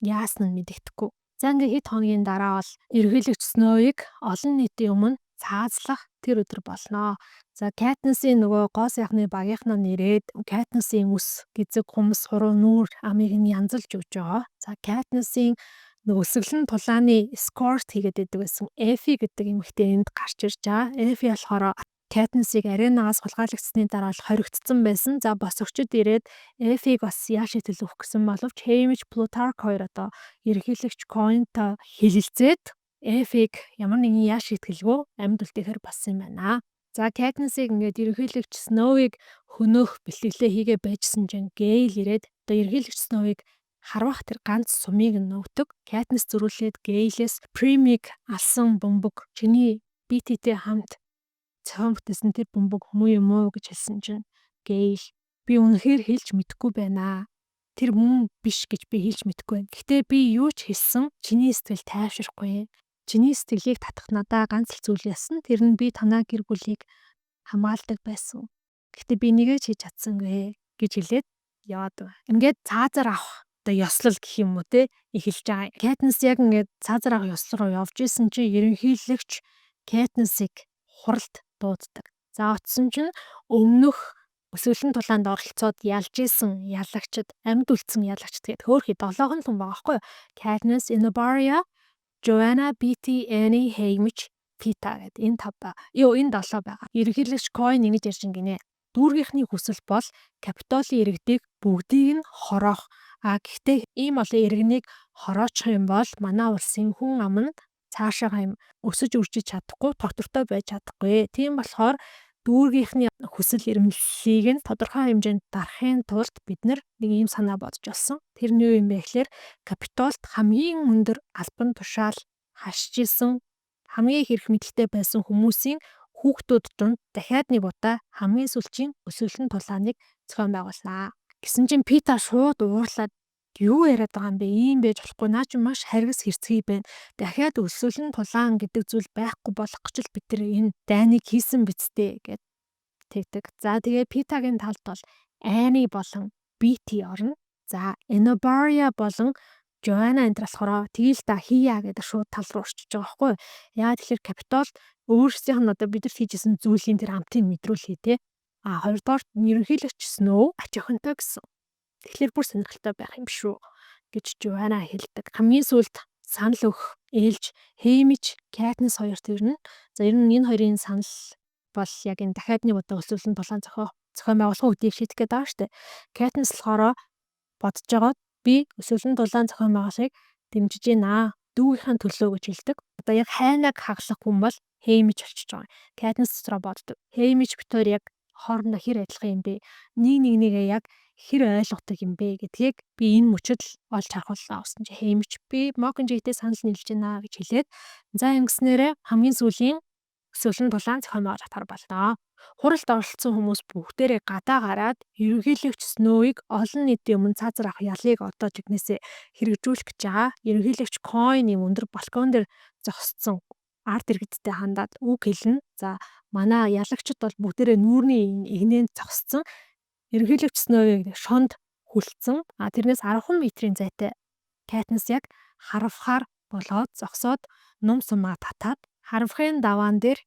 яасан нь мэдэгдэхгүй. За ингээд хэд хоногийн дараа бол ерөнхийлөгч Snow-ыг олон нийтийн өмнө цаазлах тэр өдөр болно. За Katniss-ийн нөгөө гоо сайхны багийнхнаа нэрээд Katniss-ийн үс гизэг хумс хуруу нүүр амийг нь янзалж өгч байгаа. За Katniss-ийн нөгөө өсөглөн тулааны escort хийгээд байдаг байсан Effie гэдэг эмэгтэй энд гарч ирж байгаа. Effie болохоор Katniss-ийг аренагаас хулгайлагдсны дараа л хоригдсон байсан. За босогчд ирээд Effie-г бас яаш төлөвлөх гэсэн боловч Haymitch Plutarch хоёр одоо ерөнхийлөгч Coin-той хэлэлцээд Effie-г ямар нэгэн яаш итгэлгүй амьд үлдээхээр болсон юм байна. За Katniss-ийг ингээд ерөнхийлөгч Snow-ыг хөнөөх бэлтгэлээ хийгээ байжсэн чинь Gale ирээд одоо ерөнхийлөгч Snow-ыг харвах тэр ганц сумыг нь өгдөг. Katniss зөрүүлээд Gale-с Prime-ийг алсан бөмбөг чиний BT-тэй хамт цаан бүтээсэн тэр бөмбөг хүмүү юм уу гэж хэлсэн чинь Gale би үнэхээр хэлж мэдэхгүй байна. Тэр мөн биш гэж би хэлж мэдэхгүй байна. Гэтэ би юу ч хэлсэн чиний сэтгэл тайвширахгүй. Чиний сэтгэлийг татах надаа ганц л зүйл ясна. Тэр нь би танаа гэр бүлийг хамгаалдаг байсан. Гэтэ би нэгэ ч хийж чадсангүй гэж хэлээд яваад байна. Ингээд цаазаар авах одоо ёслол гэх юм уу те эхэлж байгаа. Katniss яг ингээд цаазаар авах ёслол руу явж исэн чинь ерөнхийлөгч Katniss-ыг хуралд дууддаг. За утсан чинь өмнөх өсвөлэн тулаанд оролцоод ялж исэн ялагчд амьд үлдсэн ялагчд гээд хөөхий 7 хүн байгаа байхгүй юу? Katniss, Enobaria, Joanna, BT, Annie, Haymitch, Peeta гэдэг энэ 5 байгаа. Энэ 7 байгаа. Ерөнхийлөгч Coin ингэж ярьж гинэ. Дүүргийнхний хүсэл бол Capitol-ийн иргэдийг бүгдийг нь хороох. Гэхдээ ийм олон иргэнийг хороочих юм бол манай улсын хүн аманд цаашаа юм өсөж үржиж чадахгүй, тогтвортой байж чадахгүй. Тийм болохоор дүүргийнхний хүсэл эрмэлзлийг нь тодорхой хэмжээнд дарахын тулд бид нэг ийм санаа бодож олсон. Тэр нь юу юм бэ гэхээр Capitol-д хамгийн өндөр албан тушаал хашиж исэн хамгийн хэрэг мэдлэгтэй байсан хүмүүсийн хүүхдүүд донд дахиад нэг удаа хамгийн сүүлчийн өсвөлэн тулааныг зохион байгууллаа. Гэсэн чинь Peeta шууд уурлаад юу яриад байгаа юм бэ? Ийм байж болохгүй. Наа чи маш харгас хэрцгий байна. Дахиад өсвөлэн тулаан гэдэг зүйл байхгүй болох гэж л бид энэ дайныг хийсэн бицтэй гэд тэгдэг. За тэгээ Peeta-гийн талд бол Annie болон BT орно. За Enobaria болон Joanna энэ болохоор тэгэл та хийя гэдэг шууд тал руу орчиж байгаа байхгүй юу? Яа тэгэхээр Capitol өөрсдийнх нь одоо бидэрт хийжсэн зүйлийн тэр хамтыг мэдрүүлээ те. Хоёрдугаар ерөнхийлөгч Snow ач охинтой гэсэн. Тэгэхээр бүр сонирхолтой байх юм шүү гэж Joanna хэлдэг. Хамгийн сүүлд санал өгөх ээлж Haymitch, Katniss хоёрт ирнэ. За ер нь энэ хоёрын санал бол яг энэ дахиад нэг удаа өсвөлэн тулаан зохион байгуулах үгдийг шийдэх гээд байгаа шүү дээ. Katniss болохоор бодож байгаа би өсвөлэн тулаан зохион байгуулахыг дэмжиж байна. Дүүгийнхаа төлөө гэж хэлдэг. Одоо яг хайнаг хаглах хүн бол Haymitch болчихж байгаа. Katniss дотроо боддог. Haymitch битүүр яг хоорондоо хэр адилхан юм бэ? Нэгээ яг хэр ойлгодог юм бэ гэдгийг би энэ мөчөд олж харахууллаа авсан чи Haymitch би Mockingjay-тэй санал нийлж байна гэж хэлээд за ингэснээрээ хамгийн сүүлийн Эсвэл нь дулаан зохион байгуулалтаар болно. Хуралд оролцсон хүмүүс бүгдээрээ гадаа гараад ерөнхийлөгч Сноуийг олон нийтийн өмнө цаазар авах ялыг одоо жигнэсээ хэрэгжүүлэх гэж байгаа. Ерөнхийлөгч Койн ийм өндөр балкон дээр зогссон ард иргэдтэй хандаад үг хэлнэ. За манай ялагчид бол бүгдээрээ нүүрний игнэнд зогссон. Ерөнхийлөгч Сноуийг шонд хүлцэн тэрнээс 10 метрийн зайтай Катнис яг харавхаар болоод зогсоод ном сумаа татаад харавхын даваан дээр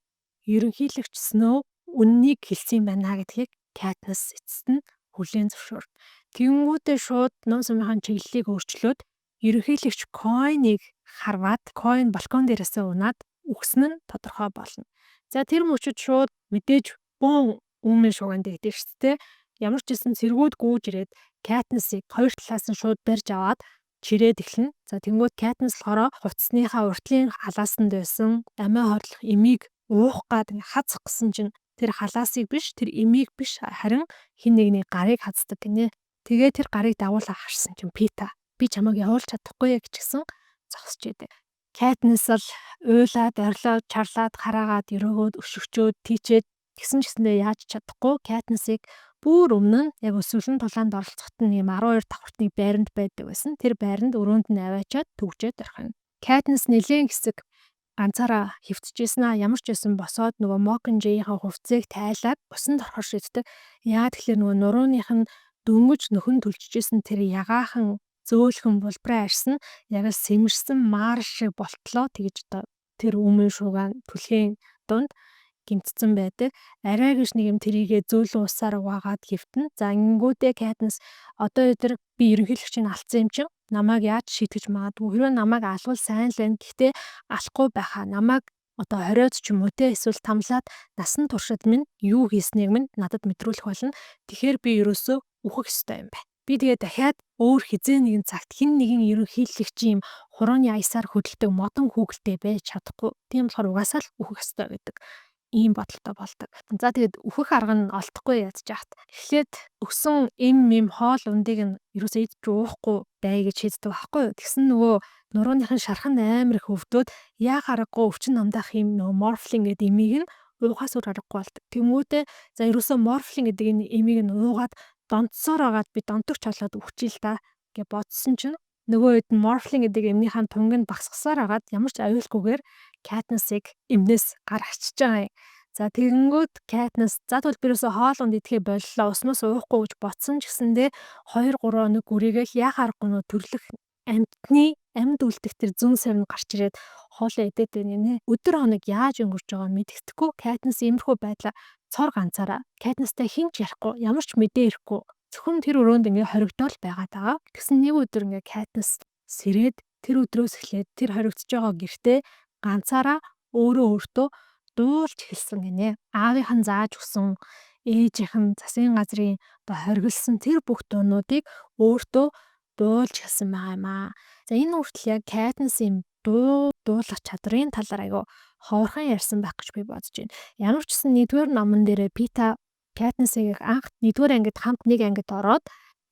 ерөнхийлөгч Сноу үннийг хэлсэн байна гэдгийг Катнис эцэст нь хүлээн зөвшөөрв. Тэнгүүдээ шууд ном сумын чиглэлийг өөрчлөөд ерөнхийлөгч Койныг харваад Койн балкон дээрээсээ унаад үхсэн нь тодорхой болно. За тэр мөчид шууд мэдээж бөөн өмнө шуган дэгдэж шүү дээ. Ямар ч гэсэн цэргүүд гүйж ирээд Катнисыг хоёр талаас нь шууд барьж аваад чирээд эхлэнэ. За тэнгууд Катнис болохоор хувцсныхаа уртлын халаасанд байсан амиа хорлох эмийг уух гад хазах гэсэн чинь тэр халаасыг биш, тэр эмийг биш харин хин нэгний гарыг хаздаг гинэ. Тэгээ тэр гарыг дагуулаа харсан чинь Пита би чамайг явуулж чадахгүй гэж гисэн зогсож идэг. Катнис л уйлаад орлоод чарлаад хараагаад өрөөгөөд өшөгчөөд тийчээд гисэн ч гэсэндээ яаж чадахгүй Катнисыг бүр өмнө нь яг өсвөлэн тулаанд оролцоход нь юм 12 давхартны байранд байдаг байсан. Тэр байранд өрөөнд нь аваачаад төгжээд орхино. Катнис нэлийн хэсэг ганцаараа хөвтөжсэн ямар ч байсан босоод нөгөө Mockingjay-ийн хувцсыг тайлаад усанд орохоор шийддэг. Яагаад тэгэхээр нөгөө нурууных нь дөнгөж нөхөн төлчихсэн тэр ягаахан зөөлхөн булбраа арьсан яг л сэмэрсэн маар шиг болтлоо тэгж одоо тэр өмнө шугаан түлхийн дунд гимтсэн байдаг. Арай гэж нэг юм тэрийгэ зөөлөн усаар угаагаад хөвтөн. За ингэнгүүтээ Катнис одоо өдөр би ерөнхийлөгчийг алдсан юм чинь намайг яаж шийтгэж магадгүй. Хэрвээ намайг алвал сайн л байна. Гэхдээ алахгүй байхаа намайг одоо хориод ч юм уу те эсвэл тамлаад насан туршид минь юу хийснийг минь надад мэдрүүлэх болно. Тэгэхээр би ерөөсөө үхэх ёстой юм байна. Би тэгээ дахиад өөр хизээ нэгэн цагт хин нэгэн ерөнхийлөгчийн хурууны аясаар хөдөлдөг модон хүүгэлтэй байж чадахгүй. Тийм болохоор угаасаа л үхэх ёстой гэдэг ийм бодолтой болдог. За тэгээд үхэх арга нь олдохгүй яаж яахт. Эхлээд өсөн эм хоол ундыг нь ерөөсөө идэж уухгүй бай гэж шийддэг байхгүй юу. Тэгсэн нөгөө нурууныхын шархан амар их өвдөөд яа харахгүй өвчин намдах юм нөгөө морфлин гэдэг эмийг нь уухаас өөр аргагүй болдог. Тэмүүтээ за ерөөсөө морфлин гэдэг энэ эмийг нь уугаад донтсоор агаад би донтогч болоод үхчихээ л да гэж бодсон чинь нөгөө хэд нь морфлин гэдэг эмнийхэн тунг нь багсгасаар агаад ямар ч аюулгүйгээр Катнисыг эмнээс гар арчиж байгаа юм. За тэгэнгүүт Катнис за тэгвэл бирөөсөө хоол унд идэхээ боллоо усмас уухгүй гэж бодсон ч гэсэндээ 2 3 өнөг гүрийгээл яа харахгүй нөө төрлөх амьтны амьд үлдэх тэр зүн сарн гарч ирээд хоолоо идээд байна нэ. Өдөр хоног яаж өнгөрч байгааг мэддэхгүй Катнис иймэрхүү байдлаа цор ганцаараа Катнистай хинч ярихгүй ямар ч мэдээ ирэхгүй зөвхөн тэр өрөөнд ингээ хоригдоол байгаад байгаа. Тэгсэн нэг өдөр ингээ Катнис сэрээд тэр өдрөөс эхлээд тэр хоригдож байгаа гэртээ ганцаараа өөртөө дуулж хэлсэн гинэ. Аавынхан зааж өгсөн ээжийнхэн засгийн газрын одоо хоригдсан тэр бүх дуунуудыг өөртөө дуулж хэлсэн байгаа юм аа. За энэ хүртэл яг Катнисийн дуулах чадрын талаар айгу ховорхон ярьсан байх гэж би бодож байна. Ямар ч гэсэн нэгдүгээр номон дээрээ Пита Катнисыг анх нэгдүгээр ангид хамт нэг ангид ороод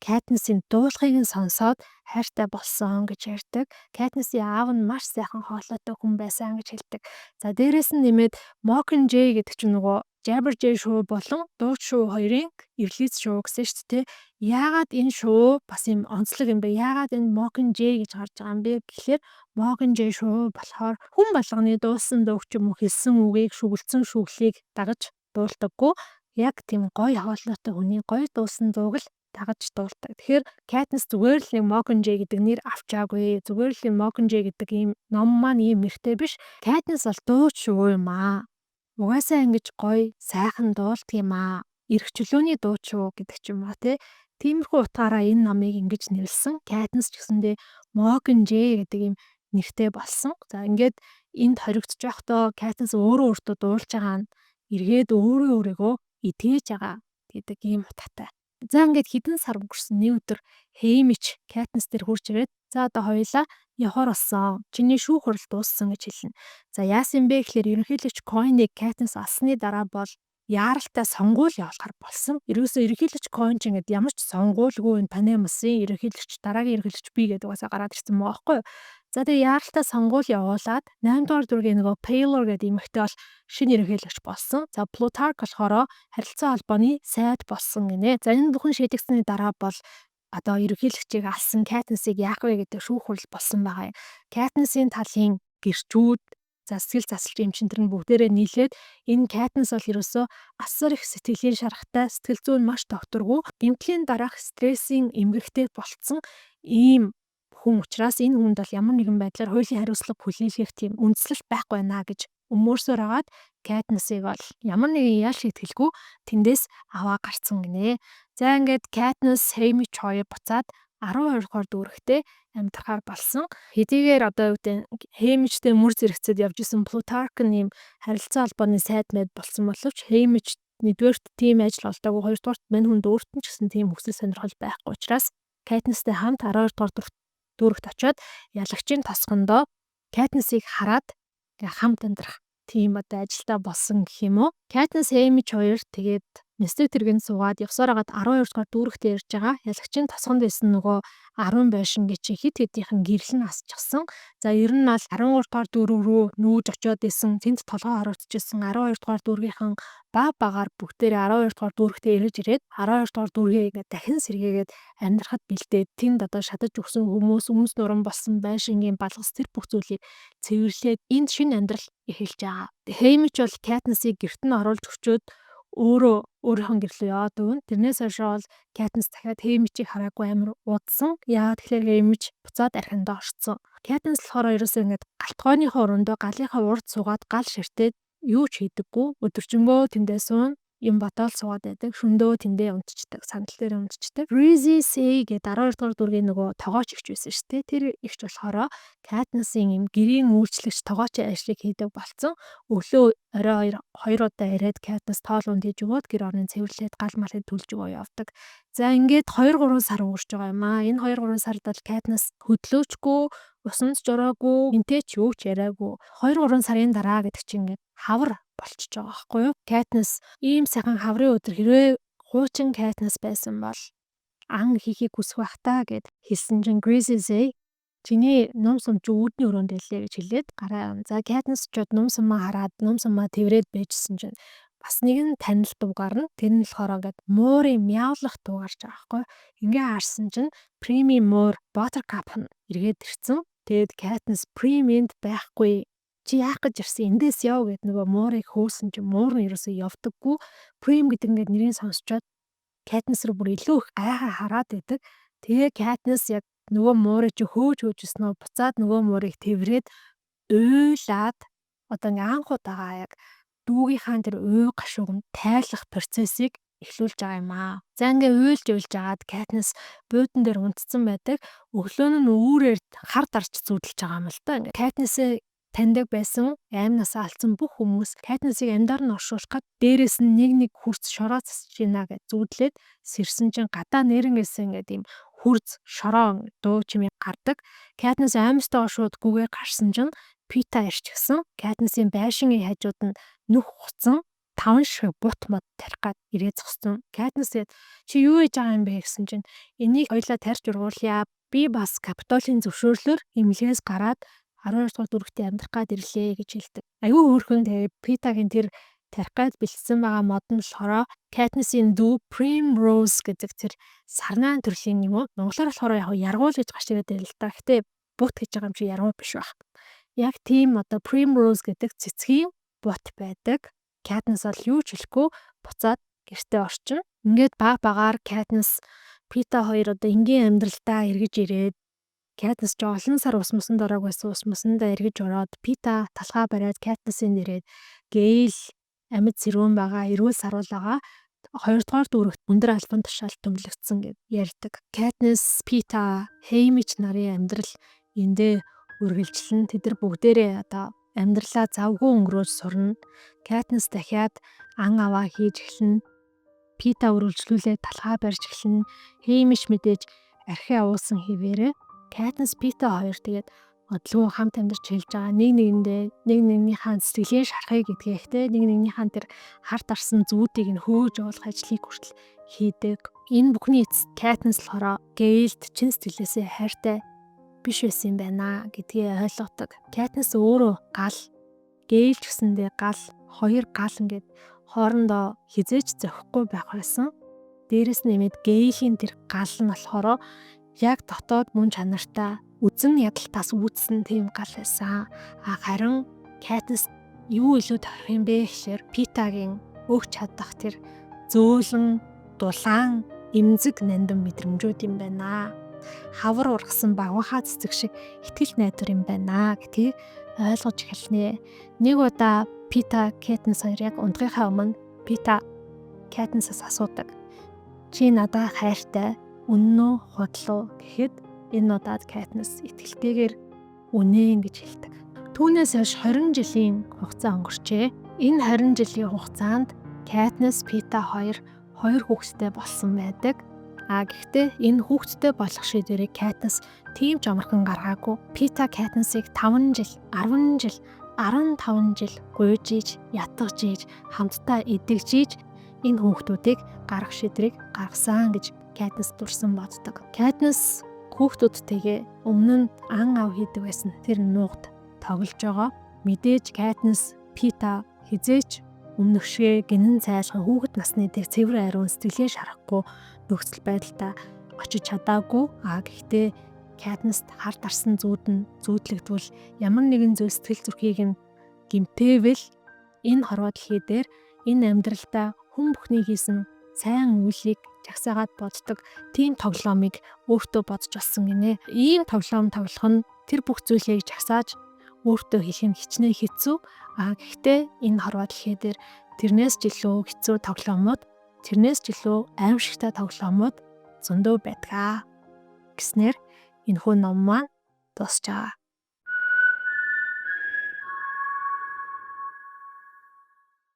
Катнисийн дуулахыг нь сонсоод хайртай болсон гэж ярьдаг. Катнисын аав нь маш сайхан хоолойтой хүн байсан гэж хэлдэг. За дээрэс нь нэмээд Mockingjay гэдэг чинь нөгөө Jabberjay шуу болон дууч шуу хоёрын эвлиц шуу гэсэн шүү дээ. Яагаад энэ шуу бас юм онцлог юм бэ? Яагаад энэ Mockingjay гэж гарч байгаа юм бэ гэхээр Mockingjay шуу болохоор хүн болгоны дуусан дууг ч юм уу хэлсэн үгийг шүглцэн шүглийг дагаж дуулдаггүй. Яг тийм гоё хоолойтой хүний гоё дуусан дууг л дагаж дуулдаг. Тэгэхээр Катнис зүгээр л нэг Mockingjay гэдэг нэр авчаагүй. Зүгээр л Mockingjay гэдэг ийм ном маань ийм нэртэй биш. Катнис бол дууч шүү юм аа. Угаасаа ингэж гоё сайхан дуулдаг юм аа. Ирэх чөлөөний дууч шүү гэдэг ч юм уу те. Тиймэрхүү утгаараа энэ номыг ингэж нэрлсэн. Катнис ч гэсэндээ Mockingjay гэдэг ийм нэртэй болсон. За ингээд энд хоригдож байхдаа Катнис өөртөө дуулж байгаа нь эргээд өөрийгөө итгэж байгаа гэдэг ийм утгатай. За ингээд хідэн сар өнгөрсөн нэг өдөр Хеймич Катнис дээр хурж ирээд за одоо хоёлаа явахаар болсон. Чиний шүүх хурал дууссан гэж хэлнэ. За яасан бэ гэхээр ерөнхийлөгч Койныг Катнис алсны дараа бол яаралтай сонгуул явуулахар болсон. Ерөөсөө ерөнхийлөгч Коэн ч ингээд ямар ч сонгуулгүй энэ Панемасын ерөнхийлөгч дараагийн ерөнхийлөгч би гэдэг угаасаа гараад ирсэн байгаа байхгүй юу. За тэгээ яаралтай сонгуул явуулаад 8 дугаар дүргийн нөгөө Paylor гэдэг эмэгтэй бол шинэ ерөнхийлөгч болсон. За Plutarch болохоор харилцаа холбооны сайд болсон гинэ. За энэ бүхэн шийдэгдсэний дараа бол одоо ерөнхийлөгчийг алсан Katniss-ийг яах вэ гэдэг шүүх хурал болсон байгаа юм. Katniss-ийн талын гэрчүүд за сэтгэл засалч эмчнэр нь бүгдээрээ нийлээд энэ Katniss бол ерөөсөө асар их сэтгэлийн шарахтай, сэтгэл зүйн маш докторгүй, гэмтлийн дараах стрессийн эмгэгтэй болцсон ийм хүн учраас энэ хүнд бол ямар нэгэн байдлаар хуулийн хариуцлага хүлээлгэх тийм үндслэл байхгүй байна гэж өмөрсөөр хагаад Katniss-ийг бол ямар нэгэн ял шийтгэлгүй тэндээс аваа гарцсан гинэ. За ингээд Katniss Haymitch хоёр буцаад 12 дугаар дүүрэгтээ амьдрахаар болсон. Хэдийгээр одоо юу гэдэг Haymitchтэй мөр зэрэгцээд явж исэн Plutarch нэм харилцаа холбооны сайд мэд болсон боловч Haymitch нэгдүгээрт тийм ажил олдоогүй, хоёрдугаарт мань хүнд өөрт нь ч гэсэн тийм хүсэл сонирхол байхгүй учраас Katniss-тэй хамт 12 дугаар дүүрэгт очиод ялагчийн тосгондоо Katniss-ийг хараад хамт амьдрах тийм одоо ажилтаа болсон гэх юм уу. Katniss Haymitch хоёр тэгээд нэстэг тэргэнд суугаад явсаар хагаад 12 дугаар дүүрэгтээ ирж байгаа. Ялагчийн тосгонд байсан нөгөө 10 байшин гэж хит хитийнхэн гэрэл нь асчихсан. За ер нь бол 13 дугаар дүүрэг рүү нүүж очиод исэн, тэнд толгой хорогдчихсэн 12 дугаар дүүргийнхэн багаар бүгдээрээ 12 дугаар дүүрэгтээ ирж ирээд 12 дугаар дүүргээ ингээд дахин сэргээгээд амьдрахад бэлдээд тэнд одоо шатаж өгсөн хүмүүс, өмс нуран болсон байшингийн балгас тэр бүх зүйлийг цэвэрлээд энд шинэ амьдрал эхэлж байгаа. Haymitch бол Katniss-ийг гэрт нь оруулж өчөөд өөрийнхөө гэрлөө яваад өгнө. Тэрнээс хойш бол Katniss дахиад Haymitch-ийг хараагүй амар удсан. Яагаад тэгэхээр Haymitch буцаад архиндаа орцсон. Katniss болохоор ерөөсөө ингээд галтгойныхоо өрөөндөө галынхаа урд суугаад гал ширтээд юу ч хийдэггүй. Өдөржингөө тэндээ суун юм бодоол суугаад байдаг. Шөндөө тэндээ унтчихдаг. Сандал дээр унтчихдаг. Breezy Say гэдэг 12 дугаар дүүргийн нөгөө тогооч игч байсан шүү дээ. Тэр игч болохоор Katniss-ийн юм гэрийн үйлчлэгч тогоочийн ажлыг хийдэг болсон. Өглөө орой 2 удаа ирээд Katniss тоол унд хийж өгөөд гэр орны цэвэрлээд гал малыг төлж өгөө явдаг. За ингээд 2-3 сар өнгөрч байгаа юм аа. Энэ 2-3 сард бол Katniss хөдлөөчгүй, усанд жураагүй, энтэйч юу ч яриагүй. 2-3 сарын дараа гэдэг чинь ингээд хавар болчихж байгаа байхгүй юу? Katniss ийм сайхан хаврын өдөр хэрвээ хуучин Katniss байсан бол ан хийхийг хүсэх байх таа гэд хэлсэн чинь Breezy Say чиний ном сум чи үүдний өрөөнд байлээ гэж хэлээд гараа. За Katniss ч ном сумаа хараад ном сумаа тэрвэрэд байжсэн чинь бас нэгэн танил дуу гарна. Тэр нь болохоор ингээд муурын мяулах дуу гарч байгаа байхгүй. Ингээ харсан чинь Primy муур Buttercup нь эргээд ирсэн. Тэгэд Katniss Primy-нд байхгүй. Чи яах гэж ирсэн? Эндээс яв гэд нөгөө муурыг хөөсөн чинь муур нь ерөөсөө явдаггүй. Prime гэдэг ингээд нэрийг сонсчоод Katniss руу бүр илүү их гайхаа хараад байдаг. Тэгээ Katniss яг нөгөө муурыг чи хөөж өснөө буцаад нөгөө муурыг тэрвэрэд уйлаад одоо ингээ анх удаага яг дүүгийнхаа тэр уй гашууг нь тайлах процессыг эхлүүлж байгаа юм аа. За ингээ уйлж жагаад Katniss буудан дээр унтцсан байдаг. Өглөө нь үүрээр хар дарж зүудэлж байгаа юм л да. Ингээ Katniss таньдаг байсан аймнасаа алдсан бүх хүмүүс Katniss-ийг амьдаар нь оршуулах гээд дээрээс нь нэг хурц шороо засаж гинэ гэж зүудлээд сэрсэн чинь гадаа нэрнгээсээ ингээд ийм хурц шороо дуу чимээ гардаг. Katniss аймстаа шууд гүгээр гарсан чинь Peeta ирч гисэн. Katniss-ийн байшингийн хажууд нь нүх хуцсан 5 шиг бут мод тарих гад ирээ зогссон. Katniss чи юу хийж байгаа юм бэ гэсэн чинь энийг хоёлаа тарьж ургуулъя. Би бас Capitol-ийн зөвшөөрлөөр эмнэлгээс гараад 12 дугаар дүүрэгтээ амьдрах гад ирлээ гэж хэлдэг. Аюу хөөрхөн тэгээ Peeta-гийн тэр тарих гад бэлдсэн байгаа мод нь болохоор Katniss-ийн дүү Primrose гэдэг тэр сарнаан төрлийн юм уу? Монголоор болохоор яг яргуул гэж гарч ирээд байл л да. Гэтэ бут гэж байгаа юм чи яргуул биш байх. Яг тийм одоо Primrose гэдэг цэцгийн бут байдаг. Katniss бол юу ч хэлэхгүй буцаад гэртээ орчин. Ингээд багаар Katniss Peeta хоёр одоо энгийн амьдралдаа эргэж ирээд Katniss ч олон сар ус мөсөнд ороог байсан ус мөсөндөө эргэж ороод Peeta талхаа бариад Katniss-ийн нэрээд гээл амьд сэрүүн байгаа, эрүүл саруул байгаа. 2 дугаар дүүрэгт өндөр албан тушаал төмлөгдсөн гэд ярьдаг. Katniss, Peeta, Haymitch нарын амьдрал эндээ үргэлжлэн тэд нар бүгдээрээ одоо амьдралаа завгүй өнгөрөөж сурна. Katniss дахиад ан аваа хийж эхэлнэ. Peeta үргэлжлүүлээд талхаа барьж эхэлнэ. Haymitch мэдээж архиа уусан хэвээрээ Katniss Peeta хоёр тэгээд одлоо хамт амьдарч хэлж байгаа нэг нэгнийхээ сэтгэлийн шарахыг гэдгээхтэй нэг нэгнийхээ тэр харт арсан зүүдийг нь хөөж явуулах ажлыг хүртэл хийдэг. Энэ бүхний эцэст Катнис болохоор Гэйлд чин сэтгэлээсээ хайртай биш байсан юм байна гэдгийг ойлгодог. Катнис өөрөө гал, Гэйл ч гэсэндээ гал, хоёр гал ингээд хоорондоо хизээж зохихгүй байх байсан. Дээрэс нэмээд Гэйлийн тэр гал нь болохоор яг дотоод мөн чанартай үзэн ядалтаас үүдсэн тийм гал байсан. Харин Катнис юу илүү тарах юм бэ гэхээр Питагийн өгч чадах тэр зөөлөн, дулаан, эмзэг нандин мэдрэмжүүд юм байна. Хавар ургасан багвахаа цэцэг шиг итгэл найдвар юм байна гэдгийг ойлгож эхэлнэ. Нэг удаа Пита Катнис хоёр яг унтахынхаа өмнө Пита Катнисаас асуудаг. Чи надад хайртай үнэн үү худлаа гэхэд энэ удаад Катнис итгэлтэйгээр үнэн гэж хэлдэг. Түүнээс хойш 20 жилийн хугацаа өнгөрчээ. Энэ 20 жилийн хугацаанд Катнис, Пита хоёр хүүхэдтэй болсон байдаг. Гэхдээ энэ хүүхэдтэй болох шийдвэрийг Катнис тийм ч амархан гаргаагүй. Пита Катнисыг 5 жил, 10 жил, 15 жил гуйж ийж, ятгаж ийж, хамтдаа идэгж ийж энэ хүүхдүүдийг гаргах шийдвэрийг гаргасан гэж Катнис дурсан боддог. Катнис хүүхдүүдтэйгээ өмнө нь ан ав хийдэг байсан тэр нуугад тоглож байгаа. Мэдээж Катнис Пита хизээч өмнөшгөө гинэн цайлган хүүхэд насны дээр цэвэр ариун сэтгэлээ шарахгүй нөхцөл байдалтай очиж чадаагүй. Гэхдээ Катнист харт арсан зүүдлэгдвэл ямар нэгэн зүйл сэтгэл зүрхийг нь гимтээвэл энэ хорвоо дэлхий дээр энэ амьдралдаа хүн бүхний хийсэн сайн үйлийг жагсаагаад боддог тийм тоглоомыг өөртөө бодож болсон гинэ. Ийм тоглоом тоглох нь тэр бүх зүйлийг жагсааж өөртөө хийх нь хичнээн хэцүү. Гэхдээ энэ хорвоо дэлхий дээр тэрнээс ч илүү хэцүү тоглоомууд, тэрнээс ч илүү аимшигтай тоглоомууд зөндөө байдаг гэснээр энэхүү ном маань дуусж байгаа.